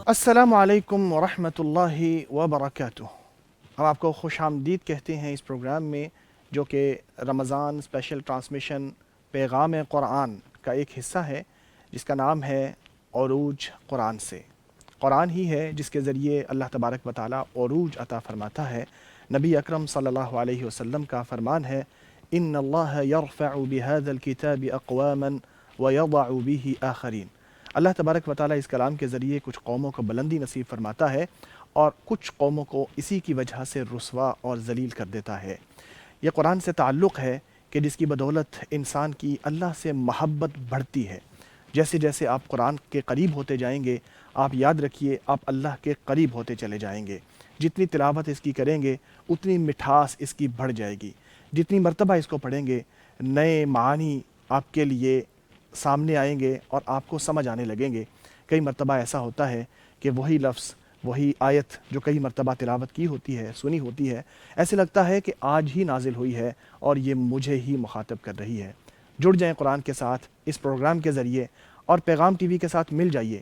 السلام علیکم ورحمۃ اللہ وبرکاتہ۔ ہم آپ کو خوش آمدید کہتے ہیں اس پروگرام میں، جو کہ رمضان اسپیشل ٹرانسمیشن پیغام قرآن کا ایک حصہ ہے، جس کا نام ہے عروج قرآن سے۔ قرآن ہی ہے جس کے ذریعے اللہ تبارک و تعالیٰ عروج عطا فرماتا ہے۔ نبی اکرم صلی اللہ علیہ وسلم کا فرمان ہے، ان اللہ یرفع بہذا الکتاب اقواما ویضع به آخرین۔ اللہ تبارک و تعالیٰ اس کلام کے ذریعے کچھ قوموں کو بلندی نصیب فرماتا ہے اور کچھ قوموں کو اسی کی وجہ سے رسوا اور ذلیل کر دیتا ہے۔ یہ قرآن سے تعلق ہے کہ جس کی بدولت انسان کی اللہ سے محبت بڑھتی ہے۔ جیسے جیسے آپ قرآن کے قریب ہوتے جائیں گے، آپ یاد رکھیے آپ اللہ کے قریب ہوتے چلے جائیں گے۔ جتنی تلاوت اس کی کریں گے اتنی مٹھاس اس کی بڑھ جائے گی۔ جتنی مرتبہ اس کو پڑھیں گے نئے معانی آپ کے لیے سامنے آئیں گے اور آپ کو سمجھ آنے لگیں گے۔ کئی مرتبہ ایسا ہوتا ہے کہ وہی لفظ، وہی آیت جو کئی مرتبہ تلاوت کی ہوتی ہے، سنی ہوتی ہے، ایسے لگتا ہے کہ آج ہی نازل ہوئی ہے اور یہ مجھے ہی مخاطب کر رہی ہے۔ جڑ جائیں قرآن کے ساتھ اس پروگرام کے ذریعے اور پیغام ٹی وی کے ساتھ مل جائیے،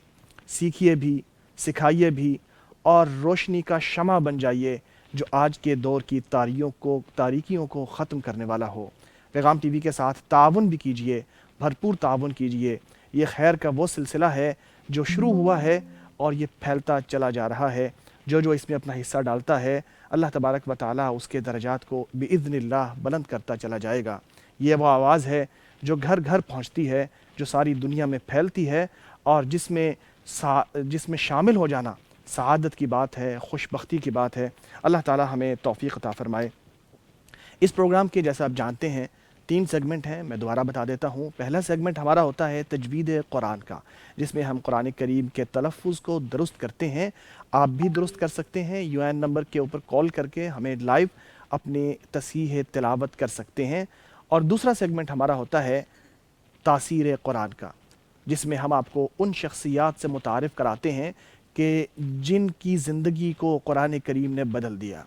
سیکھیے بھی، سکھائیے بھی اور روشنی کا شمع بن جائیے جو آج کے دور کی تاریکیوں کو ختم کرنے والا ہو۔ پیغام ٹی وی کے ساتھ تعاون بھی کیجیے، بھرپور تعاون کیجیے۔ یہ خیر کا وہ سلسلہ ہے جو شروع ہوا ہے اور یہ پھیلتا چلا جا رہا ہے۔ جو اس میں اپنا حصہ ڈالتا ہے اللہ تبارک و تعالیٰ اس کے درجات کو بإذن اللہ بلند کرتا چلا جائے گا۔ یہ وہ آواز ہے جو گھر گھر پہنچتی ہے، جو ساری دنیا میں پھیلتی ہے اور جس میں شامل ہو جانا سعادت کی بات ہے، خوش بختی کی بات ہے۔ اللہ تعالیٰ ہمیں توفیق عطا فرمائے۔ اس پروگرام کے جیسا آپ جانتے ہیں 3 سیگمنٹ ہیں، میں دوبارہ بتا دیتا ہوں۔ پہلا سیگمنٹ ہمارا ہوتا ہے تجوید قرآن کا، جس میں ہم قرآن کریم کے تلفظ کو درست کرتے ہیں۔ آپ بھی درست کر سکتے ہیں، UN نمبر کے اوپر کال کر کے ہمیں لائیو اپنی تصحیح تلاوت کر سکتے ہیں۔ اور دوسرا سیگمنٹ ہمارا ہوتا ہے تاثیر قرآن کا، جس میں ہم آپ کو ان شخصیات سے متعارف کراتے ہیں کہ جن کی زندگی کو قرآن کریم نے بدل دیا۔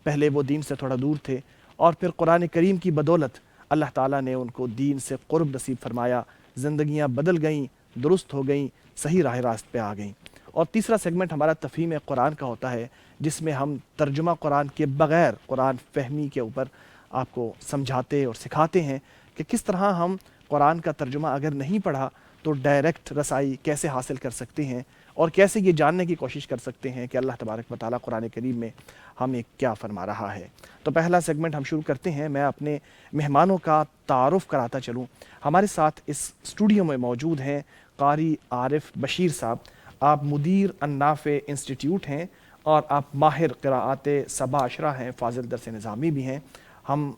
پہلے وہ دین سے تھوڑا دور تھے اور پھر قرآن کریم کی بدولت اللہ تعالیٰ نے ان کو دین سے قرب نصیب فرمایا، زندگیاں بدل گئیں، درست ہو گئیں، صحیح راہ راست پہ آ گئیں۔ اور تیسرا سیگمنٹ ہمارا تفہیم قرآن کا ہوتا ہے، جس میں ہم ترجمہ قرآن کے بغیر قرآن فہمی کے اوپر آپ کو سمجھاتے اور سکھاتے ہیں کہ کس طرح ہم قرآن کا ترجمہ اگر نہیں پڑھا تو ڈائریکٹ رسائی کیسے حاصل کر سکتے ہیں اور کیسے یہ جاننے کی کوشش کر سکتے ہیں کہ اللہ تبارک و تعالیٰ قرآن کریم میں ہمیں کیا فرما رہا ہے۔ تو پہلا سیگمنٹ ہم شروع کرتے ہیں۔ میں اپنے مہمانوں کا تعارف کراتا چلوں۔ ہمارے ساتھ اس اسٹوڈیو میں موجود ہیں قاری عارف بشیر صاحب۔ آپ مدیر النافع انسٹیٹیوٹ ہیں اور آپ ماہر قراءات سبع عشرہ ہیں، فاضل درس نظامی بھی ہیں۔ ہم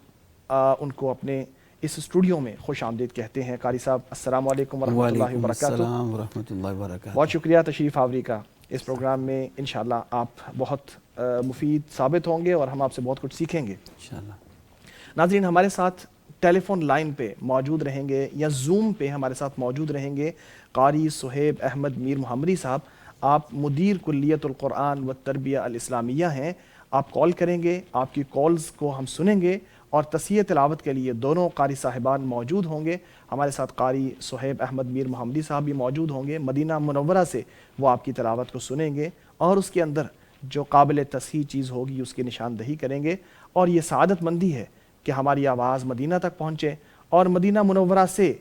ان کو اپنے اس اسٹوڈیو میں خوش آمدید کہتے ہیں۔ قاری صاحب السلام علیکم ورحمۃ اللہ وبرکاتہ۔ السلام ورحمۃ اللہ وبرکاتہ۔ بہت شکریہ تشریف آوری کا۔ اس پروگرام میں انشاءاللہ آپ بہت مفید ثابت ہوں گے اور ہم آپ سے بہت کچھ سیکھیں گے انشاءاللہ۔ ناظرین، ہمارے ساتھ ٹیلی فون لائن پہ موجود رہیں گے یا زوم پہ ہمارے ساتھ موجود رہیں گے قاری صہیب احمد میر محمدی صاحب۔ آپ مدیر کلیت القرآن و تربیہ الاسلامیہ ہیں۔ آپ کال کریں گے، آپ کی کالز کو ہم سنیں گے اور تصحیح تلاوت کے لیے دونوں قاری صاحبان موجود ہوں گے۔ ہمارے ساتھ قاری صہیب احمد میر محمدی صاحب بھی موجود ہوں گے، مدینہ منورہ سے وہ آپ کی تلاوت کو سنیں گے اور اس کے اندر جو قابل تصحیح چیز ہوگی اس کی نشاندہی کریں گے۔ اور یہ سعادت مندی ہے کہ ہماری آواز مدینہ تک پہنچے اور مدینہ منورہ سے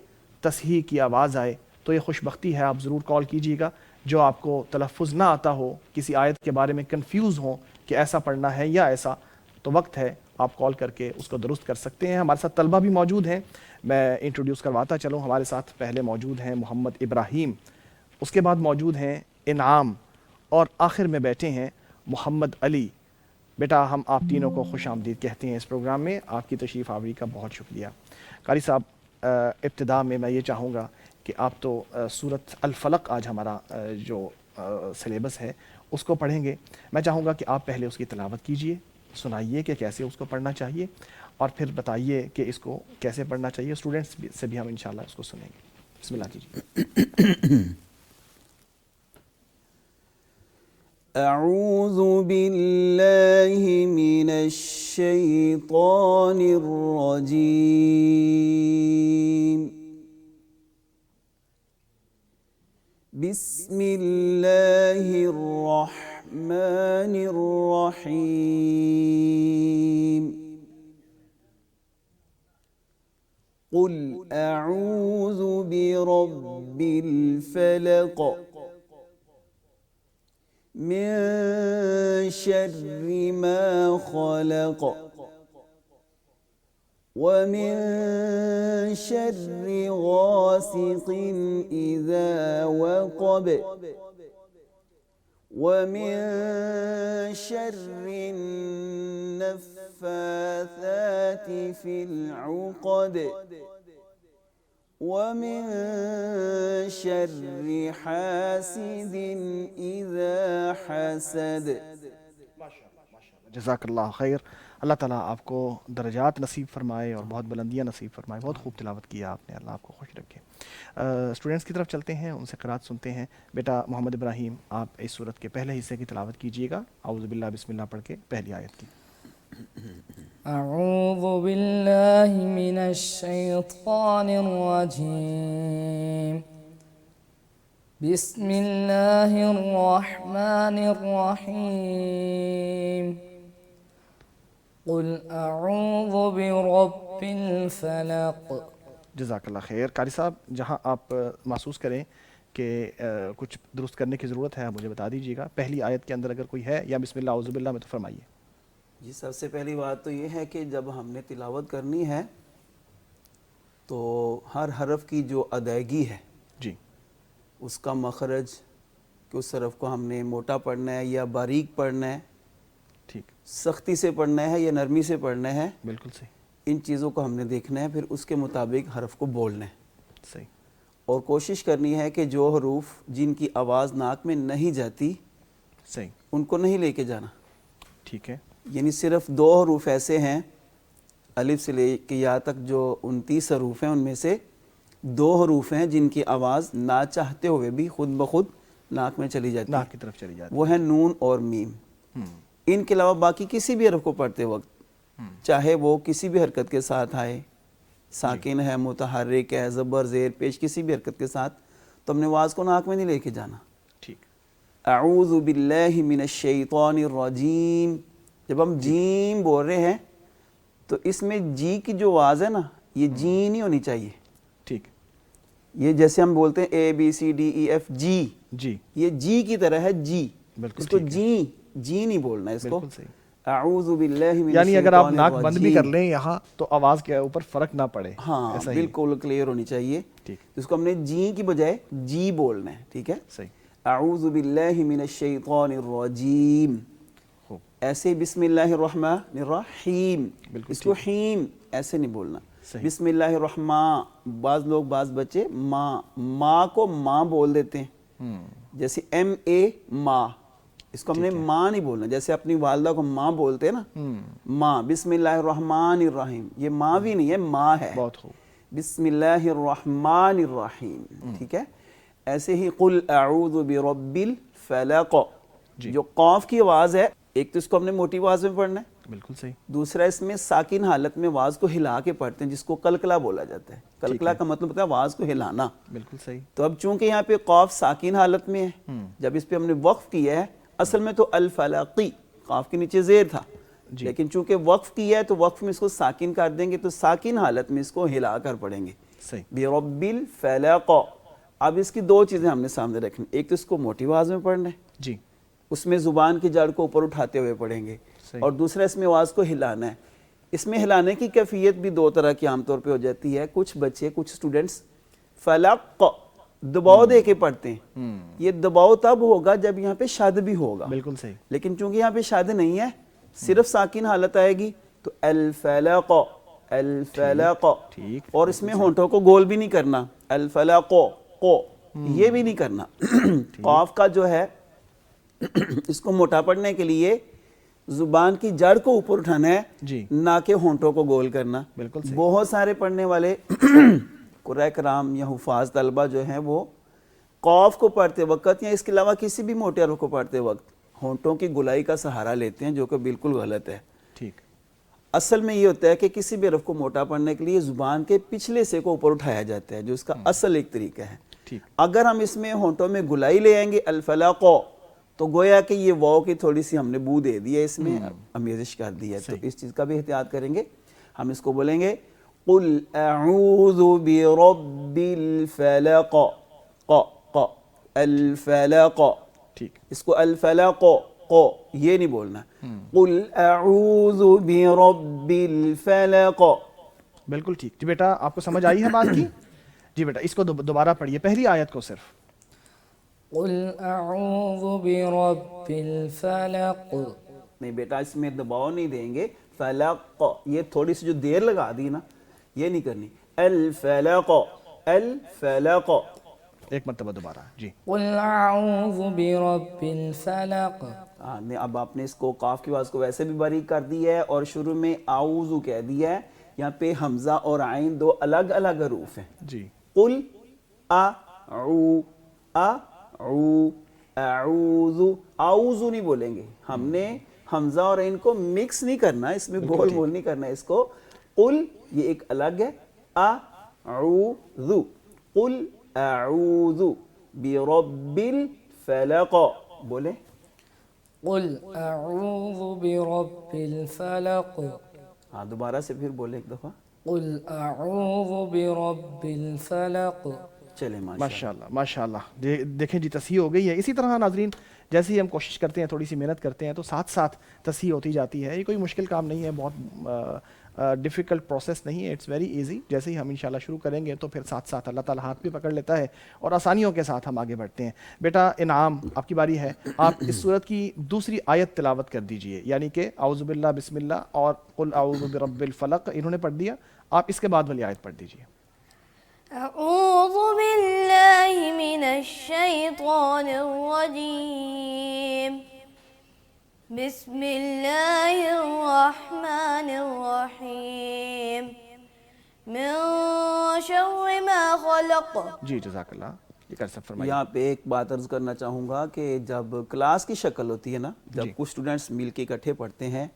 تصحیح کی آواز آئے، تو یہ خوش بختی ہے۔ آپ ضرور کال کیجیے گا۔ جو آپ کو تلفظ نہ آتا ہو، کسی آیت کے بارے میں کنفیوز ہوں کہ ایسا پڑھنا ہے یا ایسا، تو وقت ہے آپ کال کر کے اس کو درست کر سکتے ہیں۔ ہمارے ساتھ طلبہ بھی موجود ہیں، میں انٹروڈیوس کرواتا چلوں۔ ہمارے ساتھ پہلے موجود ہیں محمد ابراہیم، اس کے بعد موجود ہیں انعام اور آخر میں بیٹھے ہیں محمد علی۔ بیٹا ہم آپ تینوں کو خوش آمدید کہتے ہیں اس پروگرام میں۔ آپ کی تشریف آوری کا بہت شکریہ۔ قاری صاحب، ابتدا میں یہ چاہوں گا کہ آپ تو سورۃ الفلق آج ہمارا جو سلیبس ہے اس کو پڑھیں گے۔ میں چاہوں گا کہ آپ پہلے اس کی تلاوت کیجئے، سنائیے کہ کیسے اس کو پڑھنا چاہیے اور پھر بتائیے کہ اس کو کیسے پڑھنا چاہیے۔ اسٹوڈنٹس سے بھی ہم انشاءاللہ اس کو سنیں گے۔ بسم اللہ کیجیے۔ اعوذ باللہ من الشیطان الرجیم بسم اللہ الرحمن الرحیم قل اعوذ برب الفلق من شر ما خلق ومن شر غاسق إذا وقب ومن شر النفاثات في العقد ومن شر حاسد إذا حسد. جزاک اللہ خیر. اللہ تعالیٰ آپ کو درجات نصیب فرمائے اور بہت بلندیاں نصیب فرمائے. بہت خوب تلاوت کیا آپ نے, اللہ آپ کو خوش رکھے. اسٹوڈنٹس کی طرف چلتے ہیں, ان سے قرات سنتے ہیں. بیٹا محمد ابراہیم, آپ اس صورت کے پہلے حصے کی تلاوت کیجیے گا. اعوذ باللہ بسم اللہ پڑھ کے پہلی آیت کی. اعوذ باللہ من الشیطان الرجیم بسم اللہ الرحمن الرحیم قل اعوذ برب الفلق. جزاک اللہ خیر. قاری صاحب, جہاں آپ محسوس کریں کہ کچھ درست کرنے کی ضرورت ہے, مجھے بتا دیجیے گا. پہلی آیت کے اندر اگر کوئی ہے یا بسم اللہ اعوذ باللہ میں تو فرمائیے. جی, سب سے پہلی بات تو یہ ہے کہ جب ہم نے تلاوت کرنی ہے تو ہر حرف کی جو ادائیگی ہے جی, اس کا مخرج, کہ اس حرف کو ہم نے موٹا پڑھنا ہے یا باریک پڑھنا ہے, ٹھیک, سختی سے پڑھنا ہے یا نرمی سے پڑھنا ہے, بالکل صحیح, ان چیزوں کو ہم نے دیکھنا ہے. پھر اس کے مطابق حرف کو بولنا ہے صحیح, اور کوشش کرنی ہے کہ جو حروف جن کی آواز ناک میں نہیں جاتی صحیح, ان کو نہیں لے کے جانا. ٹھیک ہے, یعنی صرف 2 حروف ایسے ہیں الف سے لے کے یا تک, جو 29 حروف ہیں ان میں سے 2 حروف ہیں جن کی آواز نہ چاہتے ہوئے بھی خود بخود ناک میں چلی جاتی ہے, ناک کی طرف چلی جاتی وہ ہیں نون اور میم. ان کے علاوہ باقی کسی بھی حرف کو پڑھتے وقت, چاہے وہ کسی بھی حرکت کے ساتھ آئے, ساکن ہے, متحرک ہے, زبر زیر پیش, کسی بھی حرکت کے ساتھ, تو ہم نے آواز کو ناک میں نہیں لے کے جانا. ٹھیک, اعوذ باللہ من الشیطان الرجیم. جب ہم جیم بول رہے ہیں تو اس میں جی کی جو آواز ہے نا, یہ جی نہیں ہونی چاہیے. ٹھیک, یہ جیسے ہم بولتے ہیں A B C D E F G, G, یہ جی کی طرح ہے جی. بالکل اس کو ٹھیک ہے, جی نہیں بولنا ہے اس کو. بالکل صحیح. اعوذ باللہ من یعنی اگر آپ الشیطان ناک بند بھی کر الرجیم. لیں یہاں تو آواز کے اوپر فرق نہ پڑے, ہاں ایسا ہی, بالکل کلیئر ہونی چاہیے. ٹھیک, اس کو ہم نے جی کی بجائے جی بولنا ہے. ٹھیک ہے, صحیح, اعوذ باللہ من الشیطان الرجیم. خوب, ایسے بسم اللہ الرحمن الرحیم, بالکل اس کو حیم ایسے نہیں بولنا. صحیح, بسم اللہ الرحمن, بعض لوگ بعض بچے ماں کو ماں بول دیتے ہیں, جیسے ایم اے ماں, اس کو ہم نے ماں نہیں بولنا. جیسے اپنی والدہ کو ماں بولتے ہیں نا, ماں. بسم اللہ الرحمن الرحیم, یہ ماں بھی نہیں ہے, ماں ہے. بہت خوب, بسم اللہ الرحمن الرحیم. ٹھیک ہے, ایسے ہی قل اعوذ برب الفلق, جو قاف کی آواز ہے, ایک تو اس کو ہم نے موٹی آواز میں پڑھنا ہے, بالکل صحیح, دوسرا اس میں ساکن حالت میں آواز کو ہلا کے پڑھتے ہیں, جس کو کلکلا بولا جاتا ہے. کلکلا کا مطلب ہوتا ہے آواز کو ہلانا. بالکل صحیح. تو اب چونکہ یہاں پہ قاف ساکن حالت میں ہے, جب اس پہ ہم نے وقف کیا ہے, اصل میں تو الفلقی قاف کے نیچے زیر تھا, لیکن چونکہ وقف کیا ہے تو وقف میں اس کو ساکن کر دیں گے, تو ساکن حالت میں اس کو ہلا کر پڑھیں گے. صحیح, برب الفلق. اب اس کی 2 چیزیں ہم نے سامنے رکھنی, ایک تو اس کو موٹی آواز میں پڑھنا ہے, جی, اس میں زبان کی جڑ کو اوپر اٹھاتے ہوئے پڑھیں گے, اور دوسرا اس میں آواز کو ہلانا ہے. اس میں ہلانے کی کیفیت بھی 2 طرح کی عام طور پہ ہو جاتی ہے. کچھ بچے, کچھ اسٹوڈنٹس فلق دباؤ دے کے پڑھتے ہیں. یہ دباؤ تب ہوگا جب یہاں پہ شد بھی ہوگا, بالکل صحیح, لیکن چونکہ یہاں پہ شد نہیں ہے, صرف ساکن حالت آئے گی, تو الفلق الفلق. ٹھیک, اور اس میں ہونٹوں کو گول بھی نہیں کرنا, الفلق کو یہ بھی نہیں کرنا. قاف کا جو ہے اس کو موٹا پڑھنے کے لیے زبان کی جڑ کو اوپر اٹھانا ہے, جی, نہ کہ ہونٹوں کو گول کرنا. بالکل صحیح. بہت سارے پڑھنے والے قرآن کرام یا حفاظ طلبہ جو ہیں وہ قاف کو پڑھتے وقت یا اس کے علاوہ کسی بھی موٹے حرف کو پڑھتے وقت ہونٹوں کی گلائی کا سہارا لیتے ہیں, جو کہ بالکل غلط ہے. ٹھیک, اصل میں یہ ہوتا ہے کہ کسی بھی حرف کو موٹا پڑھنے کے لیے زبان کے پچھلے حصے کو اوپر اٹھایا جاتا ہے, جو اس کا اصل ایک طریقہ ہے. ٹھیک. اگر ہم اس میں ہونٹوں میں گلائی لے آئیں گے الفلق تو گویا کہ یہ واو کی تھوڑی سی ہم نے بو دے دی ہے اس میں, امیزش کر دی ہے. تو اس چیز کا بھی احتیاط کریں گے. ہم اس کو بولیں گے قل اعوذ برب الفلق ق الفلق. ٹھیک. اس کو الفلق قو یہ نہیں بولنا. قل اعوذ برب الفلق. بالکل ٹھیک. جی بیٹا آپ کو سمجھ آئی ہے بات کی؟ جی بیٹا اس کو دوبارہ پڑھیے, پہلی آیت کو صرف. قل اعوذ برب الفلق. نہیں بیٹا اس میں دباؤ نہیں دیں گے. فلق یہ تھوڑی سی جو دیر لگا دی نا یہ نہیں کرنی. الفلق الفلق. ایک مرتبہ دوبارہ. جی. قل اعوذ برب الفلق. اب آپ نے اس کو قاف کی آواز کو ویسے بھی باریک کر دی ہے اور شروع میں اعوذ کہہ دیا ہے. یہاں پہ حمزہ اور عین دو الگ الگ حروف ہیں. جی. قل اعو اعو اعوذ. اعوذ نہیں بولیں گے ہم نے, حمزہ اور عین کو مکس نہیں کرنا, اس میں گول گول نہیں کرنا اس کو. قل یہ ایک الگ ہے. اعوذ قل اعوذ برب الفلق. بولے قل اعوذ برب الفلق. ہاں دوبارہ سے پھر بولے ایک دفعہ. قل اعوذ برب الفلق. چلے ماشاءاللہ ماشاءاللہ. دیکھیں جی تصحیح ہو گئی ہے. اسی طرح ناظرین جیسے ہی ہم کوشش کرتے ہیں, تھوڑی سی محنت کرتے ہیں تو ساتھ ساتھ تصحیح ہوتی جاتی ہے. یہ کوئی مشکل کام نہیں ہے, بہت ڈیفیکلٹ پروسیس نہیں ہے, اٹس ویری ایزی. جیسے ہی ہم انشاءاللہ شروع کریں گے تو پھر ساتھ ساتھ اللہ تعالیٰ ہاتھ بھی پکڑ لیتا ہے اور آسانیوں کے ساتھ ہم آگے بڑھتے ہیں. بیٹا انعام آپ کی باری ہے, آپ اس سورت کی دوسری آیت تلاوت کر دیجئے, یعنی کہ اعوذ باللہ بسم اللہ اور قل اعوذ برب الفلق انہوں نے پڑھ دیا, آپ اس کے بعد والی آیت پڑھ دیجئے. اعوذ باللہ من الشیطان الرجیم بسم اللہ الرحمن الرحیم من شر ما خلق. جی جزاک اللہ. یہ کر سب فرمائیے. یہاں پہ ایک بات عرض کرنا چاہوں گا کہ جب کلاس کی شکل ہوتی ہے نا, جب کچھ اسٹوڈنٹس مل کے اکٹھے پڑھتے ہیں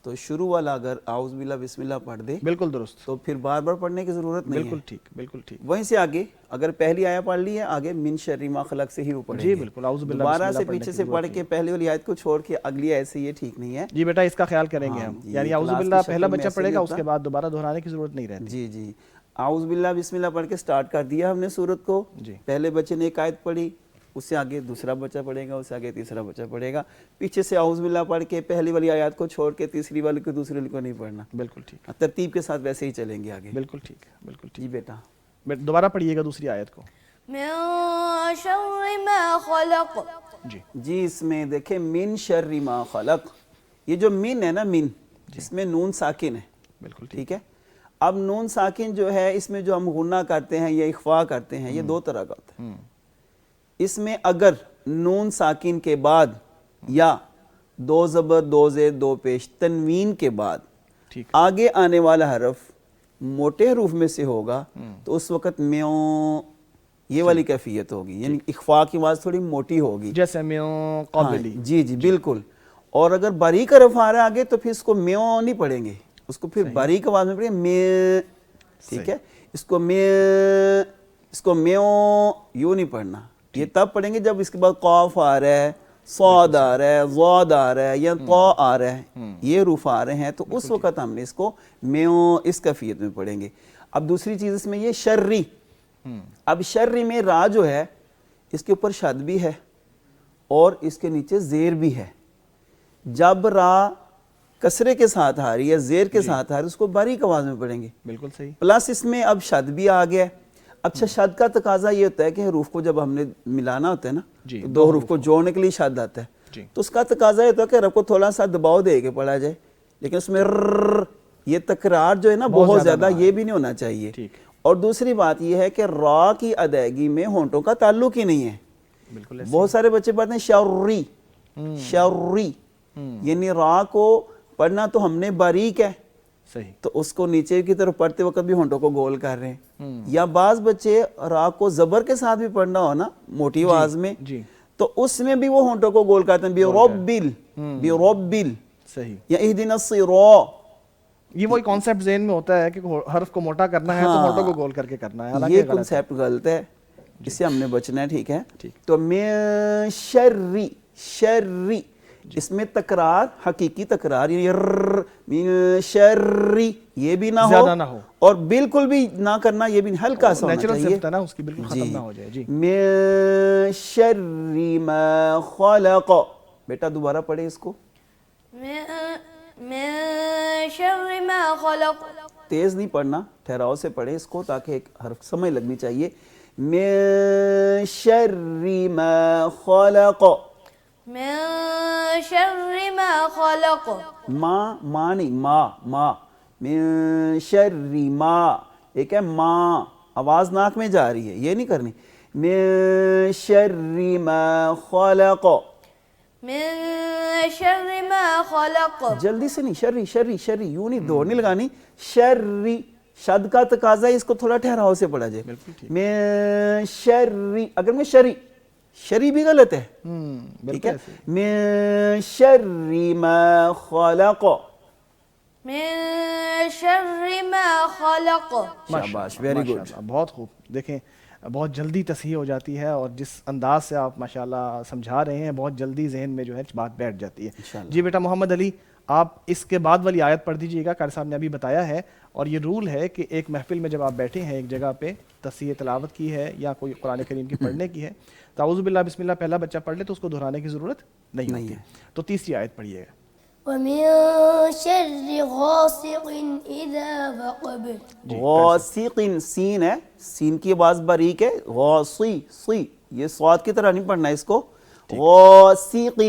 تو شروع والا اگر اعوذ باللہ بسم اللہ پڑھ دے بالکل درست, تو پھر بار بار پڑھنے کی ضرورت نہیں ہے. بالکل ٹھیک بالکل ٹھیک. وہیں سے آگے اگر پہلی آیت پڑھ لی ہے آگے من شر ما خلق سے ہی وہ پڑھیں گے. جی بالکل. اعوذ باللہ بسم دوبارہ اللہ سے پڑھنے پیچھے کی سے ضرورت پڑھ کے پہلی والی آیت کو چھوڑ کے اگلی آیت سے, یہ ٹھیک نہیں ہے. جی بیٹا اس کا خیال کریں گے ہم, یعنی اعوذ کلاس کی باللہ شکل پہلا میں بچہ ایسے پڑھے گا, نہیں اس کے بعد دوبارہ دہرانے کی ضرورت نہیں رہتی. جی جی. اعوذ باللہ بسم اللہ پڑھ کے سٹارٹ کر دیا ہم نے سورت کو. جی. پہلے بچے نے ایک آیت پڑھی, اس سے آگے دوسرا بچہ پڑھے گا, اس سے آگے تیسرا بچہ پڑھے گا. پیچھے سے اعوذ باللہ پڑھ کے پہلی والی آیات کو چھوڑ کے تیسری والی کو دوسری والی کو نہیں پڑھنا. بالکل ٹھیک. ترتیب کے ساتھ ویسے ہی چلیں گے آگے. بالکل ٹھیک بالکل ٹھیک. جی بیٹا دوبارہ پڑھیے گا دوسری آیت کو. من شر ما خلق. جی. جی اس میں دیکھیں من شر ما خلق, یہ جو من ہے نا من, اس میں نون ساکن ہے. بالکل ٹھیک ہے. اب نون ساکن جو ہے اس میں جو ہم غنہ کرتے ہیں یا اخفا کرتے ہیں یہ دو طرح کا ہوتا ہے. اس میں اگر نون ساکن کے بعد یا دو زبر دو زیر دو پیش تنوین کے بعد ٹھیک. آگے آنے والا حرف موٹے حروف میں سے ہوگا تو اس وقت میوں یہ والی کیفیت ہوگی, یعنی اخفا کی آواز تھوڑی موٹی ہوگی. جیسے میوں قابلی. جی جی بالکل. اور اگر باریک حرف آ رہا ہے آگے تو پھر اس کو میوں نہیں پڑھیں گے, اس کو پھر باریک آواز میں پڑھیں گے میں. ٹھیک ہے. اس کو میوں یوں نہیں پڑھنا, یہ تب پڑھیں گے جب اس کے بعد قاف آ رہا ہے, صاد آ رہا ہے, ضاد آ رہا ہے یا طا آ رہا ہے, یہ حروف آ رہے ہیں تو اس وقت ہم نے اس کو میوں اس کیفیت میں پڑھیں گے. اب دوسری چیز اس میں یہ شرری. اب شرری میں را جو ہے اس کے اوپر شد بھی ہے اور اس کے نیچے زیر بھی ہے. جب را کسرے کے ساتھ آ رہی ہے, زیر کے ساتھ آ رہی ہے, اس کو باریک آواز میں پڑھیں گے. بالکل صحیح. پلس اس میں اب شد بھی آ گیا ہے. اچھا شد کا تقاضا یہ ہوتا ہے کہ حروف کو جب ہم نے ملانا ہوتا ہے نا, تو دو حروف کو جوڑنے کے لیے شد آتا ہے, تو اس کا تقاضا یہ ہوتا ہے کہ حرف کو تھوڑا سا دباؤ دے کے پڑھا جائے, لیکن اس میں یہ تکرار جو ہے نا بہت زیادہ, یہ بھی نہیں ہونا چاہیے. اور دوسری بات یہ ہے کہ را کی ادائیگی میں ہونٹوں کا تعلق ہی نہیں ہے. بہت سارے بچے پڑھتے ہیں شرری شرری, یعنی را کو پڑھنا تو ہم نے باریک ہے صحیح, تو اس کو نیچے کی طرف پڑھتے وقت بھی ہونٹوں کو گول کر رہے ہیں. یا بعض بچے را کو زبر کے ساتھ بھی پڑھنا ہو نا موٹی آواز میں, تو اس میں بھی وہ ہونٹوں کو گول کرتے ہیں. بیربل صحیح, یا اہدنا الصراط. یہ وہی کانسیپٹ ذہن میں ہوتا ہے کہ حرف کو موٹا کرنا ہے تو ہونٹوں کو گول کر کے کرنا ہے, یہ کنسیپٹ غلط ہے. اس سے ہم نے بچنا ہے, ٹھیک ہے. تو من شرری, شرری اس میں تکرار, حقیقی تکرار, من شرری یہ بھی نہ ہو اور بالکل بھی نہ کرنا, یہ بھی ہلکا سا ہونا چاہیے نا, اس کی بالکل ختم نہ ہو جائے. جی من شرری ما خلق. بیٹا دوبارہ پڑھے اس کو, من شر ما خلق. تیز نہیں پڑھنا, ٹھہراؤ سے پڑھے اس کو تاکہ ایک حرف سمجھ لگنی چاہیے. من شر ما خلق, من شر ما خلق. ما نہیں, ما من شر ما, ایک ہے ما, آواز ناک میں جا رہی ہے, یہ نہیں کرنی. من شر ما خلق, من شر ما خلق. جلدی سے نہیں, شری شری شری یوں نہیں, دوڑ نہیں لگانی. شری شد کا تقاضا ہے, اس کو تھوڑا ٹھہراؤ سے پڑھا جائے. من شری, اگر میں شری, شری بھی غلط ہے, ٹھیک ہے. من شر ما خلق, من شر ما خلق. شاباش, ویری گڈ, بہت خوب. دیکھیں بہت جلدی تصحیح ہو جاتی ہے, اور جس انداز سے آپ ماشاءاللہ سمجھا رہے ہیں بہت جلدی ذہن میں جو ہے بات بیٹھ جاتی ہے. جی بیٹا محمد علی, آپ اس کے بعد والی آیت پڑھ دیجئے گا. قاری صاحب نے ابھی بتایا ہے, اور یہ رول ہے کہ ایک محفل میں جب آپ بیٹھے ہیں, ایک جگہ پہ تصحیح تلاوت کی ہے یا کوئی قرآن کریم کی پڑھنے کی ہے, تو اعوذ باللہ بسم اللہ پہلا بچہ پڑھ لے تو اس کو دہرانے کی ضرورت نہیں ہوتی. تو تیسری آیت پڑھیے گا. ومن شر غاسق اذا وقب. غاسق, سین ہے, سین کی آواز باریک ہے. غاصی, سی, یہ صاد کی طرح نہیں پڑھنا اس کو. غاسق,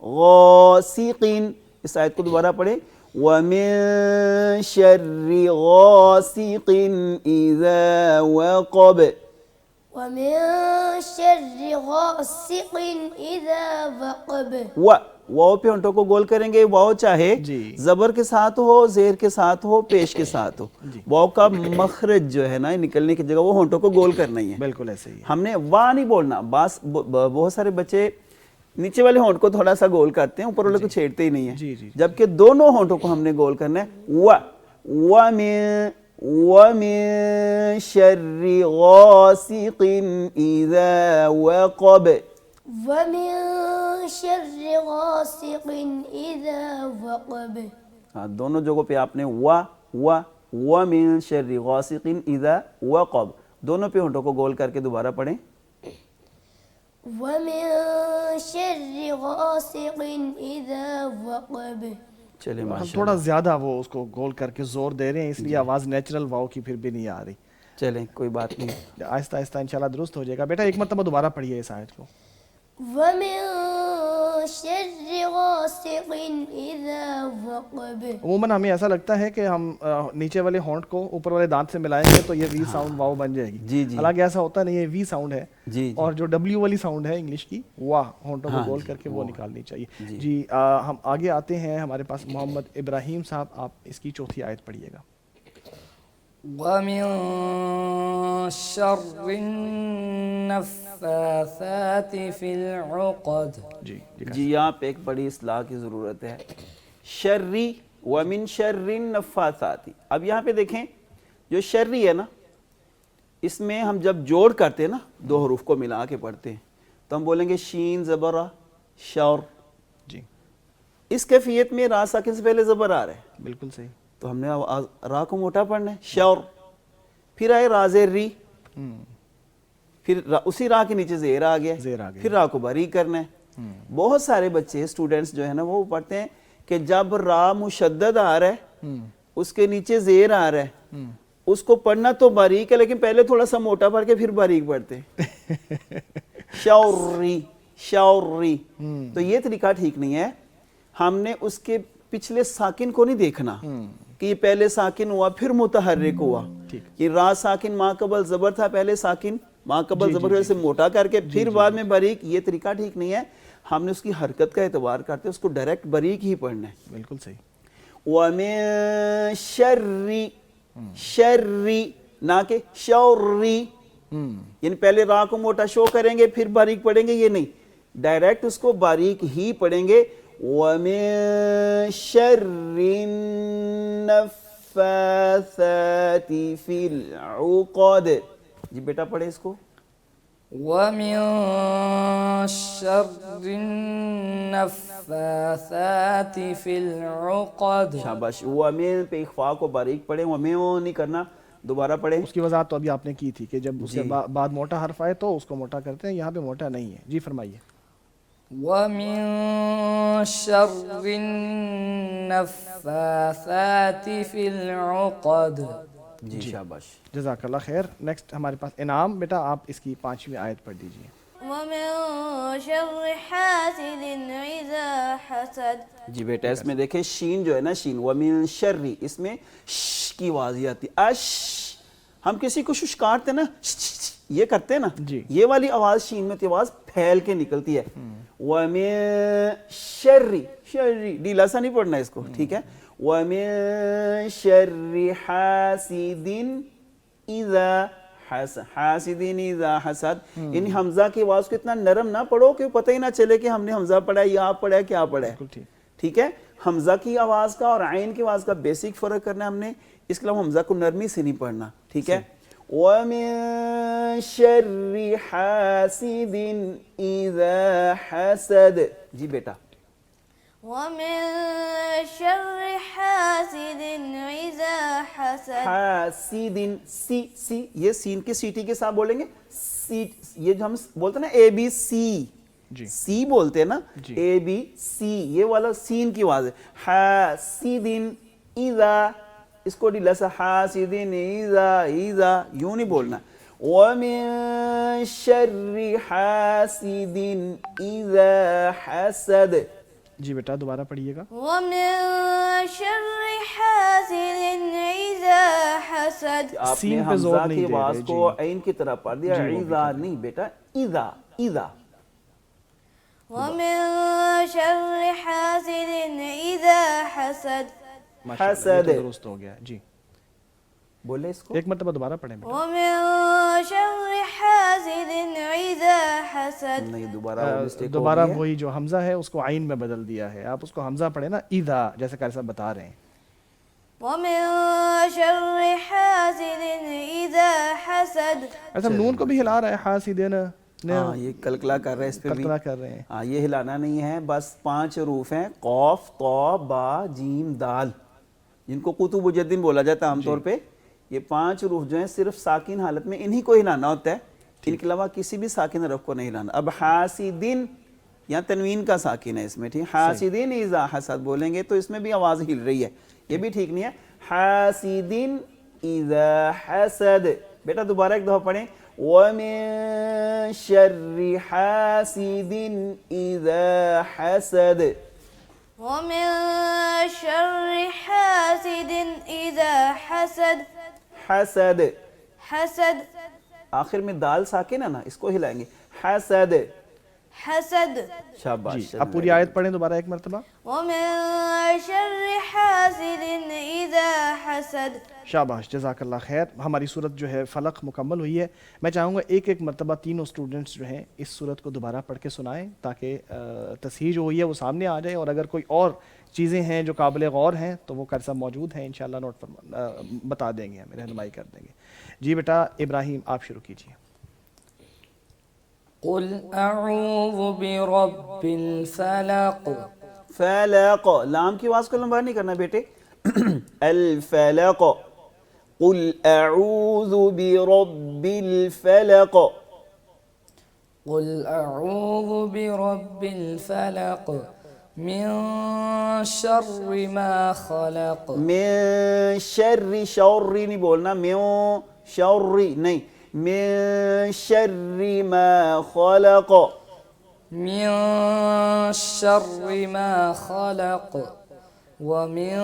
غاسق, اس آیت کو دوبارہ پڑھیں. وَمِن شَرِّ غَاسِقٍ إِذَا وَقَبَ. ومن شر غاسق اذا وقب. واو پہ ہونٹوں کو گول کریں گے. واو چاہے زبر کے ساتھ ہو, زیر کے ساتھ ہو, پیش کے ساتھ ہو, واو کا مخرج جو ہے نا نکلنے کی جگہ وہ ہونٹوں کو گول کرنا ہی ہے. بالکل ایسے ہی ہم نے وا نہیں بولنا. بہت سارے بچے نیچے والے ہونٹ کو تھوڑا سا گول کرتے ہیں, اوپر والے کو چھیڑتے ہی نہیں ہیں, جبکہ دونوں ہونٹوں کو ہم نے گول کرنا ہے. وَمِن شَرِّ غَاسِقٍ إِذَا وَقَبَ. ومن شر غاسق اذا وقب. دونوں جگہوں پہ آپ نے وَمِن شَرِّ غَاسِقٍ إِذَا وَقَبَ, دونوں پہ ہونٹوں کو گول کر کے دوبارہ پڑھیں. ومن شر غاسق اذا وقب. چلیں ہم ماشاءاللہ, تھوڑا زیادہ وہ اس کو گول کر کے زور دے رہے ہیں, اس لیے آواز نیچرل واو کی پھر بھی نہیں آ رہی. چلیں کوئی بات نہیں, آہستہ آہستہ انشاءاللہ درست ہو جائے گا. بیٹا ایک مرتبہ دوبارہ پڑھیے اس آیت کو. ومن شر غاسق اذا وقب. عموماً ہمیں ایسا لگتا ہے کہ ہم نیچے والے ہونٹ کو اوپر والے دانت سے ملائیں گے تو یہ وی ساؤنڈ واو بن جائے گی. حالانکہ ایسا ہوتا نہیں, یہ وی ساؤنڈ ہے, اور جو ڈبلیو والی ساؤنڈ ہے انگلش کی, واہ ہونٹوں کو گول کر کے وہ نکالنی چاہیے. جی ہم آگے آتے ہیں, ہمارے پاس محمد ابراہیم صاحب, آپ اس کی چوتھی آیت پڑھیے گا. ومن شر النفاثات في العقد. جی یہاں پہ ایک بڑی اصلاح کی ضرورت ہے. شرری, ومن شر النفاثات. اب یہاں پہ دیکھیں جو شرری ہے نا, اس میں ہم جب جوڑ کرتے ہیں نا, دو حروف کو ملا کے پڑھتے ہیں, تو ہم بولیں گے شین زبر شور. جی اس کیفیت میں را ساکن سے پہلے زبر آ رہا ہے. بالکل صحیح. تو ہم نے را کو موٹا پڑھنا ہے, شور. پھر آئے را زیر ری, پھر اسی را کے نیچے زیر آ گیا, پھر را کو باریک کرنا ہے. بہت سارے بچے اسٹوڈنٹس جو ہے نا وہ پڑھتے ہیں کہ جب را مشدد آ رہا ہے, اس کے نیچے زیر آ رہا ہے, اس کو پڑھنا تو باریک ہے, لیکن پہلے تھوڑا سا موٹا پڑھ کے پھر باریک پڑھتے ہیں. شوری, شوری. تو یہ طریقہ ٹھیک نہیں ہے. ہم نے اس کے پچھلے ساکن کو نہیں دیکھنا کہ یہ پہلے ساکن ہوا پھر متحرک ہوا. یہ را ساکن ما قبل زبر تھا, پہلے ساکن ما قبل زبر سے موٹا کر کے پھر بعد میں باریک. یہ طریقہ ٹھیک نہیں ہے. ہم نے اس کی حرکت کا اعتبار کرتے اس کو ڈائریکٹ باریک ہی پڑھنا ہے. بالکل صحیح. وَمِن شَرِّ, شَرِّ نہ کہ شوری, یعنی پہلے را کو موٹا شو کریں گے پھر باریک پڑھیں گے, یہ نہیں, ڈائریکٹ اس کو باریک ہی پڑھیں گے. وَمِن شَرِّ النَّفَّاثَاتِ فِي الْعُقَدِ. جی بیٹا پڑھے اس کو. ومن شر النفاثات في العقد. شاباش. وَمِن پہ اخفاء کو باریک پڑھیں، وَمِن نہیں کرنا، دوبارہ پڑھیں. اس کی وضاحت تو ابھی آپ نے کی تھی کہ جب اس کے بعد موٹا حرف آئے تو اس کو موٹا کرتے ہیں، یہاں پہ موٹا نہیں ہے. جی فرمائیے. ومن شر النفاثات في العقد. جی شاباش. جزاک اللہ خیر. نیکسٹ ہمارے پاس انعام، بیٹا آپ اس کی 5ویں آیت پڑھ دیجیے. ومن شر حاسد إذا حسد. جی بیٹا اس میں دیکھیں شین جو ہے نا، شین وَمِن شَرِّ، اس میں ش کی آواز آتی. اش ہم کسی کو شش کاٹتے نا، یہ کرتے ہیں نا، جی. یہ والی آواز شین میں آواز پھیل کے نکلتی ہے. وَمِن شَرِّ، شَرِّ ڈھیلا سا نہیں پڑھنا اس کو، ٹھیک ہے. وَمِن شَرِّ حَاسِدٍ إِذَا حَسَدَ، حَاسِدٍ إِذَا حَسَدَ. ان حمزہ کی آواز کو اتنا نرم نہ پڑھو کہ پتہ ہی نہ چلے کہ ہم نے حمزہ پڑھا ہے یا آپ پڑھا ہے کیا پڑھا ہے. ٹھیک ہے. حمزہ کی آواز کا اور عین کی آواز کا بیسک فرق کرنا ہم نے، اس کے علاوہ حمزہ کو نرمی سے نہیں پڑھنا، ٹھیک ہے. وَمِن شَرِّ حَاسِدٍ إِذَا حَسَدَ. جی بیٹا. ومن شر حاسد إذا حسد. حاسد، سی یہ سین کی سیٹی کے ساتھ بولیں گے. سی یہ جو ہم بولتے ہیں نا اے بی سی، سی بولتے ہیں نا، اے بی سی، یہ والا سین کی آواز ہے. حاسد اذا، اس کو ڈھیلا سا حاسد اذا، اذا یوں نہیں بولنا. ومن شر حاسد اذا حسد. جی بیٹا دوبارہ پڑھیے گا. ومن شر حاسد إذا حسد. آپ نے حمزہ کی آواز کو عین کی طرح پڑھ دیا، اذا نہیں بیٹا، اذا، اذا. ومن شر حاسد إذا حسد. حسد درست ہو گیا. جی بولے اس کو ایک مرتبہ دوبارہ پڑھیں بیٹا. ومن شر حاسد إذا حسد. نہیں دوبارہ دوبارہ وہی جو حمزہ ہے اس کو عین میں بدل دیا ہے. آپ اس کو حمزہ پڑھیں نا، اذا، جیسے قاری صاحب بتا رہے ہیں. ومن شر حاسد إذا حسد. ایسا نون کو بھی ہلا رہا ہے، حاسدین. ہاں یہ کلکلا کر رہے ہیں، اس پہ بھی کلکلا کر رہے ہیں. ہاں یہ ہلانا نہیں ہے. بس 5 حروف ہیں، قاف، طا، با، جیم، دال، جن کو قطب الجدین بولا جاتا ہے عام طور پہ. یہ 5 حروف جو ہیں صرف ساکن حالت میں انہی کو ہلانا ہوتا ہے، ان کے علاوہ کسی بھی ساکن حرف کو نہیں ہلانا. اب حاسدین یہاں تنوین کا ساکن ہے اس میں، ٹھیک. حاسدین اذا حسد بولیں گے تو اس میں بھی آواز ہل رہی ہے، یہ بھی ٹھیک نہیں ہے. حاسدین اذا حسد. بیٹا دوبارہ ایک دفعہ پڑھیں. وَمِن شَرِّ حَاسِدٍ إِذَا حَسَدَ. ومن شر حاسد إذا حسد. حسد، حسد. آخر میں دال ساکن ہے نا، اس کو ہلائیں گے. حسد. حسد. شاباش. جی اب پوری آیت پڑھیں دوبارہ ایک مرتبہ. ومن شر حاسد إذا حسد. شاباش، جزاک اللہ خیر. ہماری صورت جو ہے فلق مکمل ہوئی ہے. میں چاہوں گا ایک ایک مرتبہ تینوں اسٹوڈنٹس جو ہیں اس صورت کو دوبارہ پڑھ کے سنائیں تاکہ تصحیح جو ہوئی ہے وہ سامنے آ جائے، اور اگر کوئی اور چیزیں ہیں جو قابل غور ہیں تو وہ قاری صاحب موجود ہیں، انشاءاللہ نوٹ بتا دیں گے، ہمیں رہنمائی کر دیں گے. جی بیٹا ابراہیم آپ شروع کیجیے. قل اعوذ برب الفلق. فلق، لام کی آواز کو لمبا نہیں کرنا بیٹے. الفلق. قل اعوذ برب الفلق. قل اعوذ برب الفلق من شر ما خلق. من شر، شر نہیں بولنا، من شر نہیں، من شر ما خلق. من شر ما خلق ومن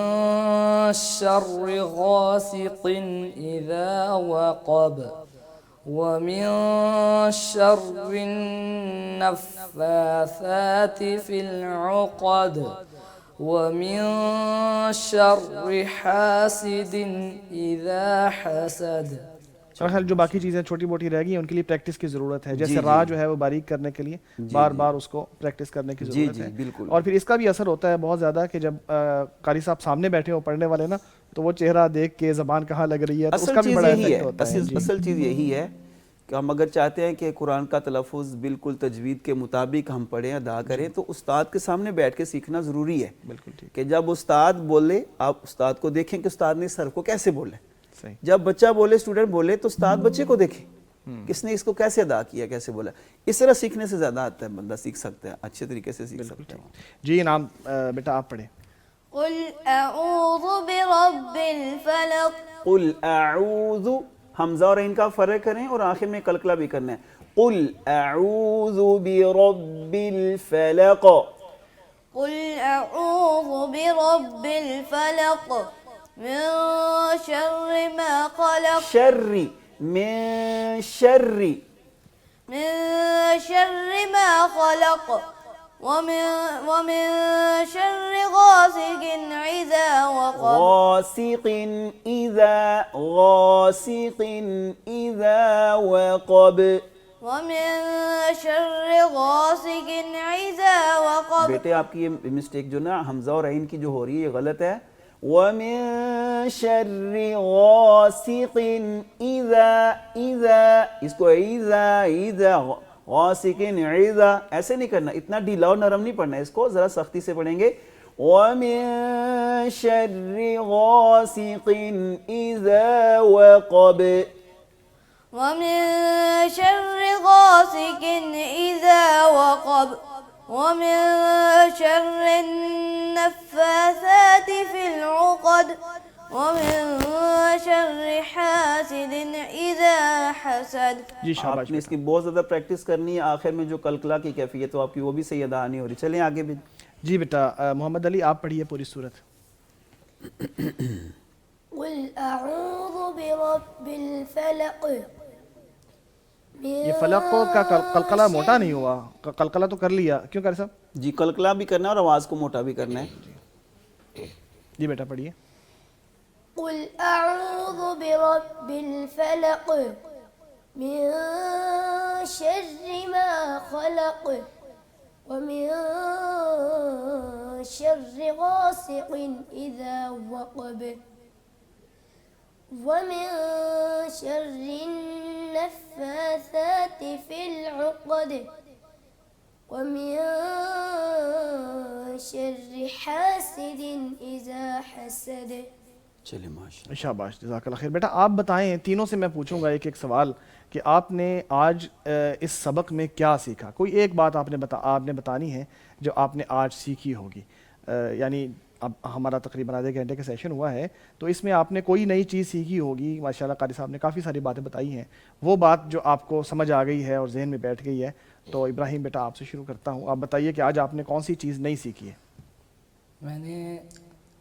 شر غاسق إذا وقب ومن شر النفاثات في العقد ومن شر حاسد إذا حسد. خیال جو باقی چیزیں چھوٹی موٹی رہ گئی ہیں ان کے لیے پریکٹس کی ضرورت ہے. جیسے را جو ہے وہ باریک کرنے کے لیے بار بار اس کو پریکٹس کرنے کی ضرورت ہے. اور پھر اس کا بھی اثر ہوتا ہے بہت زیادہ کہ جب قاری صاحب سامنے بیٹھے ہو پڑھنے والے نا، تو وہ چہرہ دیکھ کے زبان کہاں لگ رہی ہے تو اس کا بھی بڑا افیکٹ ہوتا ہے. اصل چیز یہی ہے کہ ہم اگر چاہتے ہیں کہ قرآن کا تلفظ بالکل تجوید کے مطابق ہم پڑھیں ادا کریں تو استاد کے سامنے بیٹھ کے سیکھنا ضروری ہے. بالکل ٹھیک. کہ جب استاد بولے آپ استاد کو دیکھیں کہ استاد نے سر کو کیسے بولے. صحیح. جب بچہ بولے اسٹوڈنٹ بولے تو استاد بچے کو دیکھیں کس نے اس کو کیسے ادا کیا کیسے بولا. اس طرح سیکھنے سے زیادہ آتا ہے بندہ سیکھ سکتا ہے اچھے طریقے سے سیکھ سکتا ہے. جی انعام بیٹا آپ پڑھیں. قل اعوذ برب الفلق. قل اعوذ حمزہ اور عین کا فرق کریں اور آخر میں قلقلہ بھی کرنا ہے. قل اعوذ برب الفلق. قل اعوذ برب الفلق من شر ما خلق. شر من شر من شر ما خلق ومن شر غاسق إذا وقب. غاسق إذا غاسق إذا وقب. ومن شر غاسق إذا وقب. بیٹے آپ کی یہ مسٹیک جو نا حمزہ اور عین کی جو ہو رہی ہے یہ غلط ہے. وَمِن شَرِّ غَاسِقٍ إِذَا اس کو إِذَا غَاسِقٍ إِذَا ایسے نہیں کرنا, اتنا ڈھیلا اور نرم نہیں پڑھنا, اس کو ذرا سختی سے پڑھیں گے. وَمِن شَرِّ غَاسِقٍ إِذَا وَقَبَ. ومن شر غاسق إذا وقب ومن شر النفاثات في العقد ومن شر حاسد إذا حسد. جی آپ شاباش نے اس کی بہت زیادہ پریکٹس کرنی ہے. آخر میں جو قلقلہ کی کیفیت ہو آپ کی وہ بھی صحیح ادا نہیں ہو رہی. چلیں آگے بھی. جی بیٹا محمد علی آپ پڑھیے پوری صورت. قل اعوذ برب الفلق. یہ فلق کا قلقلہ موٹا نہیں ہوا, قلقلہ تو کر لیا, کیوں کر صاحب؟ جی قلقلہ بھی کرنا ہے اور آواز کو موٹا بھی کرنا ہے. جی بیٹا پڑھیے. قل اعوذ برب الفلق من شر ما خلق ومن شر غاسق اذا وقب ومن شر النفاثات في العقد ومن شر حاسد إذا حسد. چلے ماشاءاللہ. شاباش جزاک اللہ خیر. بیٹا آپ بتائیں, تینوں سے میں پوچھوں گا ایک ایک سوال کہ آپ نے آج اس سبق میں کیا سیکھا. کوئی ایک بات آپ نے بتانی ہے جو آپ نے آج سیکھی ہوگی. یعنی اب ہمارا تقریباً آدھے گھنٹے کا سیشن ہوا ہے تو اس میں آپ نے کوئی نئی چیز سیکھی ہوگی. ماشاءاللہ قاری صاحب نے کافی ساری باتیں بتائی ہیں, وہ بات جو آپ کو سمجھ آ گئی ہے اور ذہن میں بیٹھ گئی ہے. تو ابراہیم بیٹا آپ سے شروع کرتا ہوں, آپ بتائیے کہ آج آپ نے کون سی چیز نئی سیکھی ہے. میں نے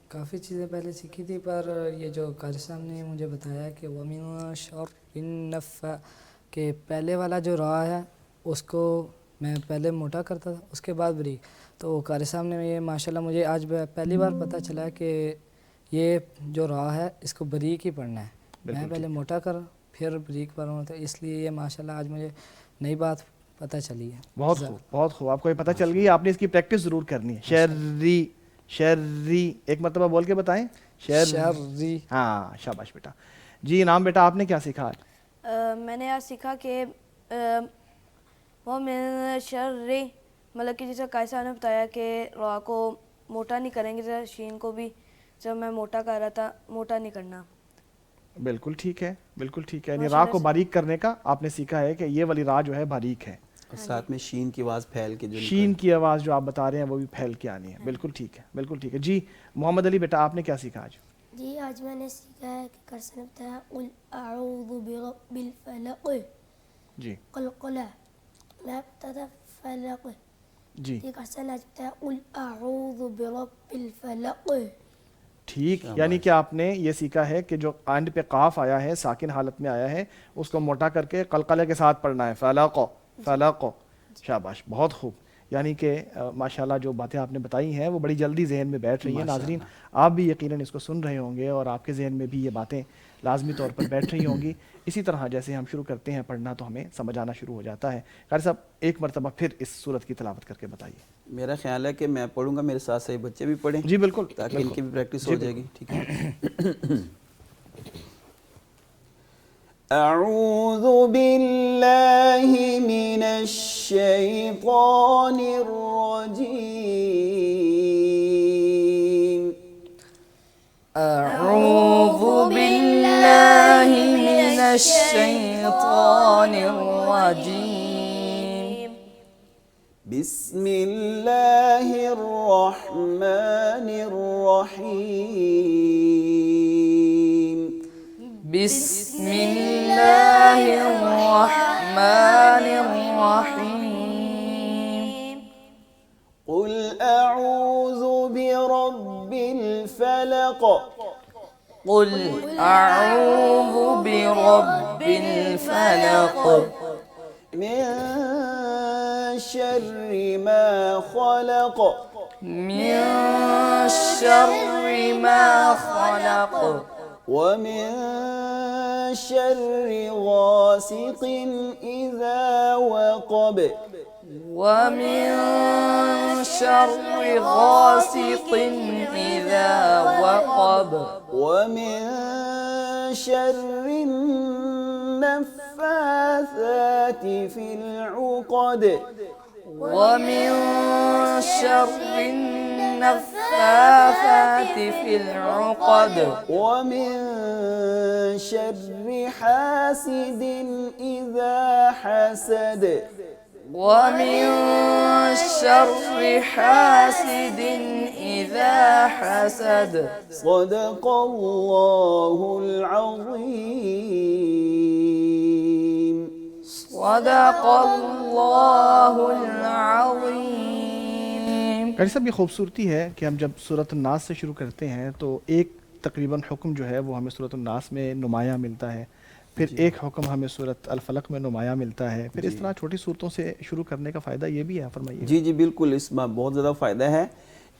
کافی چیزیں پہلے سیکھی تھی پر یہ جو قاری صاحب نے مجھے بتایا کہ وَمِن شَرِّ النَّفَّاثَاتِ کہ پہلے والا جو را ہے اس کو میں پہلے موٹا کرتا تھا اس کے بعد بریک. تو قاری صاحب نے یہ ماشاءاللہ مجھے آج پہلی بار پتہ چلا کہ یہ جو را ہے اس کو بریک ہی پڑھنا ہے. میں پہلے موٹا کر پھر بریک پڑھوں تو اس لیے یہ ماشاءاللہ آج مجھے نئی بات پتہ چلی ہے. بہت خوب بہت خوب, آپ کو یہ پتہ چل گئی. آپ نے اس کی پریکٹس ضرور کرنی ہے. شرری شرری ایک مرتبہ بول کے بتائیں. شرری. ہاں شاباش بیٹا. جی انعام بیٹا آپ نے کیا سیکھا آج؟ میں نے آج سیکھا کہ ومن شر مطلب کہ جیسے قاری صاحب نے بتایا کہ را کو موٹا نہیں کریں گے, جیسے شین کو بھی جب میں موٹا کر رہا تھا موٹا نہیں کرنا. بالکل ٹھیک ہے, بالکل ٹھیک ہے. یعنی را کو باریک کرنے کا آپ نے سیکھا ہے کہ یہ والی را جو ہے باریک ہے, اور ساتھ میں شین کی آواز پھیل کے جو شین کی آواز جو آپ بتا رہے ہیں وہ بھی پھیل کے آنی ہے. بالکل ٹھیک ہے, بالکل ٹھیک ہے. جی محمد علی بیٹا آپ نے کیا سیکھا آج؟ جی آج میں نے سیکھا ہے کہ قاری صاحب نے بتایا قل اعوذ برب الفلق. جی قلقلہ میں بتا تھا فلق. جی قاری صاحب نے آج بتایا قل اعوذ برب الفلق. ٹھیک, یعنی کہ آپ نے یہ سیکھا ہے کہ جو اینڈ پہ قاف آیا ہے ساکن حالت میں آیا ہے اس کو موٹا کر کے قلقلے کے ساتھ پڑھنا ہے. فلق فلق. شاباش بہت خوب. یعنی کہ ماشاءاللہ جو باتیں آپ نے بتائی ہیں وہ بڑی جلدی ذہن میں بیٹھ رہی ہیں. ناظرین آپ بھی یقیناً اس کو سن رہے ہوں گے اور آپ کے ذہن میں بھی یہ باتیں لازمی طور پر بیٹھ رہی ہوں گی. اسی طرح جیسے ہم شروع کرتے ہیں پڑھنا تو ہمیں سمجھ آنا شروع ہو جاتا ہے. قاری صاحب ایک مرتبہ پھر اس صورت کی تلاوت کر کے بتائیے. میرا خیال ہے کہ میں پڑھوں گا, میرے ساتھ ساتھ بچے بھی پڑھیں. جی بالکل, تاکہ ان کی بھی پریکٹس ہو جائے گی. ٹھیک ہے. اعوذ باللہ من الشیطان الرجیم اعوذ باللہ من الشیطان الرجیم بسم اللہ الرحمن الرحیم بسم اللہ الرحمن الرحیم قل اعوذ برب الفلق قل اعوذ برب الفلق من شر ما خلق من شر ما خلق ومن شر غاسق إذا وقب ومن شر غاسق إذا وقب ومن شر النفاثات في العقد ومن شر النفاثات في العقد ومن شر حاسد إذا حسد ومن شر حاسد إذا حسد صدق الله العظيم صدق الله العظيم. قاری صاحب یہ خوبصورتی ہے کہ ہم جب سورۃ الناس سے شروع کرتے ہیں تو ایک تقریباً حکم جو ہے وہ ہمیں سورۃ الناس میں نمایاں ملتا ہے، پھر ایک حکم ہمیں سورۃ الفلق میں نمایاں ملتا ہے، پھر اس طرح چھوٹی صورتوں سے شروع کرنے کا فائدہ یہ بھی ہے، فرمائیے. جی جی بالکل، اس میں بہت زیادہ فائدہ ہے.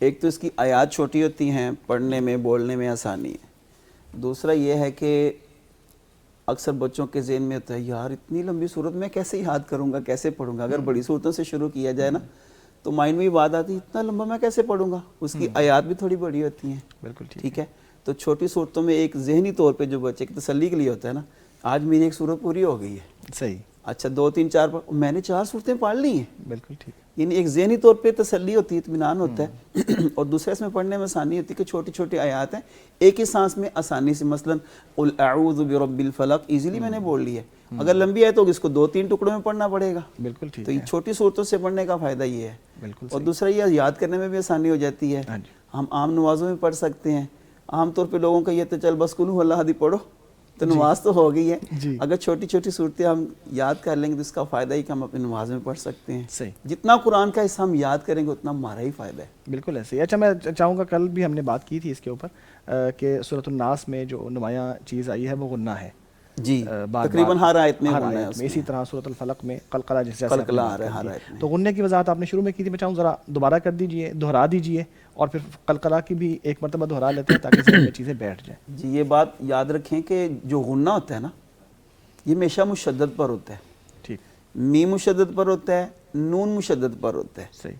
ایک تو اس کی آیات چھوٹی ہوتی ہیں، پڑھنے میں بولنے میں آسانی ہے. دوسرا یہ ہے کہ اکثر بچوں کے ذہن میں ہوتا ہے یار اتنی لمبی صورت میں کیسے یاد کروں گا، کیسے پڑھوں گا. اگر بڑی صورتوں سے شروع کیا جائے نا تو مائنڈ میں یہ بات آتی ہے اتنا لمبا میں کیسے پڑھوں گا. اس کی آیات بھی تھوڑی بڑی ہوتی ہیں. بالکل ٹھیک ہے. تو چھوٹی صورتوں میں ایک ذہنی طور پہ جو بچے کی تسلی کے لیے ہوتا ہے نا، آج میری ایک صورت پوری ہو گئی ہے، صحیح، اچھا 2 3 4 میں نے 4 صورتیں پڑھ لی ہیں. بالکل ٹھیک. یعنی ایک ذہنی طور پہ تسلی ہوتی ہے، اطمینان ہوتا ہے. اور دوسرے اس میں پڑھنے میں آسانی ہوتی ہے کہ چھوٹی چھوٹی آیات ہیں، ایک ہی سانس میں آسانی سے. مثلا قل اعوذ برب الفلق ایزیلی میں نے بول لی ہے. اگر لمبی ہے تو اس کو 2 3 ٹکڑوں میں پڑھنا پڑے گا. بالکل ٹھیک. تو یہ چھوٹی صورتوں سے پڑھنے کا فائدہ یہ ہے. بالکل. اور دوسرا یہ یاد کرنے میں بھی آسانی ہو جاتی ہے. ہم عام نمازوں میں پڑھ سکتے ہیں. عام طور پہ لوگوں کا یہ تو چل بس قل هو اللہ احد پڑھو تو نماز تو ہو گئی ہے. اگر چھوٹی چھوٹی صورتیں ہم یاد کر لیں گے تو اس کا فائدہ ہی کہ ہم اپنی نماز میں پڑھ سکتے ہیں. صحیح. جتنا قرآن کا حصہ ہم یاد کریں گے اتنا ہمارا ہی فائدہ ہے. بالکل ایسے ہی. اچھا میں چاہوں گا، کل بھی ہم نے بات کی تھی اس کے اوپر کہ سورۃ الناس میں جو نمایاں چیز آئی ہے وہ غنہ ہے. جی تقریباً ہر آیت میں غنہ ہے. اسی طرح سورۃ الفلق میں قلقلہ جس جیسے قلقلہ آ رہا ہے ہر آیت میں. تو غنہ کی وضاحت آپ نے شروع میں کی تھی، میں چاہوں ذرا دوبارہ کر دیجئے، دہرا دیجئے، اور پھر قلقلہ کی بھی ایک مرتبہ دہرا لیتے ہیں تاکہ ذہن میں چیزیں بیٹھ جائیں. جی یہ بات یاد رکھیں کہ جو غنہ ہوتا ہے نا یہ ہمیشہ مشدد پر ہوتا ہے. ٹھیک. میم مشدد پر ہوتا ہے، نون مشدد پر ہوتا ہے. صحیح.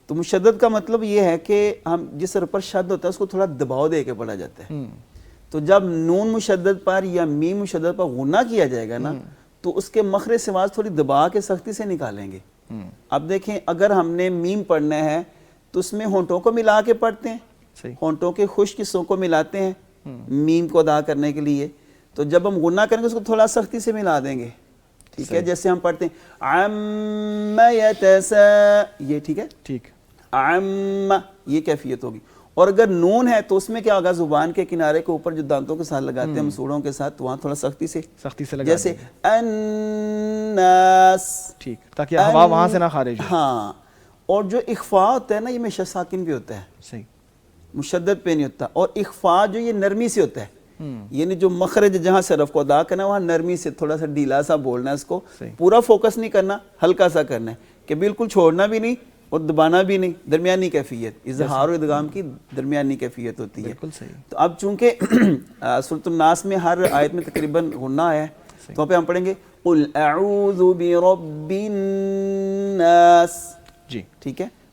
تو مشدد کا مطلب یہ ہے کہ ہم جس طرح پر شد ہوتا ہے اس کو تھوڑا دباؤ دے کے پڑھا جاتا ہے. تو جب نون مشدد پر یا میم مشدد پر غنہ کیا جائے گا نا تو اس کے مخرج سے آواز تھوڑی دبا کے سختی سے نکالیں گے. اب دیکھیں اگر ہم نے میم پڑھنا ہے تو اس میں ہونٹوں کو ملا کے پڑھتے ہیں. ہونٹوں کے خشک حصوں کو ملاتے ہیں میم کو ادا کرنے کے لیے. تو جب ہم غنہ کریں گے اس کو تھوڑا سختی سے ملا دیں گے. ٹھیک ہے. جیسے ہم پڑھتے ہیں عم یہ ٹھیک ہے. ٹھیک. عم یہ کیفیت ہوگی. اور اگر نون ہے تو اس میں کیا ہوگا، زبان کے کنارے کے اوپر جو دانتوں کے ساتھ لگاتے ہیں ہم سوڑوں کے ساتھ، وہاں تھوڑا سختی سے لگا جیسے الناس. ٹھیک. تاکہ ہوا وہاں سے نہ خارج ہو. ہاں. اور جو اخفاء ہوتا ہے نا یہ ہمیشہ ساکن بھی ہوتا ہے. صحیح. مشدد پہ نہیں ہوتا. اور اخفاء جو یہ نرمی سے ہوتا ہے، یعنی جو مخرج جہاں سے حرف کو ادا کرنا وہاں نرمی سے تھوڑا سا ڈھیلا سا بولنا ہے. اس کو پورا فوکس نہیں کرنا، ہلکا سا کرنا ہے کہ بالکل چھوڑنا بھی نہیں اور دبانا بھی نہیں. درمیانی کیفیت، اظہار و ادغام کی درمیانی کیفیت ہوتی ہے. بالکل صحیح. تو اب چونکہ سورۃ الناس میں ہر آیت میں تقریباً غنہ ہے تو وہاں پہ ہم پڑھیں گے قل اعوذ برب الناس. جی ٹھیک ہے.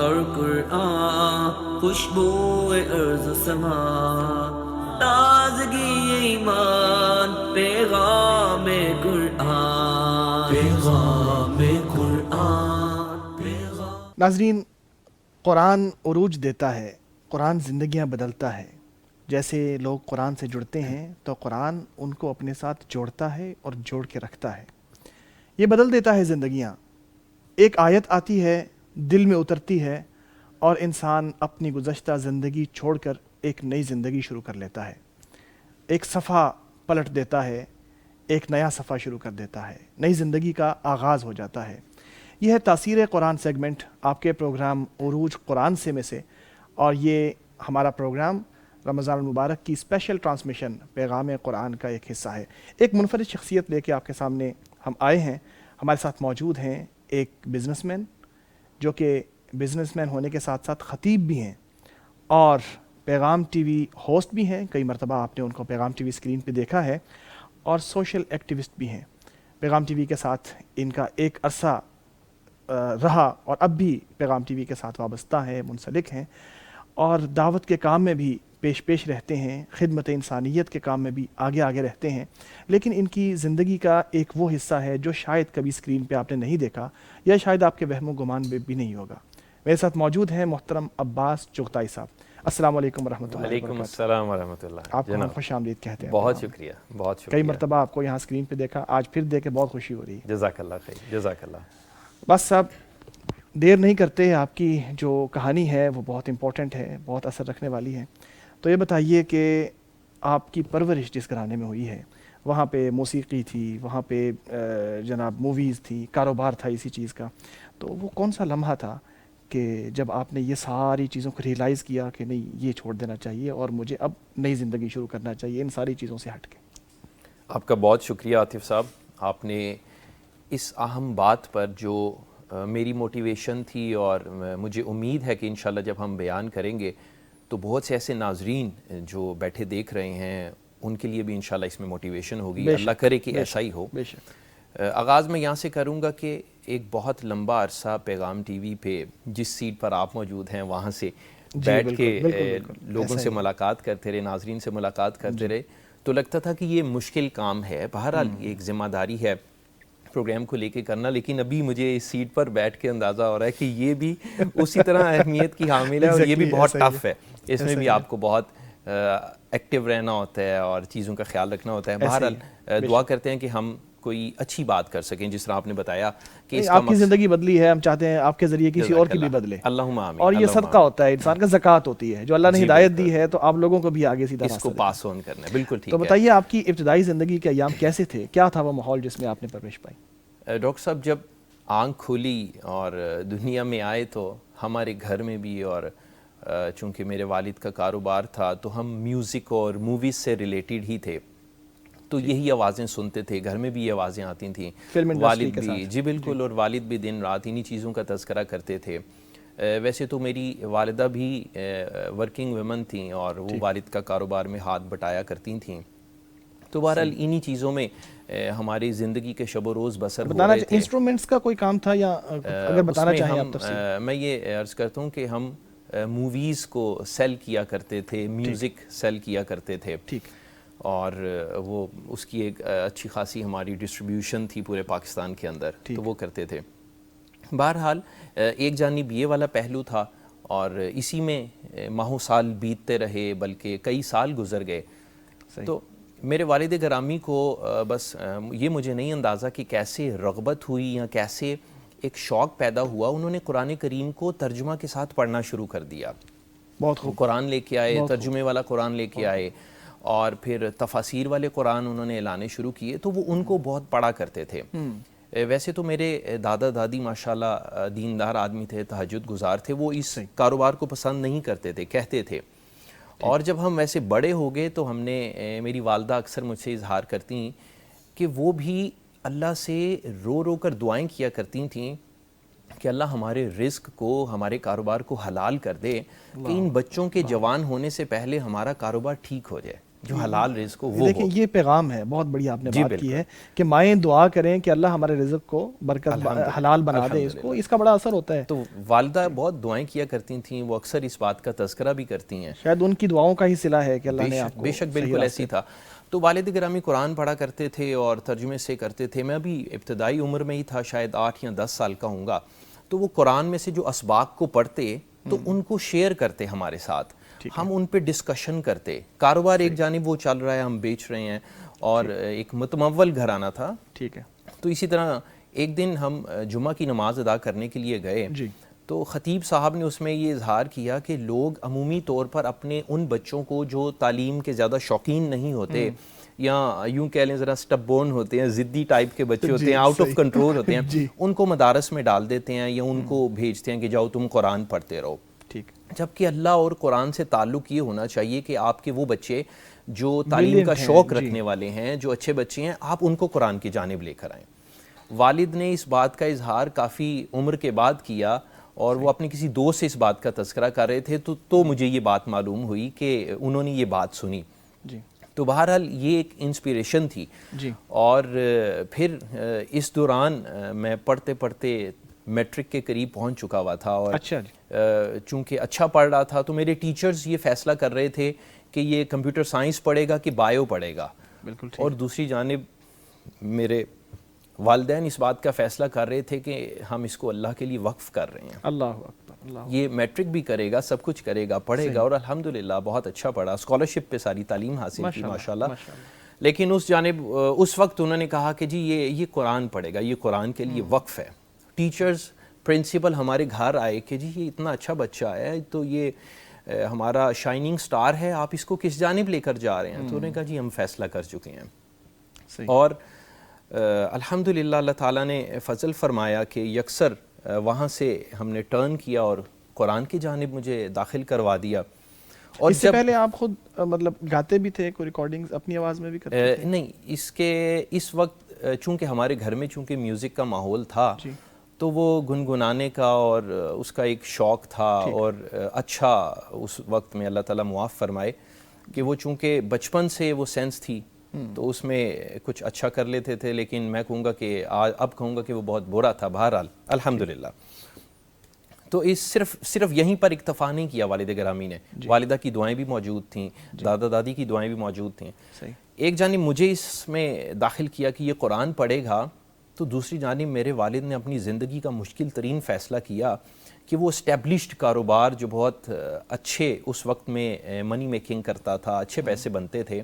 اور قرآن خوشبوئے ارض و سما تازگی ایمان پیغام قرآن پیغام قرآن پیغام ناظرین، قرآن عروج دیتا ہے، قرآن زندگیاں بدلتا ہے. جیسے لوگ قرآن سے جڑتے ہیں تو قرآن ان کو اپنے ساتھ جوڑتا ہے اور جوڑ کے رکھتا ہے. یہ بدل دیتا ہے زندگیاں. ایک آیت آتی ہے، دل میں اترتی ہے اور انسان اپنی گزشتہ زندگی چھوڑ کر ایک نئی زندگی شروع کر لیتا ہے. ایک صفحہ پلٹ دیتا ہے، ایک نیا صفحہ شروع کر دیتا ہے، نئی زندگی کا آغاز ہو جاتا ہے. یہ ہے تاثیر قرآن سیگمنٹ آپ کے پروگرام عروج قرآن سے میں سے، اور یہ ہمارا پروگرام رمضان المبارک کی اسپیشل ٹرانسمیشن پیغام قرآن کا ایک حصہ ہے. ایک منفرد شخصیت لے کے آپ کے سامنے ہم آئے ہیں. ہمارے ساتھ موجود ہیں ایک بزنس مین، جو کہ بزنس مین ہونے کے ساتھ ساتھ خطیب بھی ہیں اور پیغام ٹی وی ہوسٹ بھی ہیں. کئی مرتبہ آپ نے ان کو پیغام ٹی وی اسکرین پہ دیکھا ہے، اور سوشل ایکٹیوسٹ بھی ہیں. پیغام ٹی وی کے ساتھ ان کا ایک عرصہ رہا اور اب بھی پیغام ٹی وی کے ساتھ وابستہ ہیں، منسلک ہیں، اور دعوت کے کام میں بھی پیش رہتے ہیں، خدمت انسانیت کے کام میں بھی آگے رہتے ہیں. لیکن ان کی زندگی کا ایک وہ حصہ ہے جو شاید کبھی اسکرین پہ آپ نے نہیں دیکھا، یا شاید آپ کے وہم و گمان میں بھی نہیں ہوگا. میرے ساتھ موجود ہیں محترم عباس چغتائی صاحب. السلام علیکم ورحمۃ اللہ. وعلیکم السلام ورحمۃ اللہ. آپ کو ہم خوش آمدید کہتے ہیں. بہت شکریہ، بہت شکریہ. کئی مرتبہ آپ کو یہاں اسکرین پہ دیکھا، آج پھر دیکھ کے بہت خوشی ہو رہی ہے. جزاک اللہ خیر، جزاک اللہ. بس صاحب دیر نہیں کرتے، آپ کی جو کہانی ہے وہ بہت امپورٹنٹ ہے، بہت اثر رکھنے والی ہے. تو یہ بتائیے کہ آپ کی پرورش جس گھرانے میں ہوئی ہے، وہاں پہ موسیقی تھی، وہاں پہ جناب موویز تھی، کاروبار تھا اسی چیز کا، تو وہ کون سا لمحہ تھا کہ جب آپ نے یہ ساری چیزوں کو ریئلائز کیا کہ نہیں، یہ چھوڑ دینا چاہیے اور مجھے اب نئی زندگی شروع کرنا چاہیے ان ساری چیزوں سے ہٹ کے؟ آپ کا بہت شکریہ عاطف صاحب. آپ نے اس اہم بات پر جو میری موٹیویشن تھی، اور مجھے امید ہے کہ انشاءاللہ جب ہم بیان کریں گے تو بہت سے ایسے ناظرین جو بیٹھے دیکھ رہے ہیں ان کے لیے بھی انشاءاللہ اس میں موٹیویشن ہوگی. اللہ کرے کہ ایسا ہی ہو. آغاز میں یہاں سے کروں گا کہ ایک بہت لمبا عرصہ پیغام ٹی وی پہ جس سیٹ پر آپ موجود ہیں وہاں سے بیٹھ کے لوگوں سے ملاقات کرتے رہے، ناظرین سے ملاقات کرتے رہے، تو لگتا تھا کہ یہ مشکل کام ہے. بہرحال ایک ذمہ داری ہے پروگرام کو لے کے کرنا، لیکن ابھی مجھے اس سیٹ پر بیٹھ کے اندازہ ہو رہا ہے کہ یہ بھی اسی طرح اہمیت کی حامل ہے، اور یہ بھی بہت ٹف ہے. اس میں بھی آپ کو بہت ایکٹیو رہنا ہوتا ہے اور چیزوں کا خیال رکھنا ہوتا ہے. بہرحال دعا کرتے ہیں کہ ہم کوئی اچھی بات کر سکیں، جس طرح آپ نے بتایا کہ آپ کی زندگی بدلی ہے، ہم چاہتے ہیں آپ کے ذریعے کسی اور کی بھی بدلے. اللہم آمین. اور یہ صدقہ ہوتا ہے، انسان کا زکوٰۃ ہوتی ہے، جو اللہ نے ہدایت دی ہے تو آپ لوگوں کو بھی آگے سیدھا اس کو پاس آن کرنا ہے. بالکل ٹھیک ہے. ہے. تو بتائیے آپ کی ابتدائی زندگی کے ایام کیسے تھے؟ کیا تھا وہ ماحول جس میں آپ نے پرورش پائی؟ ڈاکٹر صاحب جب آنکھ کھلی اور دنیا میں آئے تو ہمارے گھر میں بھی، اور چونکہ میرے والد کا کاروبار تھا تو ہم میوزک اور موویز سے ریلیٹڈ ہی تھے، تو یہی آوازیں سنتے تھے. گھر میں بھی یہ آوازیں آتی تھیں. والد بھی، جی بالکل، اور والد بھی دن رات انہی چیزوں کا تذکرہ کرتے تھے. ویسے تو میری والدہ بھی ورکنگ ویمن تھیں اور وہ والد کا کاروبار میں ہاتھ بٹایا کرتی تھیں. تو بہرحال انہی چیزوں میں ہماری زندگی کے شب و روز بسر ہو رہے تھے. انسٹرومنٹس کا کوئی کام تھا یا اگر بتانا چاہیں آپ تفصیل؟ میں یہ عرض کرتا ہوں کہ ہم موویز کو سیل کیا کرتے تھے، میوزک سیل کیا کرتے تھے. ٹھیک. اور وہ اس کی ایک اچھی خاصی ہماری ڈسٹریبیوشن تھی پورے پاکستان کے اندر، تو وہ کرتے تھے. بہرحال ایک جانب یہ والا پہلو تھا، اور اسی میں ماہوں سال بیتتے رہے، بلکہ کئی سال گزر گئے. تو میرے والد گرامی کو بس یہ مجھے نہیں اندازہ کہ کیسے رغبت ہوئی یا کیسے ایک شوق پیدا ہوا. انہوں نے قرآن کریم کو ترجمہ کے ساتھ پڑھنا شروع کر دیا. بہت خوب. قرآن لے کے آئے، ترجمے والا قرآن لے کے آئے، اور پھر تفاسیر والے قرآن انہوں نے لانے شروع کیے، تو وہ ان کو بہت پڑھا کرتے تھے. ویسے تو میرے دادا دادی ماشاءاللہ دیندار آدمی تھے، تہجد گزار تھے. وہ اس کاروبار کو پسند نہیں کرتے تھے، کہتے تھے. اور جب ہم ویسے بڑے ہو گئے تو ہم نے، میری والدہ اکثر مجھ سے اظہار کرتی ہیں کہ وہ بھی اللہ سے رو رو کر دعائیں کیا کرتی تھیں کہ اللہ ہمارے رزق کو، ہمارے کاروبار کو حلال کر دے، کہ ان بچوں کے جوان ہونے سے پہلے ہمارا کاروبار ٹھیک ہو جائے. جو حلال رزق ہو وہ دیکھیں ہو. یہ پیغام ہے، بہت بڑی آپ نے جی بات کی بالکل. ہے کہ مائیں دعا کریں کہ اللہ ہمارے رزق کو برکت الحمدللہ. حلال بنا دے اس کو، اس کا بڑا اثر ہوتا ہے. تو والدہ بہت دعائیں کیا کرتی تھیں، وہ اکثر اس بات کا تذکرہ بھی کرتی ہیں. شاید ان کی دعاؤں کا ہی صلہ ہے کہ اللہ نے آپ کو بے شک صحیح بالکل راستے ایسی تھا. تو والد گرامی قرآن پڑھا کرتے تھے اور ترجمے سے کرتے تھے. میں ابھی ابتدائی عمر میں ہی تھا، شاید 8 یا 10 سال کا ہوں گا. تو وہ قرآن میں سے جو اسباق کو پڑھتے تو ان کو شیئر کرتے ہمارے ساتھ، ہم ان پہ ڈسکشن کرتے. کاروبار ایک جانب وہ چل رہا ہے، ہم بیچ رہے ہیں، اور ایک متمول گھرانہ تھا. ٹھیک ہے. تو اسی طرح ایک دن ہم جمعہ کی نماز ادا کرنے کے لیے گئے. جی. تو خطیب صاحب نے اس میں یہ اظہار کیا کہ لوگ عمومی طور پر اپنے ان بچوں کو جو تعلیم کے زیادہ شوقین نہیں ہوتے یا یوں کہہ لیں ذرا سٹب بورن ہوتے ہیں، ضدی ٹائپ کے بچے ہوتے ہیں، آؤٹ آف کنٹرول ہوتے ہیں، ان کو مدارس میں ڈال دیتے ہیں یا ان کو بھیجتے ہیں کہ جاؤ تم قرآن پڑھتے رہو. ٹھیک. جبکہ اللہ اور قرآن سے تعلق یہ ہونا چاہیے کہ آپ کے وہ بچے جو تعلیم کا شوق رکھنے والے ہیں، جو اچھے بچے ہیں، آپ ان کو قرآن کی جانب لے کر آئیں. والد نے اس بات کا اظہار کافی عمر کے بعد کیا اور وہ اپنے کسی دوست سے اس بات کا تذکرہ کر رہے تھے تو مجھے یہ بات معلوم ہوئی کہ انہوں نے یہ بات سنی. جی. تو بہرحال یہ ایک انسپیریشن تھی. جی. اور پھر اس دوران میں پڑھتے پڑھتے میٹرک کے قریب پہنچ چکا ہوا تھا، اور چونکہ اچھا پڑھ رہا تھا تو میرے ٹیچرز یہ فیصلہ کر رہے تھے کہ یہ کمپیوٹر سائنس پڑھے گا کہ بایو پڑھے گا. بالکل. اور دوسری جانب میرے والدین اس بات کا فیصلہ کر رہے تھے کہ ہم اس کو اللہ کے لیے وقف کر رہے ہیں. اللہ اکبر. اللہ. یہ میٹرک بھی کرے گا، سب کچھ کرے گا، پڑھے گا، اور الحمدللہ بہت اچھا پڑھا، اسکالرشپ پہ ساری تعلیم حاصل کی ماشاءاللہ. لیکن اس جانب اس وقت انہوں نے کہا کہ جی یہ قرآن پڑھے گا، یہ قرآن کے لیے وقف ہے. ٹیچرز پرنسپل ہمارے گھر آئے کہ جی یہ اتنا اچھا بچہ ہے تو یہ ہمارا شائننگ سٹار ہے، آپ اس کو کس جانب لے کر جا رہے ہیں؟ تو انہوں نے کہا جی ہم فیصلہ کر چکے ہیں. اور الحمدللہ اللہ تعالیٰ نے فضل فرمایا کہ یکسر وہاں سے ہم نے ٹرن کیا اور قرآن کی جانب مجھے داخل کروا دیا. اور اس سے پہلے آپ خود مطلب گاتے بھی تھے، کوئی ریکارڈنگز اپنی آواز میں بھی کرتے تھے؟ نہیں، اس وقت چونکہ ہمارے گھر میں چونکہ میوزک کا ماحول تھا تو وہ گنگنانے کا اور اس کا ایک شوق تھا. اور اچھا اس وقت میں اللہ تعالیٰ معاف فرمائے کہ وہ چونکہ بچپن سے وہ سینس تھی تو اس میں کچھ اچھا کر لیتے تھے، لیکن میں کہوں گا کہ اب کہوں گا کہ وہ بہت برا تھا. بہرحال الحمدللہ. تو اس صرف یہیں پر اکتفا نہیں کیا والد گرامی نے. والدہ کی دعائیں بھی موجود تھیں، دادا دادی کی دعائیں بھی موجود تھیں. ایک جانب مجھے اس میں داخل کیا کہ یہ قرآن پڑھے گا، تو دوسری جانب میرے والد نے اپنی زندگی کا مشکل ترین فیصلہ کیا کہ وہ اسٹیبلشڈ کاروبار جو بہت اچھے اس وقت میں منی میکنگ کرتا تھا، اچھے پیسے بنتے تھے،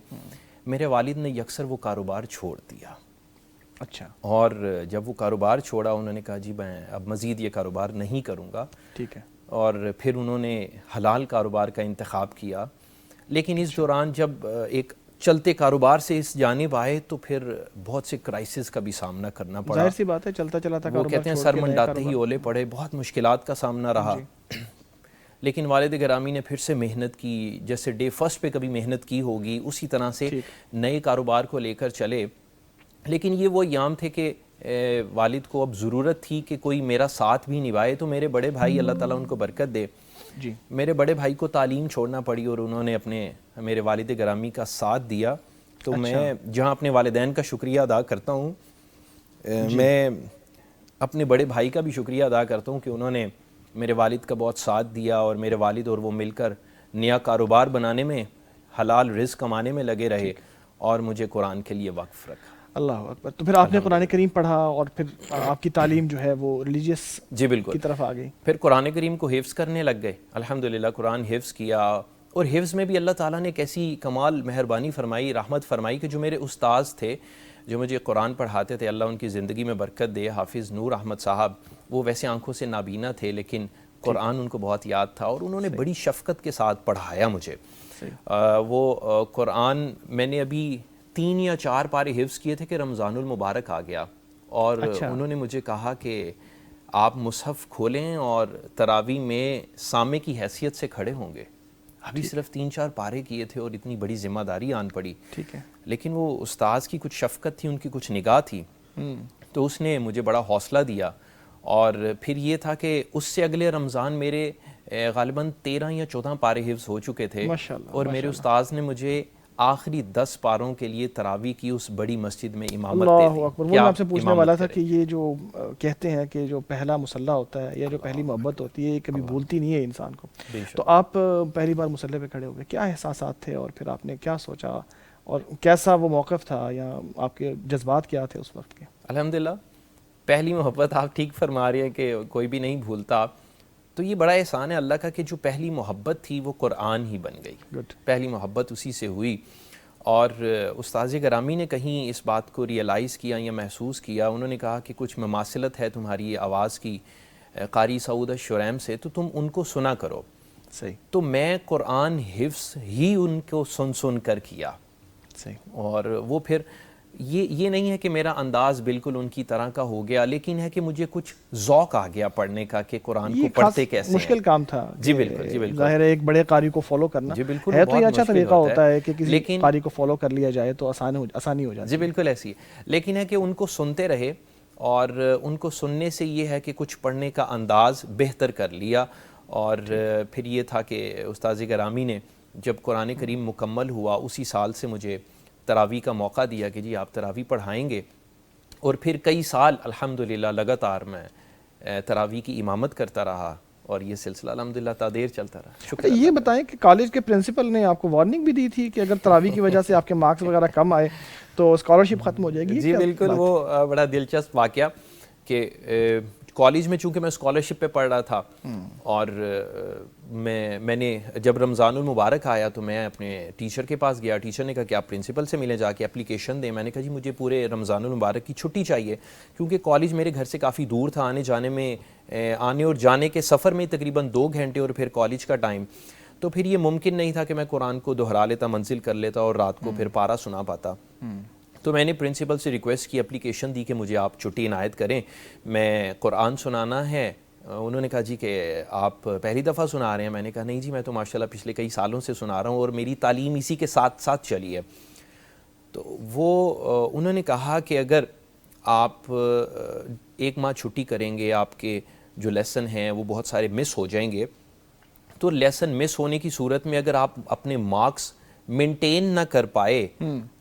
میرے والد نے یکسر وہ کاروبار چھوڑ دیا. اچھا. اور جب وہ کاروبار چھوڑا انہوں نے کہا جی میں اب مزید یہ کاروبار نہیں کروں گا. ٹھیک ہے. اور پھر انہوں نے حلال کاروبار کا انتخاب کیا. لیکن اس دوران جب ایک چلتے کاروبار سے اس جانب آئے تو پھر بہت سے کرائسس کا بھی سامنا کرنا پڑا. ظاہر سی بات ہے، چلتا کاروبار وہ کہتے ہیں سر منڈاتے ہی اولے پڑے، بہت مشکلات کا سامنا رہا. لیکن والد گرامی نے پھر سے محنت کی، جیسے ڈے فرسٹ پہ کبھی محنت کی ہوگی اسی طرح سے نئے کاروبار کو لے کر چلے. لیکن یہ وہ ایام تھے کہ والد کو اب ضرورت تھی کہ کوئی میرا ساتھ بھی نبھائے. تو میرے بڑے بھائی اللہ تعالیٰ ان کو برکت دے، میرے بڑے بھائی کو تعلیم چھوڑنا پڑی اور انہوں نے میرے والد گرامی کا ساتھ دیا. تو میں جہاں اپنے والدین کا شکریہ ادا کرتا ہوں، میں اپنے بڑے بھائی کا بھی شکریہ ادا کرتا ہوں کہ انہوں نے میرے والد کا بہت ساتھ دیا اور میرے والد اور وہ مل کر نیا کاروبار بنانے میں، حلال رزق کمانے میں لگے رہے اور مجھے قرآن کے لیے وقف رکھا. اللہ اکبر. تو پھر آپ نے قرآن کریم پڑھا اور پھر آپ کی تعلیم جو ہے وہ ریلیجیس جی بالکل کی طرف آ گئی. پھر قرآن کریم کو حفظ کرنے لگ گئے. الحمدللہ قرآن حفظ کیا، اور حفظ میں بھی اللہ تعالیٰ نے کیسی کمال مہربانی فرمائی، رحمت فرمائی کہ جو میرے استاذ تھے جو مجھے قرآن پڑھاتے تھے، اللہ ان کی زندگی میں برکت دے، حافظ نور احمد صاحب، وہ ویسے آنکھوں سے نابینا تھے لیکن قرآن ان کو بہت یاد تھا اور انہوں نے بڑی شفقت کے ساتھ پڑھایا مجھے. وہ قرآن میں نے ابھی 3 یا 4 پارے حفظ کیے تھے کہ رمضان المبارک آ گیا اور انہوں نے مجھے کہا کہ آپ مصحف کھولیں اور تراویح میں سامع کی حیثیت سے کھڑے ہوں گے. ابھی صرف 3-4 پارے کیے تھے اور اتنی بڑی ذمہ داری آن پڑی. ٹھیک ہے. لیکن وہ استاذ کی کچھ شفقت تھی، ان کی کچھ نگاہ تھی، تو اس نے مجھے بڑا حوصلہ دیا. اور پھر یہ تھا کہ اس سے اگلے رمضان میرے غالباً 13 یا 14 پارے حفظ ہو چکے تھے اور میرے استاذ نے مجھے آخری 10 پاروں کے لیے تراویح کی اس بڑی مسجد میں امامت دے اللہ دی. اکبر. وہ کہ میں آپ سے پوچھنے امامت والا تھا کریں. کہ یہ جو کہتے ہیں کہ جو پہلا مصلی ہوتا ہے یا جو پہلی محبت ہوتی ہے یہ کبھی بھولتی نہیں ہے انسان کو. بے شک. تو آپ پہلی بار مصلی پہ کھڑے ہو گئے, کیا احساسات تھے اور پھر آپ نے کیا سوچا اور کیسا وہ موقف تھا یا آپ کے جذبات کیا تھے اس وقت کے؟ الحمدللہ پہلی محبت آپ ٹھیک فرما رہے ہیں کہ کوئی بھی نہیں بھولتا. تو یہ بڑا احسان ہے اللہ کا کہ جو پہلی محبت تھی وہ قرآن ہی بن گئی. پہلی محبت اسی سے ہوئی. اور استاذ گرامی نے کہیں اس بات کو ریئلائز کیا یا محسوس کیا, انہوں نے کہا کہ کچھ مماثلت ہے تمہاری آواز کی قاری سعود الشریم سے, تو تم ان کو سنا کرو. صحیح. تو میں قرآن حفظ ہی ان کو سن کر کیا. صحیح. اور وہ پھر یہ نہیں ہے کہ میرا انداز بالکل ان کی طرح کا ہو گیا, لیکن ہے کہ مجھے کچھ ذوق آ گیا پڑھنے کا کہ قرآن کو پڑھتے کیسے ہیں. مشکل کام تھا. جی بالکل, جی بالکل. ظاہر ہے ایک بڑے قاری کو فالو کرنا جی بالکل ہے تو یہ بہت اچھا مشکل طریقہ ہوتا ہے کہ کسی قاری کو فالو کر لیا جائے تو آسانی ہو جاتی ہے. جی بالکل ایسی ہے. لیکن ہے کہ ان کو سنتے رہے اور ان کو سننے سے یہ ہے کہ کچھ پڑھنے کا انداز بہتر کر لیا. اور پھر یہ تھا کہ استاذ گرامی نے جب قرآن کریم مکمل ہوا اسی سال سے مجھے تراویح کا موقع دیا کہ جی آپ تراویح پڑھائیں گے. اور پھر کئی سال الحمدللہ لگاتار میں تراویح کی امامت کرتا رہا اور یہ سلسلہ الحمدللہ تا دیر چلتا رہا. شکر. یہ بتائیں کہ کالج کے پرنسپل نے آپ کو وارننگ بھی دی تھی کہ اگر تراویح کی وجہ سے آپ کے مارکس وغیرہ کم آئے تو اسکالرشپ ختم ہو جائے گی؟ جی بالکل, وہ بڑا دلچسپ واقعہ کہ کالج میں چونکہ میں اسکالرشپ پہ پڑھ رہا تھا اور میں نے جب رمضان المبارک آیا تو میں اپنے ٹیچر کے پاس گیا. ٹیچر نے کہا کہ آپ پرنسپل سے ملیں, جا کے اپلیکیشن دیں. میں نے کہا جی مجھے پورے رمضان المبارک کی چھٹی چاہیے کیونکہ کالج میرے گھر سے کافی دور تھا. آنے اور جانے کے سفر میں تقریباً 2 گھنٹے اور پھر کالج کا ٹائم. تو پھر یہ ممکن نہیں تھا کہ میں قرآن کو دہرا لیتا, منزل کر لیتا اور رات کو پھر پارہ سنا پاتا. تو میں نے پرنسپل سے ریکویسٹ کی, اپلیکیشن دی کہ مجھے آپ چھٹی عنایت کریں, میں قرآن سنانا ہے. انہوں نے کہا جی کہ آپ پہلی دفعہ سنا رہے ہیں. میں نے کہا نہیں جی میں تو ماشاءاللہ پچھلے کئی سالوں سے سنا رہا ہوں اور میری تعلیم اسی کے ساتھ ساتھ چلی ہے. تو وہ انہوں نے کہا کہ اگر آپ 1 ماہ چھٹی کریں گے آپ کے جو لیسن ہیں وہ بہت سارے مس ہو جائیں گے. تو لیسن مس ہونے کی صورت میں اگر آپ اپنے مارکس مینٹین نہ کر پائے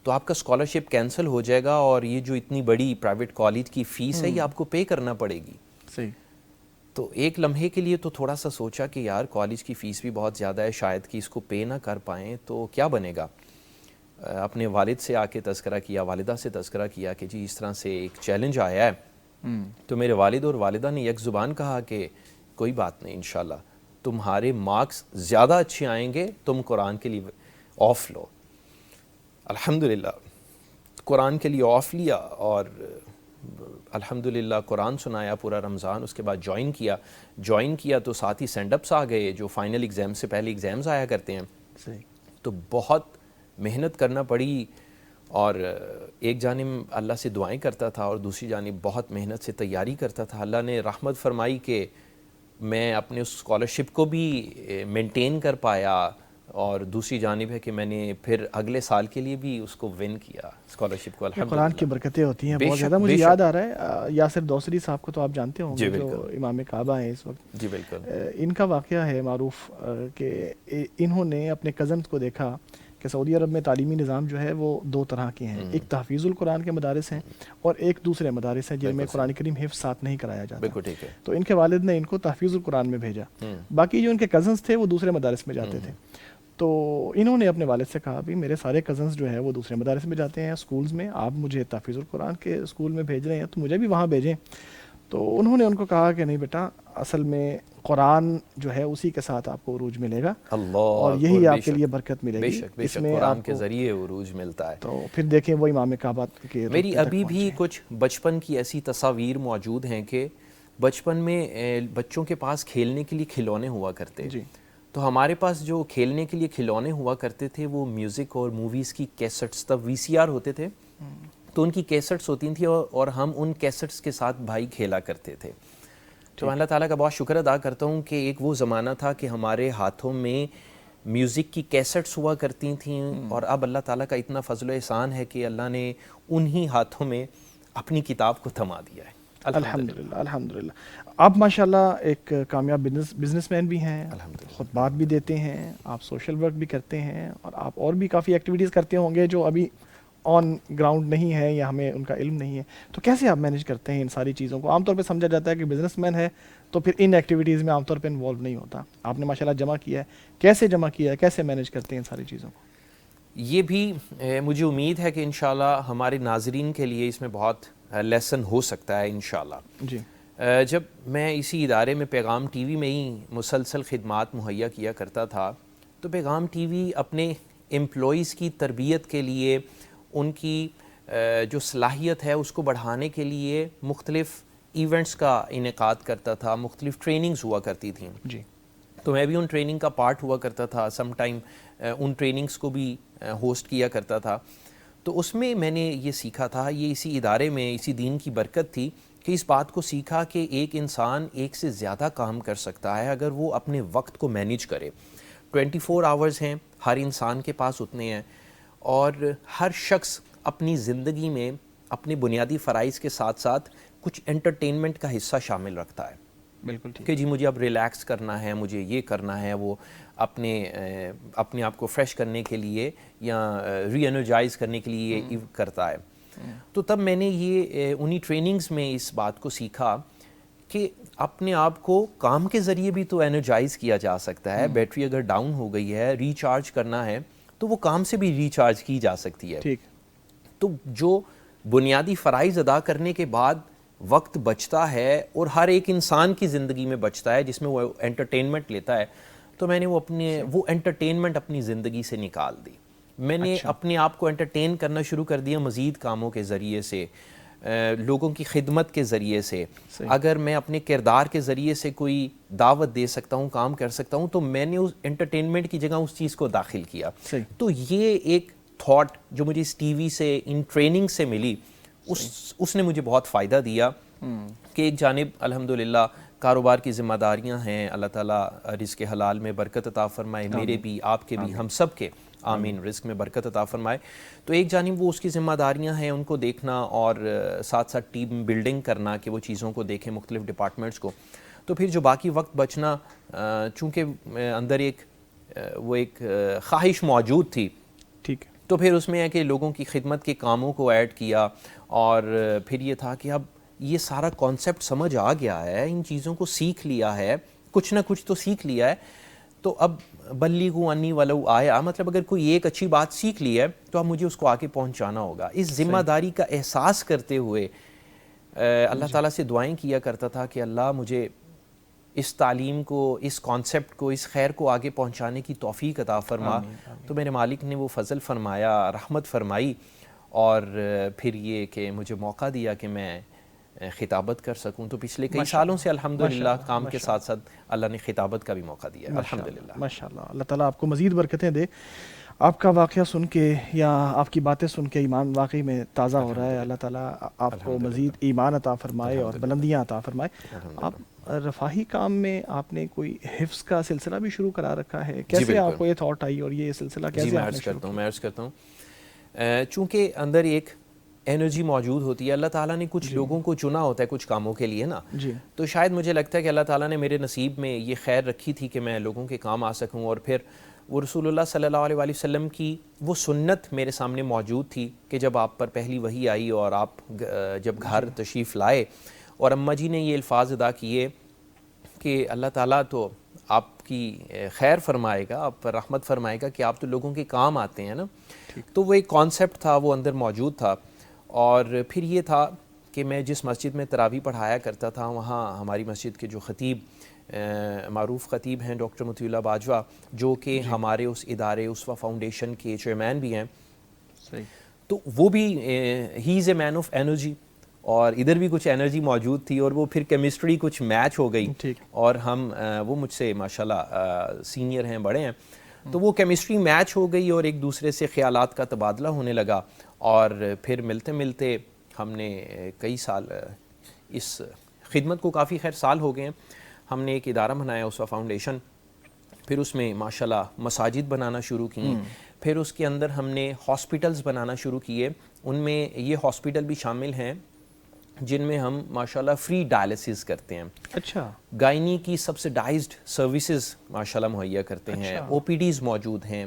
تو آپ کا اسکالرشپ کینسل ہو جائے گا اور یہ جو اتنی بڑی پرائیویٹ کالج کی فیس ہے یہ آپ کو پے کرنا پڑے گی. صحیح. تو ایک لمحے کے لیے تو تھوڑا سا سوچا کہ یار کالج کی فیس بھی بہت زیادہ ہے, شاید کہ اس کو پے نہ کر پائیں تو کیا بنے گا. اپنے والد سے آ کے تذکرہ کیا, والدہ سے تذکرہ کیا کہ جی اس طرح سے ایک چیلنج آیا ہے. تو میرے والد اور والدہ نے یک زبان کہا کہ کوئی بات نہیں, انشاءاللہ تمہارے مارکس زیادہ اچھے آئیں گے, تم قرآن کے لیے آف لو. الحمدللہ قرآن کے لیے آف لیا اور الحمدللہ قرآن سنایا پورا رمضان. اس کے بعد جوائن کیا تو ساتھ ہی سینڈ اپس آ گئے جو فائنل ایگزام سے پہلے ایگزامز آیا کرتے ہیں. صحیح. تو بہت محنت کرنا پڑی اور ایک جانب اللہ سے دعائیں کرتا تھا اور دوسری جانب بہت محنت سے تیاری کرتا تھا. اللہ نے رحمت فرمائی کہ میں اپنے اس اسکالرشپ کو بھی مینٹین کر پایا اور دوسری جانب ہے کہ میں نے پھر اگلے سال کے لیے بھی اس کو ون کیا اسکالرشپ کو. الحمدللہ قرآن کی برکتیں ہوتی ہیں بہت زیادہ. مجھے یاد آ رہا ہے یاسر دوسری صاحب کو تو آپ جانتے ہوں گے جو امام کعبہ ہیں اس وقت. جی بالکل. ان کا واقعہ ہے معروف کہ انہوں نے اپنے کزنز کو دیکھا کہ سعودی عرب میں تعلیمی نظام جو ہے وہ 2 طرح کے ہیں. ایک تحفیظ القرآن کے مدارس ہیں اور ایک دوسرے مدارس ہیں جن میں قرآن کریم حفظ ساتھ نہیں کرایا جاتا. بالکل ٹھیک ہے. تو ان کے والد نے ان کو تحفیظ القرآن میں بھیجا. باقی جو ان کے کزنز تھے وہ دوسرے مدارس میں جاتے تھے. تو انہوں نے اپنے والد سے کہا بھی میرے سارے کزنز جو ہے وہ دوسرے مدارس میں جاتے ہیں اسکولز میں, آپ مجھے تحفیظ القرآن کے اسکول میں بھیج رہے ہیں تو مجھے بھی وہاں بھیجیں. تو انہوں نے ان کو کہا کہ نہیں بیٹا, اصل میں قرآن جو ہے اسی کے ساتھ آپ کو عروج ملے گا اور یہی آپ کے لیے برکت ملے گی. اس میں قرآن کے ذریعے عروج ملتا ہے. تو پھر دیکھیں وہ امام کعبہ کے میری ابھی بھی کچھ بچپن کی ایسی تصاویر موجود ہیں کہ بچپن میں بچوں کے پاس کھیلنے کے لیے کھلونے ہوا کرتے. تو ہمارے پاس جو کھیلنے کے لیے کھلونے ہوا کرتے تھے وہ میوزک اور موویز کی کیسٹس, تب VCR ہوتے تھے تو ان کی کیسٹس ہوتی تھیں اور ہم ان کیسٹس کے ساتھ بھائی کھیلا کرتے تھے. تو اللہ تعالیٰ کا بہت شکر ادا کرتا ہوں کہ ایک وہ زمانہ تھا کہ ہمارے ہاتھوں میں میوزک کی کیسٹس ہوا کرتی تھیں اور اب اللہ تعالیٰ کا اتنا فضل و احسان ہے کہ اللہ نے انہی ہاتھوں میں اپنی کتاب کو تھما دیا ہے. الحمدللہ. الحمدللہ. آپ ماشاءاللہ ایک کامیاب بزنس مین بھی ہیں, خطبات بھی دیتے ہیں, آپ سوشل ورک بھی کرتے ہیں, اور آپ اور بھی کافی ایکٹیویٹیز کرتے ہوں گے جو ابھی آن گراؤنڈ نہیں ہے یا ہمیں ان کا علم نہیں ہے. تو کیسے آپ مینیج کرتے ہیں ان ساری چیزوں کو؟ عام طور پہ سمجھا جاتا ہے کہ بزنس مین ہے تو پھر ان ایکٹیویٹیز میں عام طور پہ انوالو نہیں ہوتا. آپ نے ماشاءاللہ جمع کیا ہے, کیسے جمع کیا ہے, کیسے مینیج کرتے ہیں ان ساری چیزوں کو؟ یہ بھی مجھے امید ہے کہ انشاءاللہ ہمارے ناظرین کے لیے اس میں بہت لیسن ہو سکتا ہے انشاءاللہ. جی. جب میں اسی ادارے میں پیغام ٹی وی میں ہی مسلسل خدمات مہیا کیا کرتا تھا, تو پیغام ٹی وی اپنے امپلائیز کی تربیت کے لیے, ان کی جو صلاحیت ہے اس کو بڑھانے کے لیے مختلف ایونٹس کا انعقاد کرتا تھا, مختلف ٹریننگز ہوا کرتی تھیں. جی. تو میں بھی ان ٹریننگ کا پارٹ ہوا کرتا تھا, سم ٹائم ان ٹریننگز کو بھی ہوسٹ کیا کرتا تھا. تو اس میں میں نے یہ سیکھا تھا, یہ اسی ادارے میں اسی دین کی برکت تھی کہ اس بات کو سیکھا کہ ایک انسان ایک سے زیادہ کام کر سکتا ہے اگر وہ اپنے وقت کو مینیج کرے. 24 آورز ہیں, ہر انسان کے پاس اتنے ہیں, اور ہر شخص اپنی زندگی میں اپنے بنیادی فرائض کے ساتھ ساتھ کچھ انٹرٹینمنٹ کا حصہ شامل رکھتا ہے. بالکل ٹھیک کہ جی مجھے اب ریلیکس کرنا ہے, مجھے یہ کرنا ہے, وہ اپنے آپ کو فریش کرنے کے لیے یا ری انرجائز کرنے کے لیے یہ کرتا ہے. تو تب میں نے یہ انہی ٹریننگز میں اس بات کو سیکھا کہ اپنے آپ کو کام کے ذریعے بھی تو انرجائز کیا جا سکتا ہے. بیٹری اگر ڈاؤن ہو گئی ہے, ریچارج کرنا ہے تو وہ کام سے بھی ریچارج کی جا سکتی ہے. ٹھیک. تو جو بنیادی فرائض ادا کرنے کے بعد وقت بچتا ہے, اور ہر ایک انسان کی زندگی میں بچتا ہے جس میں وہ انٹرٹینمنٹ لیتا ہے, تو میں نے وہ انٹرٹینمنٹ اپنی زندگی سے نکال دی. میں نے اپنے آپ کو انٹرٹین کرنا شروع کر دیا مزید کاموں کے ذریعے سے, لوگوں کی خدمت کے ذریعے سے. اگر میں اپنے کردار کے ذریعے سے کوئی دعوت دے سکتا ہوں, کام کر سکتا ہوں, تو میں نے اس انٹرٹینمنٹ کی جگہ اس چیز کو داخل کیا. تو یہ ایک تھاٹ جو مجھے اس ٹی وی سے, ان ٹریننگ سے ملی, اس نے مجھے بہت فائدہ دیا کہ ایک جانب الحمدللہ کاروبار کی ذمہ داریاں ہیں, اللہ تعالیٰ رزق حلال میں برکت عطا فرمائے, میرے بھی, آپ کے بھی, ہم سب کے, آمین, رزق میں برکت عطا فرمائے. تو ایک جانب وہ اس کی ذمہ داریاں ہیں, ان کو دیکھنا, اور ساتھ ساتھ ٹیم بلڈنگ کرنا کہ وہ چیزوں کو دیکھیں, مختلف ڈپارٹمنٹس کو. تو پھر جو باقی وقت بچنا, چونکہ اندر ایک خواہش موجود تھی, ٹھیک ہے, تو پھر اس میں ہے کہ لوگوں کی خدمت کے کاموں کو ایڈ کیا, اور پھر یہ تھا کہ اب یہ سارا کانسیپٹ سمجھ آ گیا ہے, ان چیزوں کو سیکھ لیا ہے, کچھ نہ کچھ تو سیکھ لیا ہے, تو اب بلیغوا انی ولو آیا, مطلب اگر کوئی ایک اچھی بات سیکھ لی ہے تو اب مجھے اس کو آگے پہنچانا ہوگا. اس ذمہ داری کا احساس کرتے ہوئے اللہ تعالیٰ سے دعائیں کیا کرتا تھا کہ اللہ مجھے اس تعلیم کو, اس کانسیپٹ کو, اس خیر کو آگے پہنچانے کی توفیق عطا فرما. تو میرے مالک نے وہ فضل فرمایا, رحمت فرمائی, اور پھر یہ کہ مجھے موقع دیا کہ میں خطابت کر سکوں. تو پچھلے کئی سالوں سے الحمدللہ کام کے ساتھ ساتھ اللہ نے خطابت کا بھی موقع دیا ہے, الحمدللہ. ماشاءاللہ, اللہ تعالیٰ آپ کو مزید برکتیں دے. آپ کا واقعہ سن کے یا آپ کی باتیں سن کے ایمان واقعی میں تازہ ہو رہا ہے. اللہ تعالیٰ آپ کو مزید ایمان عطا فرمائے اور بلندیاں عطا فرمائے. آپ رفاہی کام میں آپ نے کوئی حفظ کا سلسلہ بھی شروع کرا رکھا ہے, کیسے آپ کو یہ تھاٹ آئی اور یہ سلسلہ کیسے آپ نے شروع کیا؟ میں عرض کرتا ہوں, چونکہ اندر ایک انرجی موجود ہوتی ہے, اللہ تعالیٰ نے کچھ لوگوں کو چنا ہوتا ہے کچھ کاموں کے لیے نا, تو شاید مجھے لگتا ہے کہ اللہ تعالیٰ نے میرے نصیب میں یہ خیر رکھی تھی کہ میں لوگوں کے کام آ سکوں. اور پھر وہ رسول اللہ صلی اللہ علیہ وسلم کی وہ سنت میرے سامنے موجود تھی کہ جب آپ پر پہلی وحی آئی اور آپ جب گھر تشریف لائے اور اماں جی نے یہ الفاظ ادا کیے کہ اللہ تعالیٰ تو آپ کی خیر فرمائے گا, آپ پر رحمت فرمائے گا کہ آپ تو لوگوں کے کام آتے ہیں نا, تو وہ ایک کانسیپٹ تھا, وہ اندر موجود تھا. اور پھر یہ تھا کہ میں جس مسجد میں تراویح پڑھایا کرتا تھا, وہاں ہماری مسجد کے جو خطیب, معروف خطیب ہیں ڈاکٹر مطیع اللہ باجوہ, جو کہ ہمارے اس ادارے اسوہ فاؤنڈیشن کے چیئرمین بھی ہیں, تو وہ بھی ہی از اے مین آف انرجی, اور ادھر بھی کچھ انرجی موجود تھی, اور وہ پھر کیمسٹری کچھ میچ ہو گئی, اور وہ مجھ سے ماشاءاللہ سینئر ہیں, بڑے ہیں, تو وہ کیمسٹری میچ ہو گئی اور ایک دوسرے سے خیالات کا تبادلہ ہونے لگا. اور پھر ملتے ملتے ہم نے کئی سال اس خدمت کو, کافی خیر سال ہو گئے ہیں, ہم نے ایک ادارہ بنایا اسوہ فاؤنڈیشن, پھر اس میں ماشاءاللہ مساجد بنانا شروع کی, پھر اس کے اندر ہم نے ہاسپٹلز بنانا شروع کیے. ان میں یہ ہاسپٹل بھی شامل ہیں جن میں ہم ماشاءاللہ فری ڈائلسس کرتے ہیں. اچھا. گائنی کی سبسڈائزڈ سروسز ماشاءاللہ مہیا کرتے ہیں. او پی ڈیز موجود ہیں,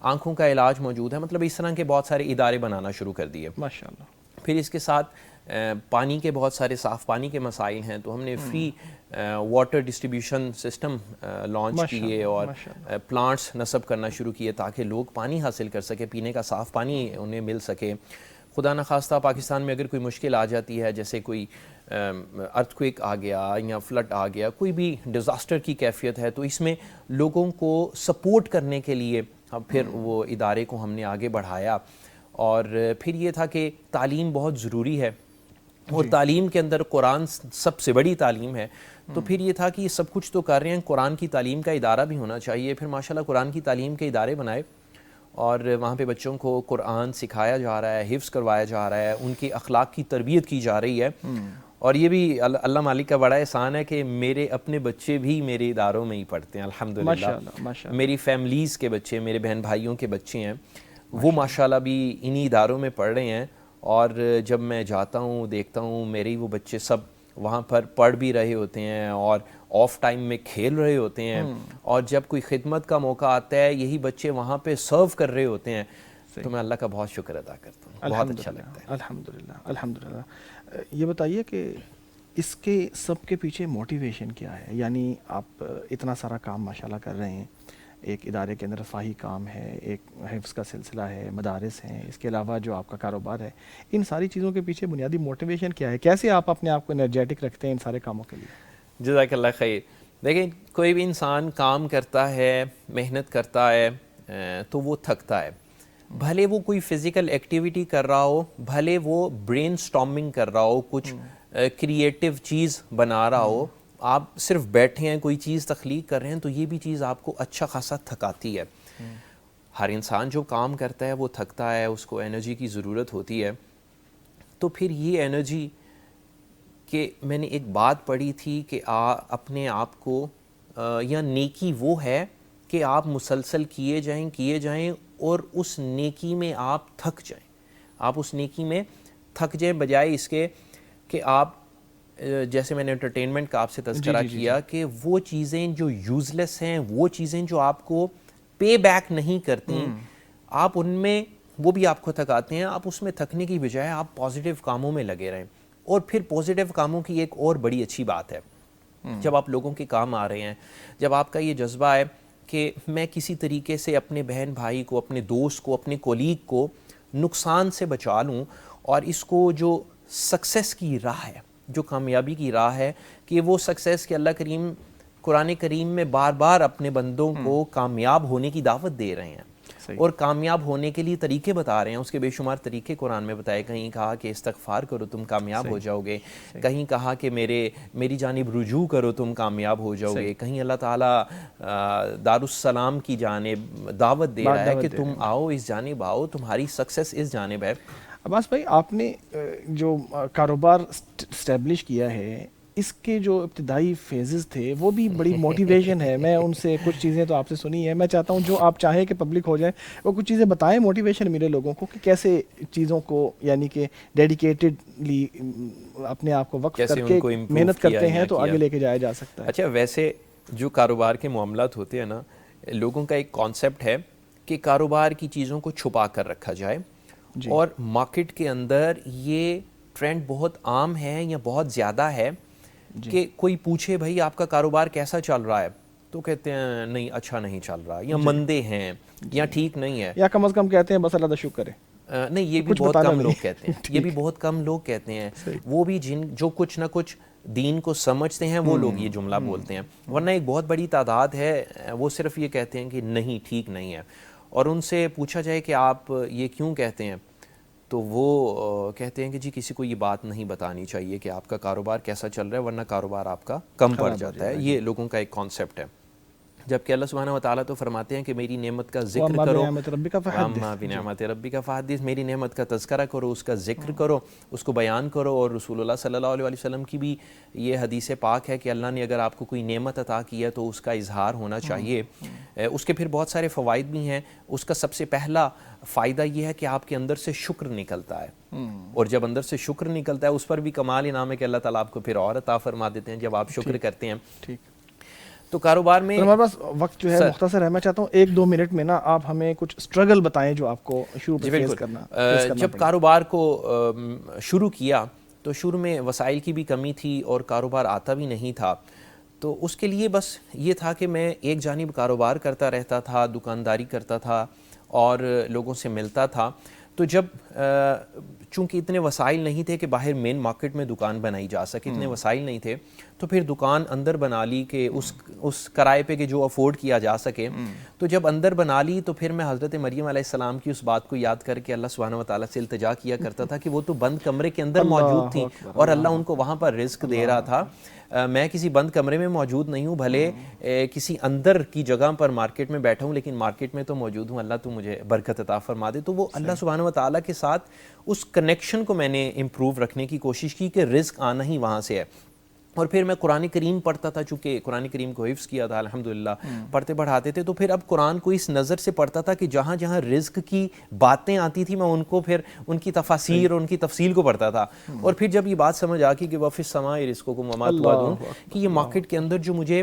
آنکھوں کا علاج موجود ہے. مطلب اس طرح کے بہت سارے ادارے بنانا شروع کر دیے ماشاءاللہ. پھر اس کے ساتھ پانی کے بہت سارے صاف پانی کے مسائل ہیں, تو ہم نے free water distribution system launch کیے اور پلانٹس نصب کرنا شروع کیے تاکہ لوگ پانی حاصل کر سکے, پینے کا صاف پانی انہیں مل سکے. خدا نخواستہ پاکستان میں اگر کوئی مشکل آ جاتی ہے, جیسے کوئی ارتھ کوئک آ گیا یا فلڈ آ گیا, کوئی بھی ڈیزاسٹر کی کیفیت ہے, تو اس میں لوگوں کو سپورٹ کرنے کے لیے پھر وہ ادارے کو ہم نے آگے بڑھایا. اور پھر یہ تھا کہ تعلیم بہت ضروری ہے اور تعلیم کے اندر قرآن سب سے بڑی تعلیم ہے, تو پھر یہ تھا کہ یہ سب کچھ تو کر رہے ہیں, قرآن کی تعلیم کا ادارہ بھی ہونا چاہیے. پھر ماشاءاللہ قرآن کی تعلیم کے ادارے بنائے اور وہاں پہ بچوں کو قرآن سکھایا جا رہا ہے, حفظ کروایا جا رہا ہے, ان کی اخلاق کی تربیت کی جا رہی ہے. اور یہ بھی اللہ مالک کا بڑا احسان ہے کہ میرے اپنے بچے بھی میرے اداروں میں ہی پڑھتے ہیں الحمدللہ. میری فیملیز کے بچے, میرے بہن بھائیوں کے بچے ہیں, وہ ماشاءاللہ بھی انہی اداروں میں پڑھ رہے ہیں. اور جب میں جاتا ہوں دیکھتا ہوں میرے وہ بچے سب وہاں پر پڑھ بھی رہے ہوتے ہیں اور آف ٹائم میں کھیل رہے ہوتے ہیں, اور جب کوئی خدمت کا موقع آتا ہے یہی بچے وہاں پہ سرو کر رہے ہوتے ہیں, تو میں اللہ کا بہت شکر ادا کرتا ہوں. بہت اچھا لگتا ہے. الحمدللہ. الحمدللہ. یہ بتائیے کہ اس کے سب کے پیچھے موٹیویشن کیا ہے؟ یعنی آپ اتنا سارا کام ماشاءاللہ کر رہے ہیں, ایک ادارے کے اندر رفاہی کام ہے, ایک حفظ کا سلسلہ ہے, مدارس ہیں, اس کے علاوہ جو آپ کا کاروبار ہے, ان ساری چیزوں کے پیچھے بنیادی موٹیویشن کیا ہے؟ کیسے آپ اپنے آپ کو انرجیٹک رکھتے ہیں ان سارے کاموں کے لیے؟ جزاک اللہ خیر. دیکھیں, کوئی بھی انسان کام کرتا ہے, محنت کرتا ہے, تو وہ تھکتا ہے. بھلے وہ کوئی فزیکل ایکٹیویٹی کر رہا ہو, بھلے وہ برین سٹارمنگ کر رہا ہو, کچھ کریٹیو چیز بنا رہا ہو, آپ صرف بیٹھے ہیں کوئی چیز تخلیق کر رہے ہیں, تو یہ بھی چیز آپ کو اچھا خاصا تھکاتی ہے. ہر انسان جو کام کرتا ہے وہ تھکتا ہے, اس کو انرجی کی ضرورت ہوتی ہے. تو پھر یہ انرجی کہ میں نے ایک بات پڑھی تھی کہ اپنے آپ کو یا نیکی وہ ہے کہ آپ مسلسل کیے جائیں اور اس نیکی میں آپ تھک جائیں. آپ اس نیکی میں تھک جائیں بجائے اس کے کہ آپ, جیسے میں نے انٹرٹینمنٹ کا آپ سے تذکرہ کیا, کہ وہ چیزیں جو یوزلیس ہیں, وہ چیزیں جو آپ کو پے بیک نہیں کرتی, آپ ان میں, وہ بھی آپ کو تھکاتے ہیں. آپ اس میں تھکنے کی بجائے آپ پازیٹیو کاموں میں لگے رہیں. اور پھر پازیٹیو کاموں کی ایک اور بڑی اچھی بات ہے, جب آپ لوگوں کے کام آ رہے ہیں, جب آپ کا یہ جذبہ ہے کہ میں کسی طریقے سے اپنے بہن بھائی کو, اپنے دوست کو, اپنے کولیگ کو نقصان سے بچا لوں, اور اس کو جو سکسیس کی راہ ہے, جو کامیابی کی راہ ہے, کہ وہ سکسیس کہ اللہ کریم قرآن کریم میں بار بار اپنے بندوں کو کامیاب ہونے کی دعوت دے رہے ہیں, اور کامیاب ہونے کے لیے طریقے بتا رہے ہیں. اس کے بے شمار طریقے قرآن میں بتائے. کہیں کہا کہ استغفار کرو تم کامیاب ہو جاؤ گے, کہیں کہا کہ میری جانب رجوع کرو تم کامیاب ہو جاؤ گے, کہیں اللہ تعالیٰ دارالسلام کی جانب دعوت دے رہا ہے کہ تم آؤ, اس جانب آؤ, تمہاری سکسیس اس جانب ہے. عباس بھائی, آپ نے جو کاروبار اسٹیبلش کیا ہے, اس کے جو ابتدائی فیزز تھے وہ بھی بڑی موٹیویشن ہے. میں ان سے کچھ چیزیں تو آپ سے سنی ہیں, میں چاہتا ہوں جو آپ چاہیں کہ پبلک ہو جائے وہ کچھ چیزیں بتائیں, موٹیویشن ملے لوگوں کو کہ کیسے چیزوں کو, یعنی کہ ڈیڈیکیٹڈلی اپنے آپ کو وقف کر کے محنت کرتے ہیں تو آگے لے کے جایا جا سکتا ہے. اچھا, ویسے جو کاروبار کے معاملات ہوتے ہیں نا, لوگوں کا ایک کانسیپٹ ہے کہ کاروبار کی چیزوں کو چھپا کر رکھا جائے, اور مارکیٹ کے اندر یہ ٹرینڈ بہت عام ہے یا بہت زیادہ ہے کہ کوئی پوچھے بھائی آپ کا کاروبار کیسا چل رہا ہے, تو کہتے ہیں نہیں اچھا نہیں چل رہا, یا مندے ہیں, یا ٹھیک نہیں ہے, یا کم از کم کہتے ہیں بس اللہ کا شکر ہے. نہیں, یہ بھی بہت کم لوگ کہتے ہیں, یہ بھی بہت کم لوگ کہتے ہیں. وہ بھی جو کچھ نہ کچھ دین کو سمجھتے ہیں وہ لوگ یہ جملہ بولتے ہیں, ورنہ ایک بہت بڑی تعداد ہے وہ صرف یہ کہتے ہیں کہ نہیں ٹھیک نہیں ہے. اور ان سے پوچھا جائے کہ آپ یہ کیوں کہتے ہیں, تو وہ کہتے ہیں کہ جی کسی کو یہ بات نہیں بتانی چاہیے کہ آپ کا کاروبار کیسا چل رہا ہے, ورنہ کاروبار آپ کا کم پڑ جاتا ہے. یہ لوگوں کا ایک کانسیپٹ ہے. جبکہ اللہ سبحانہ و تعالیٰ تو فرماتے ہیں کہ میری نعمت کا ذکر وَأَمَّا کرو، بِنِعْمَةِ رَبِّكَ فَحَدِّثْ. وَأَمَّا بِنِعْمَةِ رَبِّكَ فَحَدِّثْ، میری نعمت کا تذکرہ کرو، اس کا ذکر کرو، اس کو بیان کرو. اور رسول اللہ صلی اللہ علیہ وسلم کی بھی یہ حدیث پاک ہے کہ اللہ نے اگر آپ کو کوئی نعمت عطا کی ہے تو اس کا اظہار ہونا چاہیے. اس کے پھر بہت سارے فوائد بھی ہیں. اس کا سب سے پہلا فائدہ یہ ہے کہ آپ کے اندر سے شکر نکلتا ہے، اور جب اندر سے شکر نکلتا ہے اس پر بھی کمال انعام ہے کہ اللہ تعالیٰ آپ کو پھر اور عطا فرما دیتے ہیں جب آپ شکر کرتے ہیں. ٹھیک. تو کاروبار میں ہمارے پاس وقت جو ہے مختصر ہے، میں چاہتا ہوں 1-2 منٹ میں نا آپ ہمیں کچھ اسٹرگل بتائیں جو آپ کو شروع میں فیس کرنا جب کاروبار کو شروع کیا تو شروع میں وسائل کی بھی کمی تھی اور کاروبار آتا بھی نہیں تھا. تو اس کے لیے بس یہ تھا کہ میں ایک جانب کاروبار کرتا رہتا تھا، دکانداری کرتا تھا اور لوگوں سے ملتا تھا. تو جب چونکہ اتنے وسائل نہیں تھے کہ باہر مین مارکیٹ میں دکان بنائی جا سکے، اتنے وسائل نہیں تھے، تو پھر دکان اندر بنا لی کہ اس کرائے پہ کہ جو افورڈ کیا جا سکے. تو جب اندر بنا لی تو پھر میں حضرت مریم علیہ السلام کی اس بات کو یاد کر کے اللہ سبحانہ و تعالیٰ سے التجا کیا کرتا تھا کہ وہ تو بند کمرے کے اندر موجود تھی اور اللہ ان کو وہاں پر رزق دے رہا تھا. میں کسی بند کمرے میں موجود نہیں ہوں، بھلے کسی اندر کی جگہ پر مارکیٹ میں بیٹھا ہوں، لیکن مارکیٹ میں تو موجود ہوں. اللہ تو مجھے برکت عطا فرما دے. تو وہ اللہ سبحانہ و تعالیٰ کے ساتھ اس کنیکشن کو میں نے امپروو رکھنے کی کوشش کی کہ رزق آنا ہی وہاں سے ہے. اور پھر میں قرآن کریم پڑھتا تھا، چونکہ قرآن کریم کو حفظ کیا تھا الحمدللہ، پڑھتے پڑھاتے تھے. تو پھر اب قرآن کو اس نظر سے پڑھتا تھا کہ جہاں جہاں رزق کی باتیں آتی تھی میں ان کو پھر ان کی تفاسیر اور ان کی تفصیل کو پڑھتا تھا. اور پھر جب یہ بات سمجھ آ گئی کہ وَفِي السَّمَاءِ رِزْقُكُمْ وَمَا تُوعَدُونَ، کہ یہ مارکیٹ کے اندر جو مجھے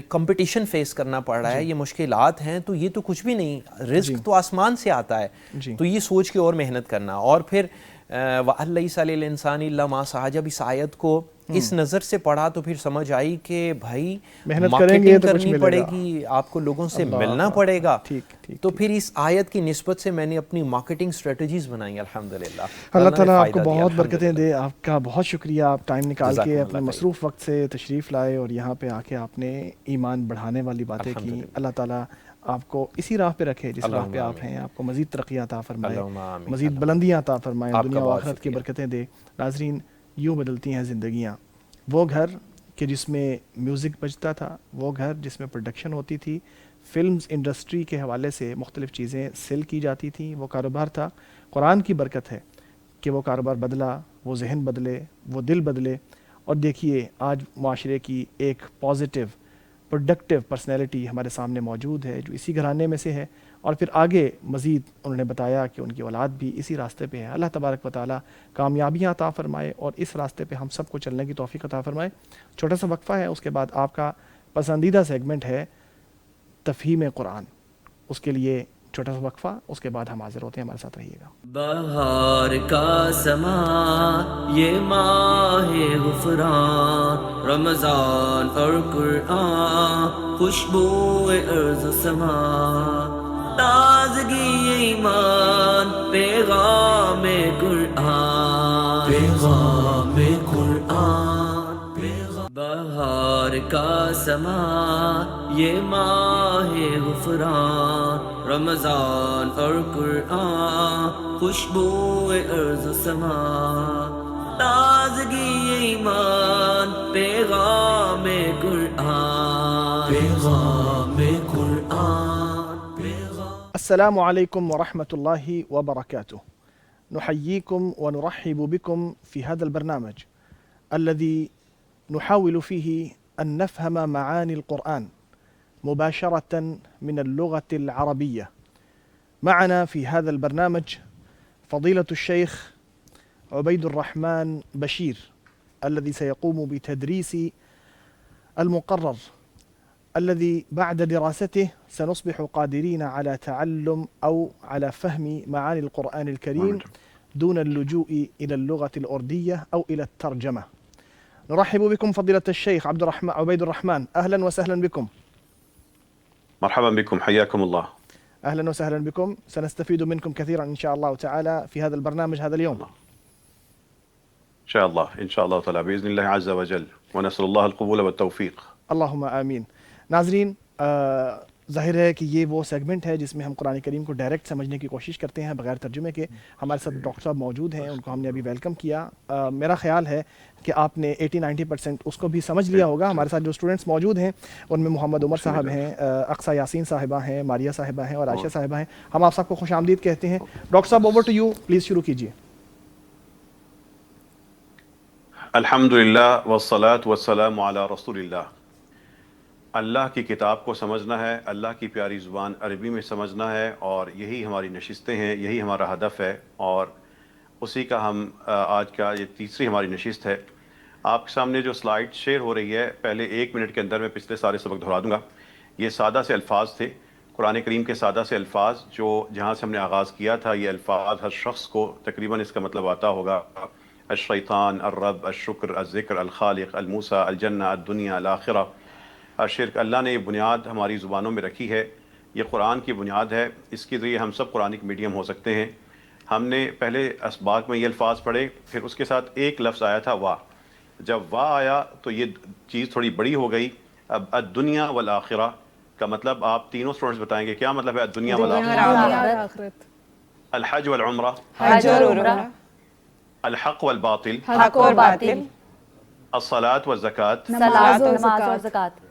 کمپٹیشن فیس کرنا پڑ رہا ہے، یہ مشکلات ہیں، تو یہ تو کچھ بھی نہیں، رزق تو آسمان سے آتا ہے. تو یہ سوچ کے اور محنت کرنا. اور پھر وَأَن لَيْسَ لِلْإِنسَانِ إِلَّا مَا سَعَىٰ، جب اس آیت کو اس نظر سے پڑھا تو پھر سمجھ آئی کہ بھائی مارکیٹنگ کرنی پڑے گی، آپ کو لوگوں سے ملنا پڑے گا. تو پھر اس آیت کی نسبت سے میں نے اپنی مارکیٹنگ اسٹریٹجیز بنائی الحمدللہ. اللہ تعالیٰ آپ کو بہت برکتیں دے. آپ کا بہت شکریہ، آپ ٹائم نکال کے اپنے مصروف وقت سے تشریف لائے اور یہاں پہ آ کے آپ نے ایمان بڑھانے والی باتیں کی. اللہ تعالیٰ آپ کو اسی راہ پہ رکھے جس راہ پہ آپ ہیں، آپ کو مزید ترقی عطا فرمائے، مزید بلندیاں عطا فرمائے، دنیا و آخرت کی برکتیں دے. ناظرین، یوں بدلتی ہیں زندگیاں. وہ گھر کہ جس میں میوزک بجتا تھا، وہ گھر جس میں پروڈکشن ہوتی تھی، فلمز انڈسٹری کے حوالے سے مختلف چیزیں سیل کی جاتی تھیں، وہ کاروبار تھا. قرآن کی برکت ہے کہ وہ کاروبار بدلا، وہ ذہن بدلے، وہ دل بدلے. اور دیکھیے آج معاشرے کی ایک پازیٹیو پروڈکٹیو پرسنالٹی ہمارے سامنے موجود ہے جو اسی گھرانے میں سے ہے. اور پھر آگے مزید انہوں نے بتایا کہ ان کی اولاد بھی اسی راستے پہ ہے. اللہ تبارک و تعالیٰ کامیابیاں عطا فرمائے اور اس راستے پہ ہم سب کو چلنے کی توفیق عطا فرمائے. چھوٹا سا وقفہ ہے، اس کے بعد آپ کا پسندیدہ سیگمنٹ ہے تفہیم قرآن. اس کے لیے چھوٹا سا وقفہ، اس کے بعد ہم حاضر ہوتے ہیں. ہمارے ساتھ رہیے گا. بہار کا سما یہ ماہ غفران، رمضان اور قرآن، خوشبو ارض و سما، تازگی ایمان، پیغام قرآن، پیغام قرآن. بہار کا سما یہ ماہ غفران، رمضان اور قرآن، خوشبو ارض و سما، تازگی ایمان، پیغام قرآن، پیغام قرآن. السلام علیکم ورحمۃ اللہ وبرکاتہ. نحييكم ونرحب بكم في هذا البرنامج الذي نحاول فيه أن نفهم معاني القرآن مباشرة من اللغة العربية. معنا في هذا البرنامج فضيلة الشيخ عبيد الرحمن بشير الذي سيقوم بتدريس المقرر الذي بعد دراسته سنصبح قادرين على تعلم أو على فهم معاني القرآن الكريم دون اللجوء إلى اللغة الأردية أو إلى الترجمة. نرحب بكم فضيلة الشيخ عبيد الرحمن، أهلا وسهلا بكم. مرحبا بكم، حياكم الله. أهلا وسهلا بكم. سنستفيد منكم كثيرا إن شاء الله تعالى في هذا البرنامج هذا اليوم. إن شاء الله إن شاء الله تعالى بإذن الله عز وجل، ونسأل الله القبول والتوفيق. اللهم آمين. ناظرین، ظاہر ہے کہ یہ وہ سیگمنٹ ہے جس میں ہم قرآن کریم کو ڈائریکٹ سمجھنے کی کوشش کرتے ہیں بغیر ترجمے کے. ہمارے ساتھ ڈاکٹر صاحب موجود ہیں, ان کو ہم نے ابھی ویلکم کیا. میرا خیال ہے کہ آپ نے 80-90% اس کو بھی سمجھ لیا ہوگا. ہمارے ساتھ جو اسٹوڈنٹس موجود ہیں ان میں محمد عمر صاحب ہیں, اقصیٰ یاسین صاحبہ ہیں, ماریہ صاحبہ ہیں اور عائشہ صاحبہ ہیں. ہم آپ سب کو خوش آمدید کہتے ہیں. ڈاکٹر صاحب اوور ٹو یو, پلیز شروع کیجیے. الحمدللہ والصلاة والسلام علی رسول اللہ. اللہ کی کتاب کو سمجھنا ہے, اللہ کی پیاری زبان عربی میں سمجھنا ہے, اور یہی ہماری نشستیں ہیں, یہی ہمارا ہدف ہے, اور اسی کا ہم آج کا یہ تیسری ہماری نشست ہے. آپ کے سامنے جو سلائیڈ شیئر ہو رہی ہے, پہلے 1 منٹ کے اندر میں پچھلے سارے سبق دہرا دوں گا. یہ سادہ سے الفاظ تھے, قرآن کریم کے سادہ سے الفاظ, جو جہاں سے ہم نے آغاز کیا تھا. یہ الفاظ ہر شخص کو تقریباً اس کا مطلب آتا ہوگا. الشیطان, الرب, الشکر, الذکر, الخالق, الموسیٰ, الجنہ, الدنیا, الآخرہ, الشرک. اللہ نے یہ بنیاد ہماری زبانوں میں رکھی ہے. یہ قرآن کی بنیاد ہے. اس کے ذریعے ہم سب قرآنک میڈیم ہو سکتے ہیں. ہم نے پہلے اسباق میں یہ الفاظ پڑھے, پھر اس کے ساتھ ایک لفظ آیا تھا وا. جب وا آیا تو یہ چیز تھوڑی بڑی ہو گئی. اب الدنیا والآخرہ کا مطلب آپ تینوں اسٹوڈنٹس بتائیں گے کیا مطلب ہے الدنیا والآخرہ. الحج والعمرہ, الحق والباطل, حق اور باطل, الصلاۃ والزکوٰۃ, نماز اور زکوٰۃ.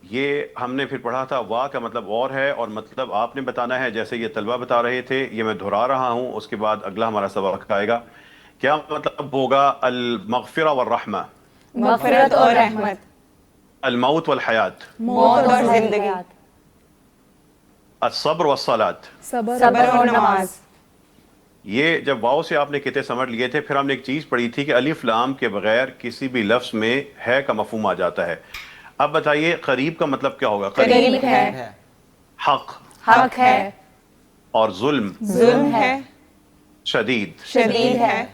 یہ ہم نے پھر پڑھا تھا وا کا مطلب اور ہے, اور مطلب آپ نے بتانا ہے. جیسے یہ طلبہ بتا رہے تھے, یہ میں دہرا رہا ہوں, اس کے بعد اگلا ہمارا سبق آئے گا. کیا مطلب ہوگا المغفرہ والرحمہ, مغفرت اور رحمت, الموت والحیات, موت اور زندگی, الصبر والصلاۃ, صبر اور نماز. یہ جب واؤ سے آپ نے کتے سمجھ لیے تھے, پھر ہم نے ایک چیز پڑھی تھی کہ الف لام کے بغیر کسی بھی لفظ میں ہے کا مفہوم آ جاتا ہے. اب بتائیے قریب کا مطلب کیا ہوگا. قریب ہے, حق, حق ہے, اور ظلم, ظلم ہے, شدید, شدید ہے.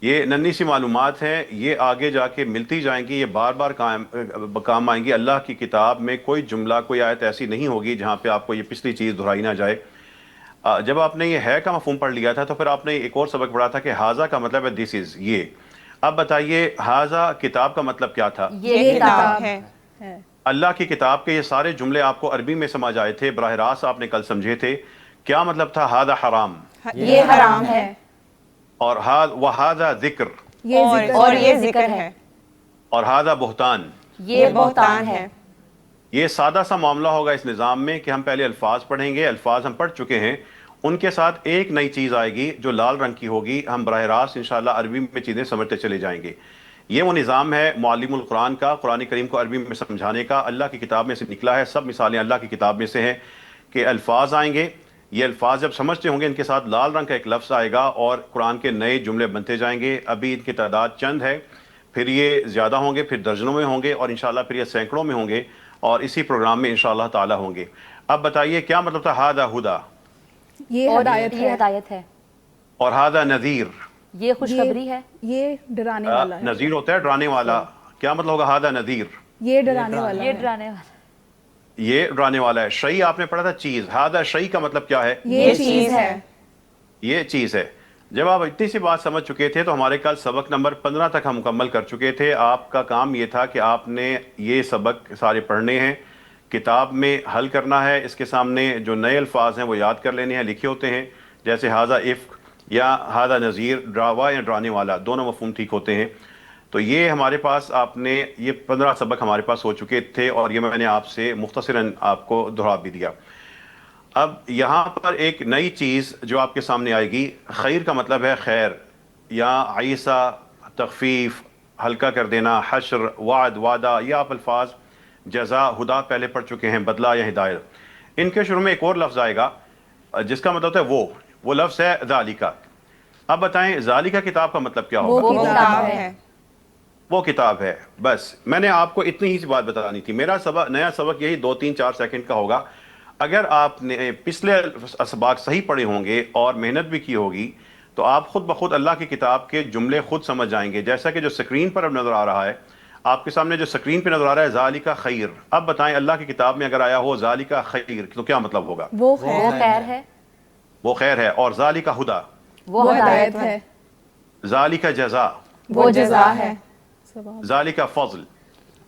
یہ ننھی سی معلومات ہیں, یہ آگے جا کے ملتی جائیں گی, یہ بار بار کام آئیں گی. اللہ کی کتاب میں کوئی جملہ, کوئی آیت ایسی نہیں ہوگی جہاں پہ آپ کو یہ پچھلی چیز دہرائی نہ جائے. جب آپ نے یہ ہے کا مفہوم پڑھ لیا تھا, تو پھر آپ نے ایک اور سبق پڑھا تھا کہ ہاذا کا مطلب ہے دس از, یہ. اب بتائیے ہاذا کتاب کا مطلب کیا تھا. یہ کتاب ہے. اللہ کی کتاب کے یہ سارے جملے آپ کو عربی میں سمجھ آئے تھے, براہ راست آپ نے کل سمجھے تھے. کیا مطلب تھا ہاذا حرام, یہ حرام ہے, اور وہذا ذکر, اور یہ ذکر ہے, اور ہاذا بہتان, یہ بہتان ہے. یہ سادہ سا معاملہ ہوگا اس نظام میں کہ ہم پہلے الفاظ پڑھیں گے, الفاظ ہم پڑھ چکے ہیں, ان کے ساتھ ایک نئی چیز آئے گی جو لال رنگ کی ہوگی. ہم براہ راست انشاءاللہ عربی میں چیزیں سمجھتے چلے جائیں گے. یہ وہ نظام ہے معلم القرآن کا, قرآن کریم کو عربی میں سمجھانے کا. اللہ کی کتاب میں سے نکلا ہے, سب مثالیں اللہ کی کتاب میں سے ہیں کہ الفاظ آئیں گے. یہ الفاظ جب سمجھتے ہوں گے, ان کے ساتھ لال رنگ کا ایک لفظ آئے گا, اور قرآن کے نئے جملے بنتے جائیں گے. ابھی ان کی تعداد چند ہے, پھر یہ زیادہ ہوں گے, پھر درجنوں میں ہوں گے, اور انشاءاللہ پھر یہ سینکڑوں میں ہوں گے, اور اسی پروگرام میں انشاءاللہ تعالی ہوں گے. اب بتائیے کیا مطلب تھا ہاذا ہدا, یہ ہدایت ہے, اور ہاذا نذیر, یہ خوشخبری ہے, یہ ڈرانے والا ہے. نذیر ہوتا ہے ڈرانے والا. کیا مطلب ہوگا ہاذا نذیر, یہ ڈرانے والا, یہ ڈرانے والا, یہ ڈرانے والا ہے. شیء آپ نے پڑھا تھا چیز, ہاذا شیء کا مطلب کیا ہے, یہ چیز ہے, یہ چیز ہے. جب آپ اتنی سی بات سمجھ چکے تھے تو ہمارے کل سبق نمبر 15 تک ہم مکمل کر چکے تھے. آپ کا کام یہ تھا کہ آپ نے یہ سبق سارے پڑھنے ہیں, کتاب میں حل کرنا ہے. اس کے سامنے جو نئے الفاظ ہیں وہ یاد کر لینے ہیں, لکھے ہوتے ہیں, جیسے ہاذا افک یا ہاذا نذیر, ڈراوا یا ڈرانے والا, دونوں مفہوم ٹھیک ہوتے ہیں. تو یہ ہمارے پاس آپ نے یہ 15 سبق ہمارے پاس ہو چکے تھے, اور یہ میں نے آپ سے مختصراً آپ کو دہرا بھی دیا. اب یہاں پر ایک نئی چیز جو آپ کے سامنے آئے گی, خیر کا مطلب ہے خیر, یا عیسیٰ, تخفیف, ہلکا کر دینا, حشر, وعد, وعدہ. یہ آپ الفاظ جزا, ہدا پہلے پڑھ چکے ہیں, بدلہ یا ہدایت. ان کے شروع میں ایک اور لفظ آئے گا جس کا مطلب ہے وہ لفظ ہے ذالکہ. اب بتائیں ذالکہ کتاب کا مطلب کیا ہوگا. وہ کتاب ہے. بس میں نے آپ کو اتنی ہی سی بات بتانی تھی. میرا نیا سبق یہی 2-3-4 سیکنڈ کا ہوگا. اگر آپ نے پچھلے اسباق صحیح پڑھے ہوں گے اور محنت بھی کی ہوگی, تو آپ خود بخود اللہ کی کتاب کے جملے خود سمجھ جائیں گے. جیسا کہ جو سکرین پر اب نظر آ رہا ہے, آپ کے سامنے جو سکرین پہ نظر آ رہا ہے ذالکہ خیر. اب بتائیں اللہ کی کتاب میں اگر آیا ہو ذالکہ خیر تو کیا مطلب ہوگا. وہ خیر ہے, وہ خیر ہے. اور ذالکہ ہدا, وہ ہدایت ہے. ذالکہ جزا, وہ جزا ہے. ذالکہ فضل,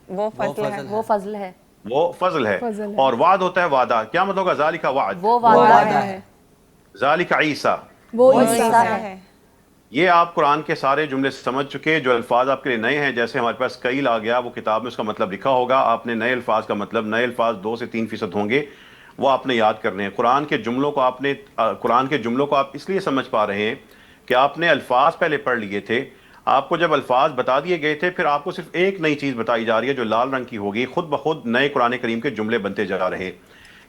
وہ فضل ہے. وہ فضل ہے. اور وعد ہوتا ہے وعدہ. کیا مطلب ہوگا ذالک وعد؟ وہ وعدہ ہے. ذالک عیسیٰ وہ عیسیٰ ہے. یہ آپ قرآن کے سارے جملے سمجھ چکے. جو الفاظ آپ کے لیے نئے ہیں، جیسے ہمارے پاس قیل آ گیا، وہ کتاب میں اس کا مطلب لکھا ہوگا. آپ نے نئے الفاظ کا مطلب، نئے الفاظ 2 سے 3% ہوں گے، وہ آپ نے یاد کرنے ہیں. قرآن کے جملوں کو آپ اس لیے سمجھ پا رہے ہیں کہ آپ نے الفاظ پہلے پڑھ لیے تھے. آپ کو جب الفاظ بتا دیے گئے تھے، پھر آپ کو صرف ایک نئی چیز بتائی جا رہی ہے جو لال رنگ کی ہوگی. خود بخود نئے قرآن کریم کے جملے بنتے جا رہے ہیں.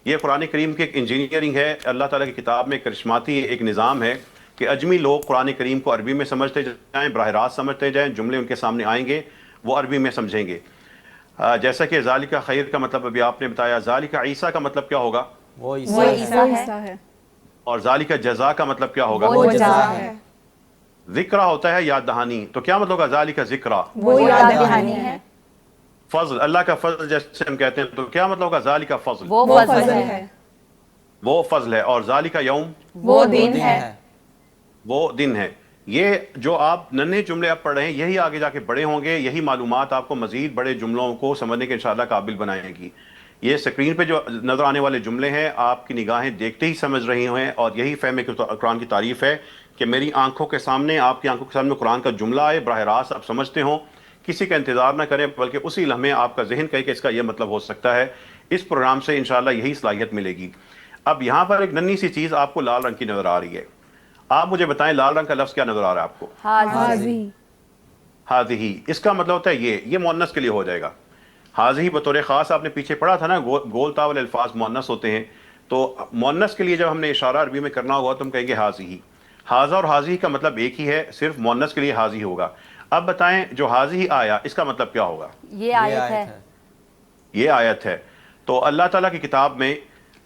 یہ قرآن کریم کی ایک انجینئرنگ ہے. اللہ تعالیٰ کی کتاب میں کرشماتی ایک نظام ہے کہ اجمی لوگ قرآن کریم کو عربی میں سمجھتے جائیں، براہ راست سمجھتے جائیں. جملے ان کے سامنے آئیں گے، وہ عربی میں سمجھیں گے. جیسا کہ ذالک خیر کا مطلب ابھی آپ نے بتایا. ذالک عیسیٰ کا مطلب کیا ہوگا؟ وہ عیسیٰ ہے. اور ذالک جزا کا مطلب کیا ہوگا؟ وہ جزا ہے. ذکرہ ہوتا ہے یاد دہانی. تو کیا مطلب ہوگا ذالک ذکرہ؟ وہ یاد دہانی ہے. فضل، اللہ کا فضل جیسے ہم کہتے ہیں، تو کیا مطلب ہوگا ذالک فضل؟ وہ فضل ہے. وہ فضل ہے. اور ذالک یوم، وہ دن ہے. وہ دن ہے. یہ جو آپ ننھے جملے اب پڑھ رہے ہیں، یہی آگے جا کے بڑے ہوں گے. یہی معلومات آپ کو مزید بڑے جملوں کو سمجھنے کے انشاءاللہ قابل بنائے گی. یہ سکرین پہ جو نظر آنے والے جملے ہیں، آپ کی نگاہیں دیکھتے ہی سمجھ رہی ہیں. اور یہی فہم قرآن کی تعریف ہے کہ میری آنکھوں کے سامنے، آپ کی آنکھوں کے سامنے قرآن کا جملہ آئے، براہ راست آپ سمجھتے ہوں، کسی کا انتظار نہ کریں، بلکہ اسی لمحے آپ کا ذہن کہے کہ اس کا یہ مطلب ہو سکتا ہے. اس پروگرام سے انشاءاللہ یہی صلاحیت ملے گی. اب یہاں پر ایک ننھی سی چیز آپ کو لال رنگ کی نظر آ رہی ہے. آپ مجھے بتائیں لال رنگ کا لفظ کیا نظر آ رہا ہے آپ کو؟ حاضی. حاضی. اس کا مطلب ہوتا ہے یہ مؤنث کے لیے ہو جائے گا. حاضی بطور خاص آپ نے پیچھے پڑھا تھا نا، گول تاول الفاظ مؤنث ہوتے ہیں. تو مؤنث کے لیے جب ہم نے اشارہ عربی میں کرنا ہوگا تو ہم کہیں گے حاضی. حاضہ اور حاضی کا مطلب ایک ہی ہے، صرف مؤنث کے لیے حاضی ہوگا. اب بتائیں جو حاضی آیا، اس کا مطلب کیا ہوگا؟ یہ آیت ہے. یہ آیت ہے. تو اللہ تعالیٰ کی کتاب میں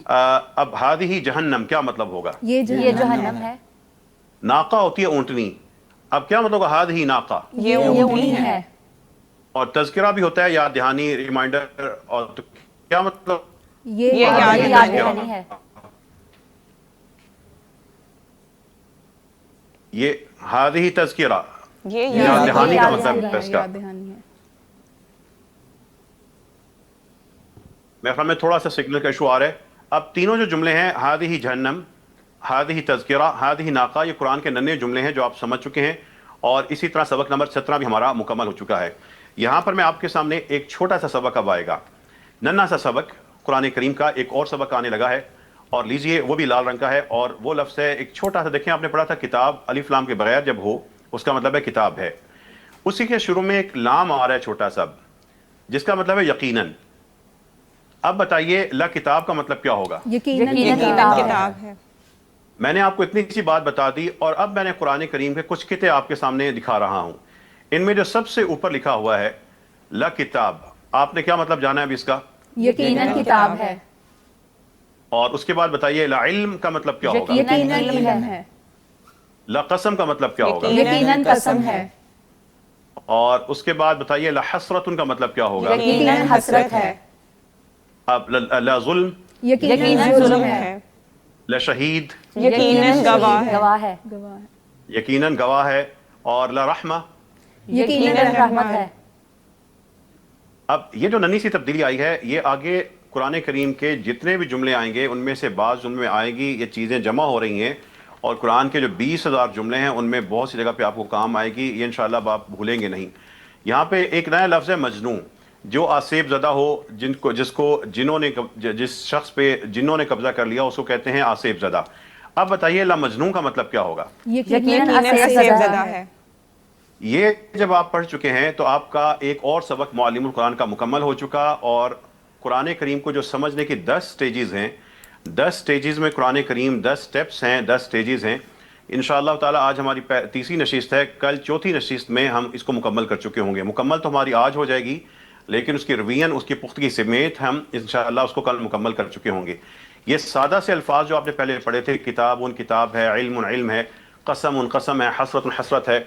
اب ہادی جہنم کیا مطلب ہوگا؟ یہ جہنم ہے. ناقہ ہوتی ہے اونٹنی. اب کیا مطلب ہوگا ہادی ناقہ؟ یہ اونٹنی ہے. اور تذکرہ بھی ہوتا ہے یاد دہانی، ریمائنڈر. اور تو کیا مطلب؟ یہ یاد دہانی ہے. یہ ہادی تذکرہ، یاد دہانی کا مطلب اس کا. میرے خیال میں تھوڑا سا سگنل کا ایشو آ رہا ہے. اب تینوں جو جملے ہیں، ہادی جہنم، ہادی تذکرہ، ہادی ناقہ، یہ قرآن کے ننھے جملے ہیں جو آپ سمجھ چکے ہیں. اور اسی طرح سبق نمبر 17 بھی ہمارا مکمل ہو چکا ہے. یہاں پر میں آپ کے سامنے ایک چھوٹا سا سبق اب آئے گا، ننھا سا سبق. قرآن کریم کا ایک اور سبق آنے لگا ہے، اور لیجئے وہ بھی لال رنگ کا ہے. اور وہ لفظ ہے ایک چھوٹا سا. دیکھیں آپ نے پڑھا تھا کتاب الف لام کے بغیر جب ہو، اس کا مطلب ہے کتاب ہے. اسی کے شروع میں ایک لام آ رہا ہے چھوٹا سا، جس کا مطلب ہے یقیناً. اب بتائیے لا کتاب کا مطلب کیا ہوگا؟ یقیناً کتاب ہے. میں نے آپ کو اتنی سی بات بتا دی، اور اب میں نے قرآن کریم کے کچھ قطعے آپ کے سامنے دکھا رہا ہوں. ان میں جو سب سے اوپر لکھا ہوا ہے لا کتاب، آپ نے کیا مطلب جانا ہے اب اس کا؟ یقیناً کتاب ہے. اور اس کے بعد بتائیے لا علم کا مطلب کیا ہوگا؟ یقیناً علم ہے. لا قسم کا مطلب کیا ہوگا؟ یقیناً قسم ہے. اور اس کے بعد بتائیے لا حسرت کا مطلب کیا ہوگا؟ یقیناً حسرت ہے. اب لا ظلم، یقیناً ظلم ہے. لا شہید، یقیناً گواہ ہے. یقیناً گواہ ہے. اور لا رحمہ، یقیناً رحمت ہے. اب یہ جو ننھی سی تبدیلی آئی ہے، یہ آگے قرآن کریم کے جتنے بھی جملے آئیں گے ان میں سے بعض جملے میں آئے گی یہ چیزیں جمع ہو رہی ہیں. اور قرآن کے جو 20,000 جملے ہیں ان میں بہت سی جگہ پہ آپ کو کام آئے گی. یہ انشاءاللہ اب آپ بھولیں گے نہیں. یہاں پہ ایک نیا لفظ ہے مجنون. جو آصیب زدہ ہو، جس شخص پہ جنوں نے قبضہ کر لیا، اس کو کہتے ہیں آصیب زدہ. اب بتائیے لا مجنون کا مطلب کیا ہوگا؟ یقیناً آصیب زدہ ہے. یہ جب آپ پڑھ چکے ہیں تو آپ کا ایک اور سبق معلم القرآن کا مکمل ہو چکا. اور قرآن کریم کو جو سمجھنے کی 10 سٹیجز ہیں، 10 سٹیجز میں قرآن کریم 10 سٹیپس ہیں، 10 سٹیجز ہیں. انشاءاللہ تعالی آج ہماری تیسری نشست ہے. کل چوتھی نشست میں ہم اس کو مکمل کر چکے ہوں گے. مکمل تو ہماری آج ہو جائے گی، لیکن اس کی روین، اس کی پختگی سمیت ہم انشاءاللہ اس کو کل مکمل کر چکے ہوں گے. یہ سادہ سے الفاظ جو آپ نے پہلے پڑھے تھے، کتاب کتاب ہے، علم علم ہے، قسم قسم ہے، حسرت حسرت ہے.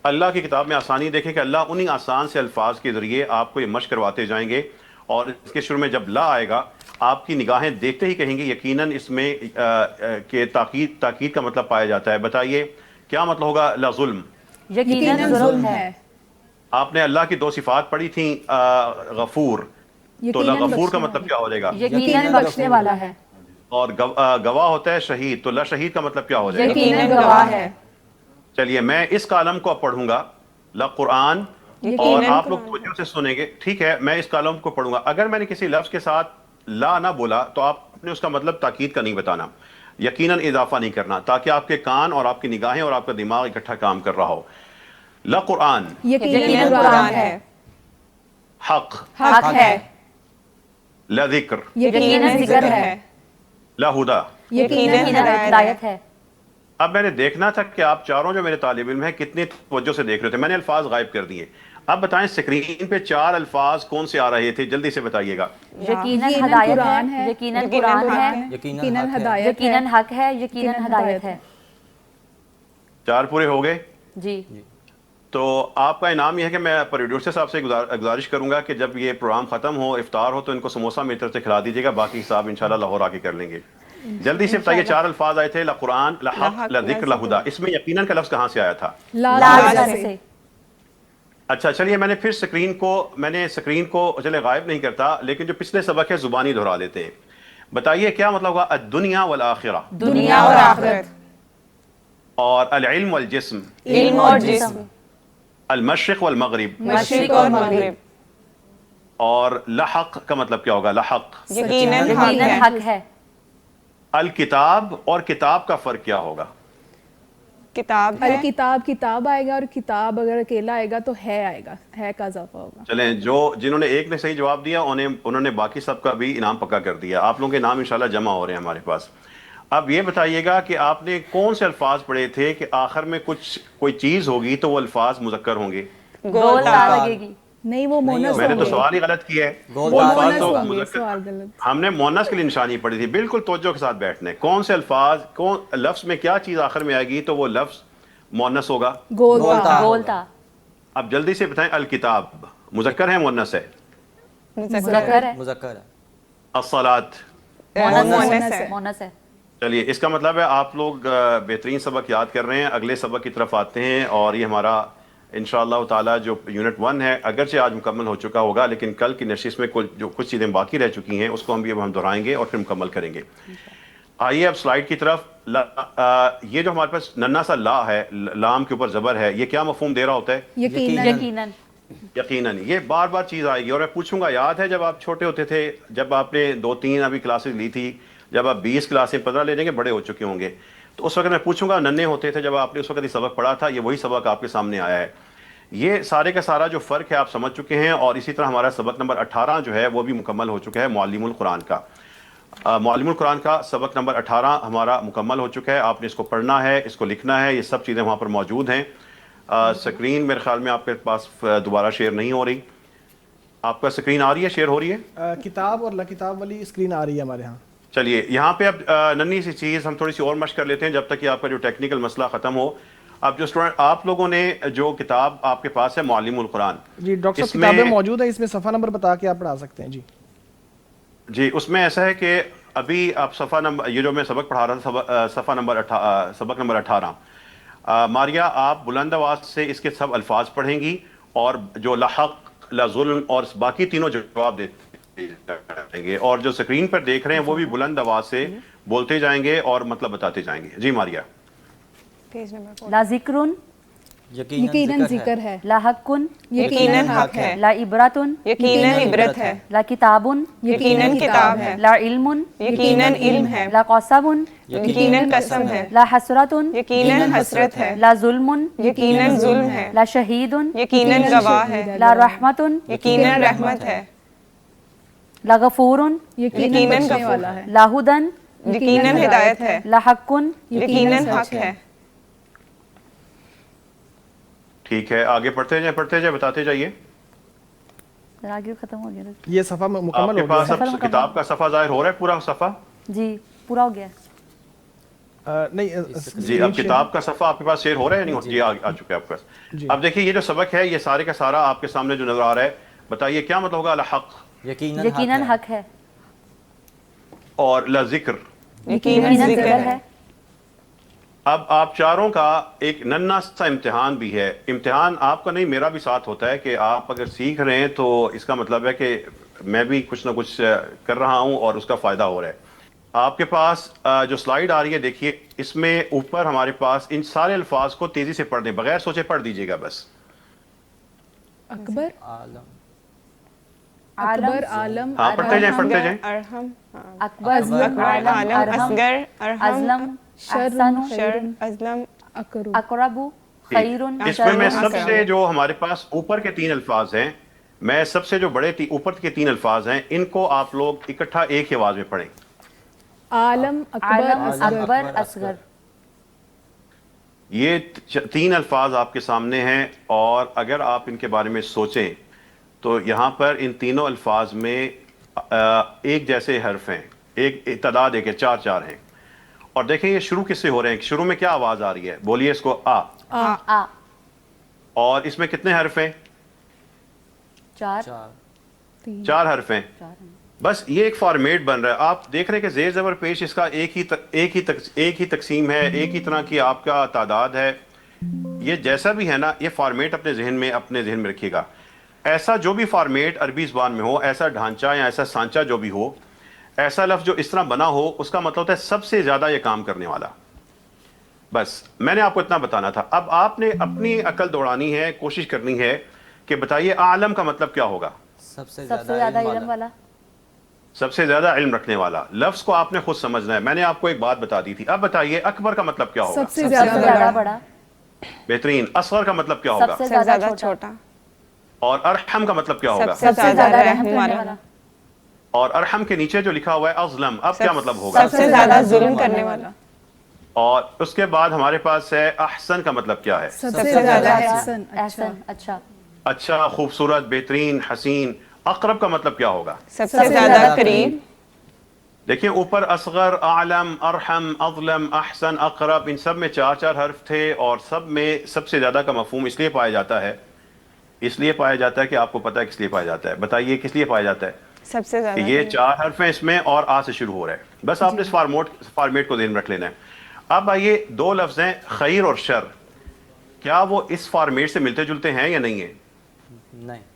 اللہ کی کتاب میں آسانی دیکھیں کہ اللہ انہی آسان سے الفاظ کے ذریعے آپ کو یہ مشق کرواتے جائیں گے. اور اس کے شروع میں جب لا آئے گا، آپ کی نگاہیں دیکھتے ہی کہیں گے یقیناً اس میں کہ تاکید کا مطلب پایا جاتا ہے. بتائیے کیا مطلب ہوگا لا ظلم؟ یقیناً ظلم ہے. آپ نے اللہ کی 2 صفات پڑھی تھیں، غفور. تو لغفور کا مطلب کیا ہو جائے گا؟ یقیناً بخشنے والا ہے. اور گواہ ہوتا ہے شہید، تو لشہید کا مطلب کیا ہو جائے گا؟ یقیناً گواہ ہے. چلیے میں اس کالم کو اب پڑھوں گا، لقرآن، اور آپ لوگ توجہ سے سنیں گے، ٹھیک ہے؟ میں اس کالم کو پڑھوں گا، اگر میں نے کسی لفظ کے ساتھ لا نہ بولا تو آپ نے اس کا مطلب تاکید کا نہیں بتانا، یقیناً اضافہ نہیں کرنا، تاکہ آپ کے کان اور آپ کی نگاہیں اور آپ کا دماغ اکٹھا کام کر رہا ہو. لقرآن، یقیناً قرآن ہے. حق، حق ہے. لذکر، یقیناً ذکر ہے. لہدا. یقیناً ہدایت ہے. اب میں نے دیکھنا تھا کہ آپ چاروں جو میرے طالب علم ہیں کتنی توجہ سے دیکھ رہے تھے. میں نے الفاظ غائب کر دیے. اب بتائیں اسکرین پہ 4 الفاظ کون سے آ رہے تھے؟ جلدی سے بتائیے گا. یقیناً ہدایت ہے. یقیناً قرآن ہے. یقیناً ہدایت. یقیناً حق ہے. یقیناً ہدایت ہے. 4 پورے ہو گئے جی. تو آپ کا انعام یہ ہے کہ میں پروڈیوسر صاحب سے گزارش کروں گا کہ جب یہ پروگرام ختم ہو، افطار ہو، تو ان کو سموسہ میری طرف سے کھلا دیجیے گا، باقی حساب انشاءاللہ لاہور آ کے کر لیں گے. جلدی سے بتائیے 4 الفاز آئے تھے، لقرآن، لحق، لذکر، لہدا. اس میں یقیناً کا لفظ کہاں سے آیا تھا؟ لا سے. اچھا چلیے میں نے پھر سکرین کو چلے غائب نہیں کرتا، لیکن جو پچھلے سبق ہے زبانی دہرا لیتے ہیں. بتائیے کیا مطلب ہوگا الدنیا والآخرہ؟ دنیا اور آخرت. اور العلم والجسم؟ علم اور جسم. المشرق والمغرب؟ مشرق اور مغرب. اور لحق کا مطلب کیا ہوگا؟ لحق یقیناً حق ہے. الکتاب اور کتاب کا فرق کیا ہوگا؟ کتاب ہے. کتاب آئے گا، اور کتاب اگر اکیلا آئے گا تو ہے آئے گا، ہے کا اضافہ ہوگا. چلیں جنہوں نے ایک نے صحیح جواب دیا انہوں نے باقی سب کا بھی انعام پکا کر دیا. آپ لوگوں کے نام انشاءاللہ جمع ہو رہے ہیں ہمارے پاس. اب یہ بتائیے گا کہ آپ نے کون سے الفاظ پڑھے تھے کہ آخر میں کوئی چیز ہوگی تو وہ الفاظ مذکر ہوں گے؟ گول لگے گی. نہیں، وہ مونس میں نے تو سوال ہی غلط کیا ہے. وہ الفاظ تو مذکر، سوال غلط. ہم نے مونس کے لیے نشانی پڑھی تھی. بالکل توجہ کے ساتھ بیٹھنے. کون سے الفاظ، کون لفظ میں کیا چیز آخر میں آئے گی تو وہ لفظ مونس ہوگا؟ گولتا. اب جلدی سے بتائیں الکتاب مذکر ہے مونس ہے؟ مذکر ہے. الصلاۃ مونس ہے. چلیے اس کا مطلب ہے آپ لوگ بہترین سبق یاد کر رہے ہیں. اگلے سبق کی طرف آتے ہیں، اور یہ ہمارا انشاءاللہ تعالی جو یونٹ 1 ہے اگرچہ آج مکمل ہو چکا ہوگا، لیکن کل کی نشست میں جو کچھ چیزیں باقی رہ چکی ہیں اس کو ہم بھی اب دہرائیں گے اور پھر مکمل کریں گے. آئیے اب سلائیڈ کی طرف. یہ جو ہمارے پاس ننھا سا لا ہے، لام کے اوپر زبر ہے، یہ کیا مفہوم دے رہا ہوتا ہے؟ یقیناً. یقیناً. یہ بار بار چیز آئے گی. اور میں پوچھوں گا، یاد ہے جب آپ چھوٹے ہوتے تھے، جب آپ نے 2-3 ابھی کلاسز لی تھی، جب آپ 20 کلاسیں 15 لے لیں گے، بڑے ہو چکے ہوں گے، تو اس وقت میں پوچھوں گا ننھے ہوتے تھے جب آپ نے اس وقت یہ سبق پڑھا تھا، یہ وہی سبق آپ کے سامنے آیا ہے. یہ سارے کا سارا جو فرق ہے آپ سمجھ چکے ہیں. اور اسی طرح ہمارا سبق نمبر 18 جو ہے وہ بھی مکمل ہو چکا ہے، معلم القرآن کا. معلم القرآن کا سبق نمبر 18 ہمارا مکمل ہو چکا ہے. آپ نے اس کو پڑھنا ہے، اس کو لکھنا ہے، یہ سب چیزیں وہاں پر موجود ہیں. سکرین میرے خیال میں آپ کے پاس دوبارہ شیئر نہیں ہو رہی. آپ کا سکرین آ رہی ہے، شیئر ہو رہی ہے؟ کتاب اور کتاب والی اسکرین آ رہی ہے ہمارے ہاں. چلیے یہاں پہ اب ننھی سی چیز ہم تھوڑی سی اور مشق کر لیتے ہیں جب تک کہ آپ کا جو ٹیکنیکل مسئلہ ختم ہو. اب جو اسٹوڈنٹ آپ لوگوں نے جو کتاب آپ کے پاس ہے معلم القرآن، جی ڈاکٹر صاحب کتابیں موجود ہیں، اس میں صفحہ نمبر بتا کے آپ پڑھا سکتے ہیں. جی اس میں ایسا ہے کہ ابھی آپ صفحہ نمبر، یہ جو میں سبق پڑھا رہا تھا سبق نمبر 18، ماریا آپ بلند آواز سے اس کے سب الفاظ پڑھیں گی، اور جو لحق، لظلم اور باقی تینوں جواب دیتے جائیں گے، اور جو سکرین پر دیکھ رہے ہیں وہ بھی بلند آواز سے بولتے جائیں گے اور مطلب بتاتے جائیں گے. جی ماریا. لا ذکرن یقیناً ذکر ہے. لا حقن یقیناً حق ہے. لا عبرتن یقیناً عبرت ہے. لا کتابن یقیناً کتاب ہے. لا علم یقیناً علم ہے. لا قصبن یقیناً قسم ہے. لا حسرتن یقیناً حسرت ہے. لا ظلم یقیناً ظلم ہے. لا شہید یقیناً گواہ ہے. لا رحمت یقیناً رحمت ہے. لا غفور یقیناً بخشنے والا ہے. لا ہدن یقیناً ہدایت ہے. لا حقن یقیناً حق ہے. ٹھیک ہے آگے پڑھتے جائیں بتاتے جائیے. آگے ختم ہو گیا. یہ صفحہ مکمل آپ کے ہو پاس گیا. اب کتاب کا صفحہ ظاہر ہو رہا ہے، پورا صفحہ؟ جی پورا ہو گیا. نہیں جی اب کتاب کا صفحہ آپ کے پاس شیئر ہو رہا ہے نہیں؟ جی آ چکا ہے آپ کے پاس. اب دیکھیے یہ جو سبق ہے یہ سارے کا سارا آپ کے سامنے جو نظر آ رہا ہے، بتائیے کیا مطلب ہوگا؟ الحق یقیناً حق ہے. اور لذکر یقیناً ذکر ہے. اب آپ چاروں کا ایک ننھا سا امتحان بھی ہے. امتحان آپ کا نہیں میرا بھی ساتھ ہوتا ہے کہ آپ اگر سیکھ رہے ہیں تو اس کا مطلب ہے کہ میں بھی کچھ نہ کچھ کر رہا ہوں اور اس کا فائدہ ہو رہا ہے. آپ کے پاس جو سلائیڈ آ رہی ہے دیکھیے, اس میں اوپر ہمارے پاس ان سارے الفاظ کو تیزی سے پڑھ دیں, بغیر سوچے پڑھ دیجیے گا بس. اکبر عالم عالم ہاں پڑھتے جائیں پڑھتے جائیں. ارحم اکبر عالم اصغر ازلم احسن شر ازلم اقرب خیر اس میں میں سب سے جو ہمارے پاس اوپر کے 3 الفاظ ہیں, میں سب سے جو بڑے اوپر کے 3 الفاظ ہیں, ان کو آپ لوگ اکٹھا ایک ہی آواز میں پڑھیں. عالم اکبر اصغر. یہ 3 الفاظ آپ کے سامنے ہیں, اور اگر آپ ان کے بارے میں سوچیں تو یہاں پر ان تینوں الفاظ میں ایک جیسے حرف ہیں, ایک تعداد ایک ہے, 4 ہیں. اور دیکھیں یہ شروع کس سے ہو رہے ہیں, شروع میں کیا آواز آ رہی ہے, بولیے اس کو, آ. اور اس میں کتنے حرف ہیں, 4 حرف ہیں. بس یہ ایک فارمیٹ بن رہا ہے. آپ دیکھ رہے ہیں کہ زیر زبر پیش اس کا ایک ہی تقسیم ہے, ایک ہی طرح کی آپ کا تعداد ہے. یہ جیسا بھی ہے نا, یہ فارمیٹ اپنے ذہن میں رکھیے گا. ایسا جو بھی فارمیٹ عربی زبان میں ہو, ایسا ڈھانچہ یا ایسا سانچہ جو بھی ہو, ایسا لفظ جو اس طرح بنا ہو, اس کا مطلب ہوتا ہے سب سے زیادہ یہ کام کرنے والا. بس میں نے آپ کو اتنا بتانا تھا. اب آپ نے اپنی عقل دوڑانی ہے, کوشش کرنی ہے کہ بتائیے عالم کا مطلب کیا ہوگا. سب سے زیادہ علم والا, سب سے زیادہ علم رکھنے والا. لفظ کو آپ نے خود سمجھنا ہے. میں نے آپ کو ایک بات بتا دی تھی. اب بتائیے اکبر کا مطلب کیا ہوگا. سب سے زیادہ بڑا. بہترین. اصغر کا مطلب کیا ہوگا. سب سے زیادہ چھوٹا. اور ارحم کا مطلب کیا ہوگا. سب سے زیادہ رحم والا. اور ارحم کے نیچے جو لکھا ہوا ہے اظلم, اب کیا مطلب ہوگا. سب سے زیادہ ظلم کرنے والا. اور اس کے بعد ہمارے پاس ہے احسن کا مطلب کیا ہے. سب سے زیادہ احسن, اچھا, اچھا, خوبصورت, بہترین, حسین. اقرب کا مطلب کیا ہوگا. سب سے زیادہ قریب. دیکھیں اوپر اصغر, اعلم, ارحم, اظلم, احسن, اقرب, ان سب میں 4 حرف تھے, اور سب میں سب سے زیادہ کا مفہوم اس لیے پایا جاتا ہے کہ آپ کو پتہ ہے کس لیے پایا جاتا ہے. بتائیے کس لیے پایا جاتا ہے. سب سے زیادہ یہ 4 حرف ہیں اس میں, اور آ سے شروع ہو رہا ہے. بس آپ نے اس فارمیٹ کو ذہن میں رکھ لینا ہے. اب آئیے 2 لفظ ہیں خیر اور شر, کیا وہ اس فارمیٹ سے ملتے جلتے ہیں یا نہیں ہیں.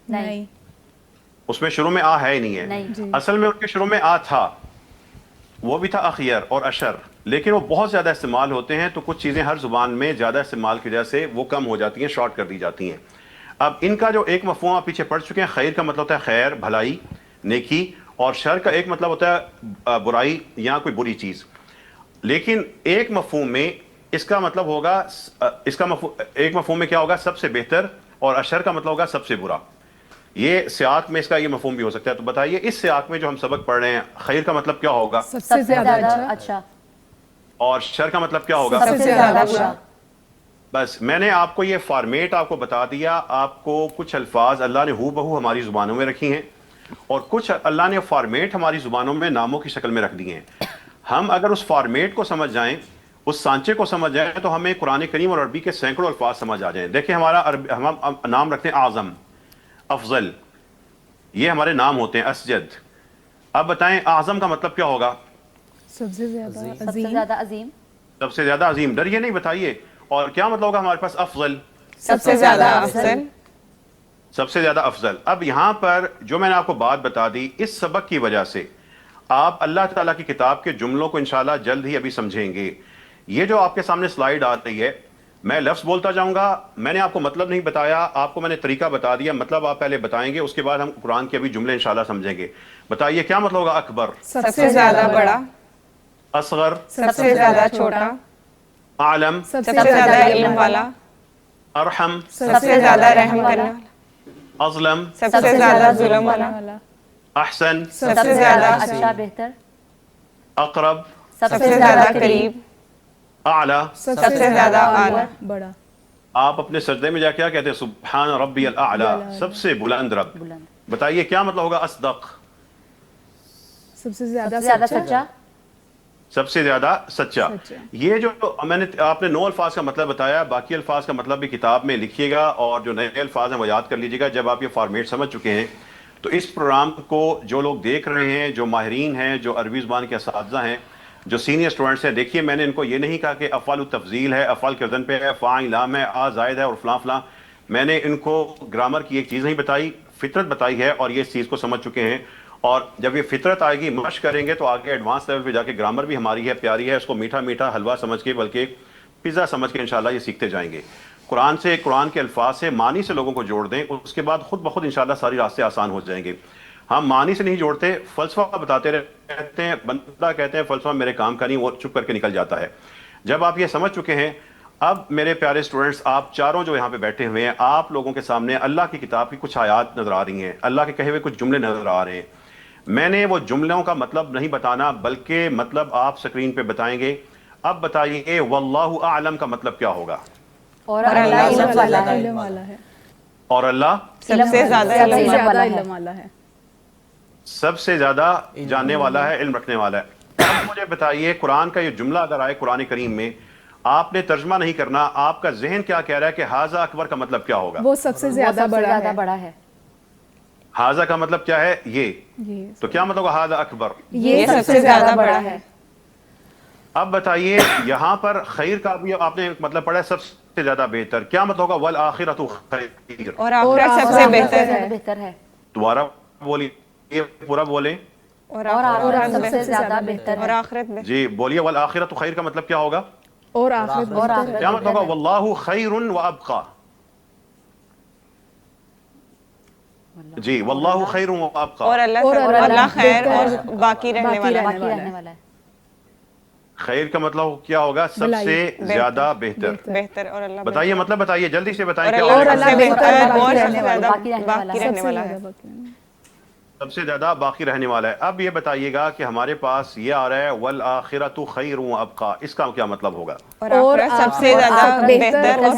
نہیں, اس میں شروع میں آ ہے ہی نہیں ہے. اصل میں ان کے شروع میں آ تھا, وہ بھی تھا اخیر اور اشر, لیکن وہ بہت زیادہ استعمال ہوتے ہیں, تو کچھ چیزیں ہر زبان میں زیادہ استعمال کی وجہ سے وہ کم ہو جاتی ہیں, شارٹ کر دی جاتی ہیں. اب ان کا جو ایک مفہوم آپ پیچھے پڑھ چکے ہیں, خیر کا مطلب ہوتا ہے خیر, بھلائی, نیکی, اور شر کا ایک مطلب ہوتا ہے برائی یا کوئی بری چیز. لیکن ایک مفہوم میں اس کا مطلب ہوگا, ایک مفہوم میں کیا ہوگا, سب سے بہتر, اور اشر کا مطلب ہوگا سب سے برا. یہ سیاق میں اس کا یہ مفہوم بھی ہو سکتا ہے. تو بتائیے اس سیاق میں جو ہم سبق پڑھ رہے ہیں, خیر کا مطلب کیا ہوگا. سب سے زیادہ اچھا. اور شر کا مطلب کیا ہوگا. سب سے زیادہ برا. بس میں نے آپ کو یہ فارمیٹ آپ کو بتا دیا. آپ کو کچھ الفاظ اللہ نے ہو بہو ہماری زبانوں میں رکھی ہیں, اور کچھ اللہ نے فارمیٹ ہماری زبانوں میں ناموں کی شکل میں رکھ دیے ہیں. ہم اگر اس فارمیٹ کو سمجھ جائیں, اس سانچے کو سمجھ جائیں, تو ہمیں قرآن کریم اور عربی کے سینکڑوں الفاظ سمجھ آ جائیں. دیکھیں ہم نام رکھتے ہیں اعظم, افضل, یہ ہمارے نام ہوتے ہیں, اسجد. اب بتائیں اعظم کا مطلب کیا ہوگا. سب سے زیادہ عظیم. سب سے زیادہ عظیم. ڈریے نہیں, بتائیے. اور کیا مطلب ہوگا ہمارے پاس. افضل, سب سے زیادہ افضل. سب سے زیادہ افضل. اب یہاں پر جو میں نے آپ کو بات بتا دی, اس سبق کی وجہ سے آپ اللہ تعالیٰ کی کتاب کے جملوں کو انشاءاللہ جلد ہی ابھی سمجھیں گے. یہ جو آپ کے سامنے سلائیڈ آ رہی ہے, میں لفظ بولتا جاؤں گا, میں نے آپ کو مطلب نہیں بتایا, آپ کو میں نے طریقہ بتا دیا. مطلب آپ پہلے بتائیں گے, اس کے بعد ہم قرآن کے ابھی جملے انشاءاللہ سمجھیں گے. بتائیے کیا مطلب ہوگا. اکبر, سب سے زیادہ بڑا. اصغر, سب سے زیادہ چھوٹا. عالم, سب سے زیادہ علم والا. ارحم, سب سے زیادہ رحم کرنے والا. اظلم, سب سے زیادہ ظلم والا. احسن, سب سے زیادہ اچھا, بہتر. اقرب, سب سے زیادہ قریب. اعلی, سب سے زیادہ اعلیٰ. بڑا. آپ اپنے سجدے میں جا کیا کہتے ہیں. سبحان ربی الاعلی, سب سے بلند رب. بتائیے کیا مطلب ہوگا. اصدق, سب سے زیادہ سچا. سب سے زیادہ سچا. یہ جو میں نے آپ نے 9 الفاظ کا مطلب بتایا, باقی الفاظ کا مطلب بھی کتاب میں لکھیے گا, اور جو نئے الفاظ ہیں وہ یاد کر لیجیے گا. جب آپ یہ فارمیٹ سمجھ چکے ہیں تو اس پروگرام کو جو لوگ دیکھ رہے ہیں, جو ماہرین ہیں, جو عربی زبان کے اساتذہ ہیں, جو سینئر اسٹوڈنٹس ہیں, دیکھیے میں نے ان کو یہ نہیں کہا کہ افعال التفضیل ہے, افعال کے وزن پہ ہے, فاعل لام ہے, آ زائد ہے اور فلاں فلاں. میں نے ان کو گرامر کی ایک چیز نہیں بتائی, فطرت بتائی ہے اور یہ اس چیز کو سمجھ چکے ہیں. اور جب یہ فطرت آئے گی مشق کریں گے تو آگے ایڈوانس لیول پہ جا کے گرامر بھی ہماری ہے پیاری ہے, اس کو میٹھا میٹھا حلوہ سمجھ کے بلکہ پزا سمجھ کے انشاءاللہ یہ سیکھتے جائیں گے. قرآن سے, قرآن کے الفاظ سے, معنی سے لوگوں کو جوڑ دیں, اس کے بعد خود بخود انشاءاللہ ساری راستے آسان ہو جائیں گے. ہم معنی سے نہیں جوڑتے, فلسفہ بتاتے رہتے ہیں, بندہ کہتے ہیں فلسفہ میرے کام کا نہیں, وہ چپ کر کے نکل جاتا ہے. جب آپ یہ سمجھ چکے ہیں, اب میرے پیارے اسٹوڈنٹس, آپ چاروں جو یہاں پہ بیٹھے ہوئے ہیں, آپ لوگوں کے سامنے اللہ کی کتاب کی کچھ آیات نظر آ رہی ہیں, اللہ کے کہے ہوئے کچھ جملے نظر آ رہے ہیں. میں نے وہ جملوں کا مطلب نہیں بتانا, بلکہ مطلب آپ سکرین پہ بتائیں گے. اب بتائیے واللہ اعلم کا مطلب کیا ہوگا؟ اور اللہ علم والا ہے. اور اللہ سب سے زیادہ علم والا ہے. سب سے زیادہ جاننے والا ہے, علم رکھنے والا ہے. اب مجھے بتائیے, قرآن کا یہ جملہ اگر آئے قرآن کریم میں, آپ نے ترجمہ نہیں کرنا, آپ کا ذہن کیا کہہ رہا ہے کہ حاذا اکبر کا مطلب کیا ہوگا؟ وہ سب سے زیادہ بڑا ہے. حاذا کا مطلب کیا ہے؟ یہ. تو کیا مطلب حاذا اکبر؟ یہ سب سے زیادہ بڑا ہے. اب بتائیے, یہاں پر خیر کا بھی آپ نے مطلب پڑھا ہے سب سے زیادہ بہتر, کیا مطلب ہوگا؟ والآخرۃ خیر, اور آخرت سب سے بہتر ہے. دوبارہ بولیے, یہ پورا بولیں. اور آخرت سب سے زیادہ بہتر ہے. اور آخرت جی بولیے, والآخرۃ خیر کا مطلب کیا ہوگا؟ اور آخرت کیا مطلب ہوگا؟ واللہ خیر وابقی. جی واللہ خیر وابقی. اور اللہ خیر اور باقی رہنے والا ہے. خیر کا مطلب کیا ہوگا؟ سب سے زیادہ بہتر. اور اللہ بتائیے مطلب بتائیے, جلدی سے بتائیں کیا اور ہوگا؟ اللہ بہتر اور سب سے زیادہ باقی رہنے والا ہے. سب سے زیادہ باقی رہنے والا ہے. اب یہ بتائیے گا کہ ہمارے پاس یہ آ رہا ہے والآخرۃ خیر وابقی, اس کا کیا مطلب ہوگا؟ اور آخرت سب سے زیادہ بہتر اور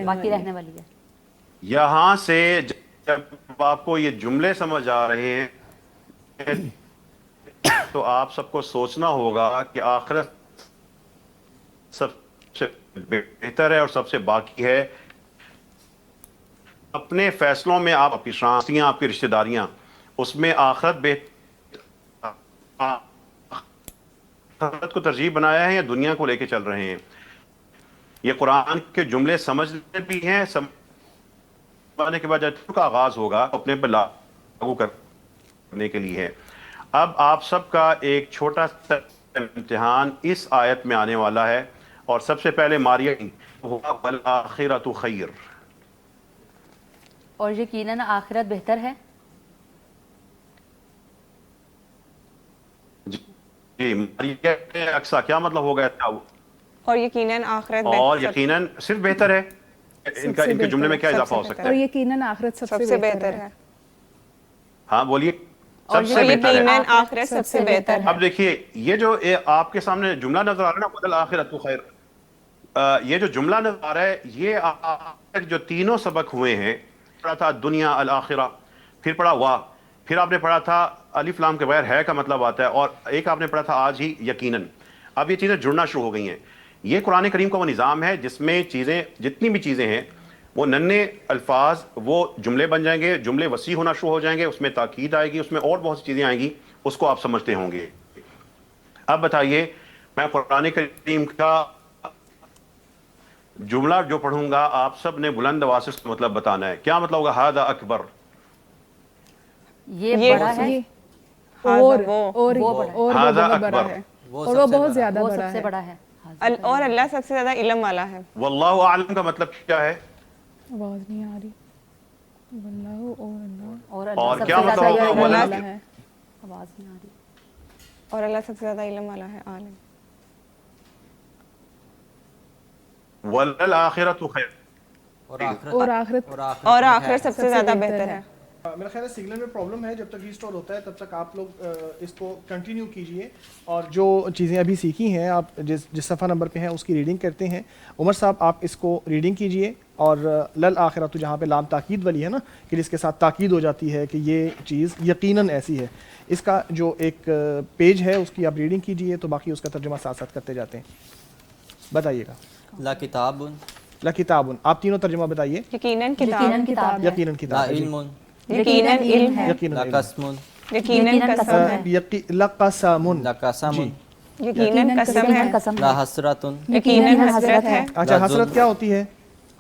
باقی رہنے والی ہے. یہاں سے جب آپ کو یہ جملے سمجھ آ رہے ہیں تو آپ سب کو سوچنا ہوگا کہ آخرت سب سے بہتر ہے اور سب سے باقی ہے. اپنے فیصلوں میں آپ, آپ کی شناختیاں, آپ کی رشتہ داریاں, اس میں آخرت آخرت کو ترجیح بنایا ہے یا دنیا کو لے کے چل رہے ہیں؟ یہ قرآن کے جملے سمجھنے بھی ہیں, سمجھنے کے بعد جب کا آغاز ہوگا اپنے پر لاگو کرنے کے لیے ہے. اب آپ سب کا ایک چھوٹا سا امتحان اس آیت میں آنے والا ہے, اور سب سے پہلے مریم ہوگا والآخرۃ خیر, اور یقیناً آخرت بہتر ہے. جی مریم اقصا کیا مطلب ہوگا؟ اور یقیناً آخرت اور یقیناً صرف بہتر ہے. ان کے جملے میں کیا اضافہ ہو سکتا ہے؟ اور یقیناً آخرت سب سے بہتر ہے. ہاں بولیے. سب سے بہتر ہے. آخرت سب سے بہتر ہے. اب دیکھیے, یہ جو آپ کے سامنے جملہ نظر آ رہا ہے نا, والآخرۃ خیر, یہ جو جملہ نظر آ رہا ہے, یہ جو تینوں سبق ہوئے ہیں, پڑھا تھا دنیا الآخرہ, پھر پڑھا وا, پھر آپ نے پڑھا تھا الف لام کے بغیر ہے کا مطلب آتا ہے, اور ایک آپ نے پڑھا تھا آج ہی یقیناً. اب یہ چیزیں جڑنا شروع ہو گئی ہیں. یہ قرآن کریم کا وہ نظام ہے جس میں چیزیں, جتنی بھی چیزیں ہیں, وہ ننھے الفاظ وہ جملے بن جائیں گے, جملے وسیع ہونا شروع ہو جائیں گے, اس میں تاکید آئے گی, اس میں اور بہت سی چیزیں آئیں گی, اس کو آپ سمجھتے ہوں گے. اب بتائیے, میں قرآن کریم کا جملہ جو پڑھوں گا آپ سب نے بلند آواز سے مطلب بتانا ہے. کیا مطلب ہوگا؟ ھذا اکبر, یہ بڑا ہے, اور ھذا اکبر, وہ بہت زیادہ وہ سب سے بڑا ہے. اور اللہ سب سے زیادہ علم والا ہے. واللہ اعلم کا مطلب کیا ہے؟ آواز نہیں آ رہی. واللہ اور کیا مطلب ہوگا؟ آواز نہیں آ رہی. اور اللہ سب سے زیادہ علم والا ہے, عالم. والآخرۃ خیر, اور آخرت سب سے زیادہ بہتر ہے. میرا خیال ہے سگنل میں پرابلم ہے, جب تک ریسٹور ہوتا ہے تب تک آپ لوگ اس کو کنٹینیو کیجئے, اور جو چیزیں ابھی سیکھی ہیں آپ جس صفحہ نمبر پہ ہیں اس کی ریڈنگ کرتے ہیں. عمر صاحب آپ اس کو ریڈنگ کیجئے, اور للآخرۃ جہاں پہ لام تاکید والی ہے نا, کہ جس کے ساتھ تاکید ہو جاتی ہے کہ یہ چیز یقیناً ایسی ہے, اس کا جو ایک پیج ہے اس کی آپ ریڈنگ کیجئے, تو باقی اس کا ترجمہ ساتھ ساتھ کرتے جاتے ہیں. بتائیے گا. لا کتاب, لا کتاب, آپ تینوں ترجمہ بتائیے. یقیناً کتاب, یقیناً کتاب, لا علم, یقیناً علم ہے, لا قسم, یقیناً قسم ہے, لقسم, لقسم, یقیناً قسم ہے, لا حسرت, یقیناً حسرت ہے. اچھا حسرت کیا ہوتی ہے؟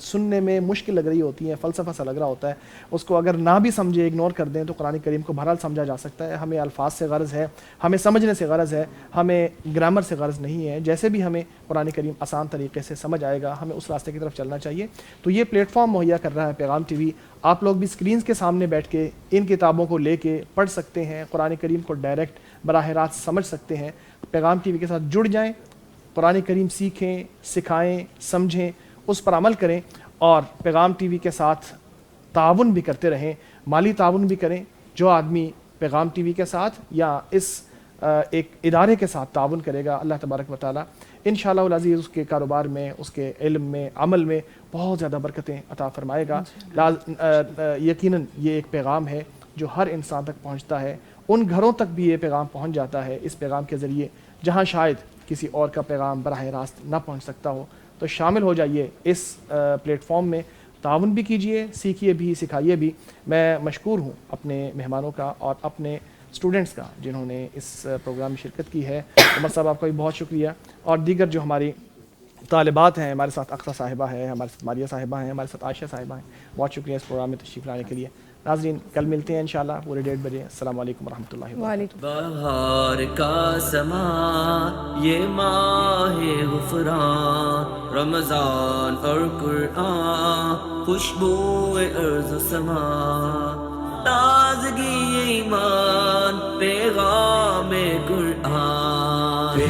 سننے میں مشکل لگ رہی ہوتی ہیں, فلسفہ سا لگ رہا ہوتا ہے, اس کو اگر نہ بھی سمجھے, اگنور کر دیں, تو قرآن کریم کو بہرحال سمجھا جا سکتا ہے. ہمیں الفاظ سے غرض ہے, ہمیں سمجھنے سے غرض ہے, ہمیں گرامر سے غرض نہیں ہے. جیسے بھی ہمیں قرآن کریم آسان طریقے سے سمجھ آئے گا, ہمیں اس راستے کی طرف چلنا چاہیے. تو یہ پلیٹ فارم مہیا کر رہا ہے پیغام ٹی وی. آپ لوگ بھی اسکرینز کے سامنے بیٹھ کے ان کتابوں کو لے کے پڑھ سکتے ہیں, قرآن کریم کو ڈائریکٹ براہ راست سمجھ سکتے ہیں. پیغام ٹی وی کے ساتھ جڑ جائیں, قرآن کریم سیکھیں, سکھائیں, سمجھیں, اس پر عمل کریں, اور پیغام ٹی وی کے ساتھ تعاون بھی کرتے رہیں, مالی تعاون بھی کریں. جو آدمی پیغام ٹی وی کے ساتھ یا اس ایک ادارے کے ساتھ تعاون کرے گا, اللہ تبارک و تعالیٰ انشاءاللہ العزیز اس کے کاروبار میں, اس کے علم میں, عمل میں بہت زیادہ برکتیں عطا فرمائے گا. یقیناً یہ ایک پیغام ہے جو ہر انسان تک پہنچتا ہے. ان گھروں تک بھی یہ پیغام پہنچ جاتا ہے اس پیغام کے ذریعے جہاں شاید کسی اور کا پیغام براہ راست نہ پہنچ سکتا ہو. تو شامل ہو جائیے اس پلیٹ فارم میں, تعاون بھی کیجئے, سیکھیے بھی, سکھائیے بھی. میں مشکور ہوں اپنے مہمانوں کا اور اپنے اسٹوڈنٹس کا جنہوں نے اس پروگرام میں شرکت کی ہے. عمر صاحب آپ کا بھی بہت شکریہ, اور دیگر جو ہماری طالبات ہیں, ہمارے ساتھ اقصیٰ صاحبہ ہیں, ہمارے ساتھ ماریہ صاحبہ ہیں, ہمارے ساتھ عائشہ صاحبہ ہیں, بہت شکریہ اس پروگرام میں تشریف لانے کے لیے. ناظرین کل ملتے ہیں انشاءاللہ پورے 1:30 بجے. السلام علیکم ورحمۃ اللہ وبرکاتہ. بہار کا سما یہ ماہ غفران, رمضان اور قرآن, خوشبو ارض و سما, تازگی ایمان, پیغام قرآن.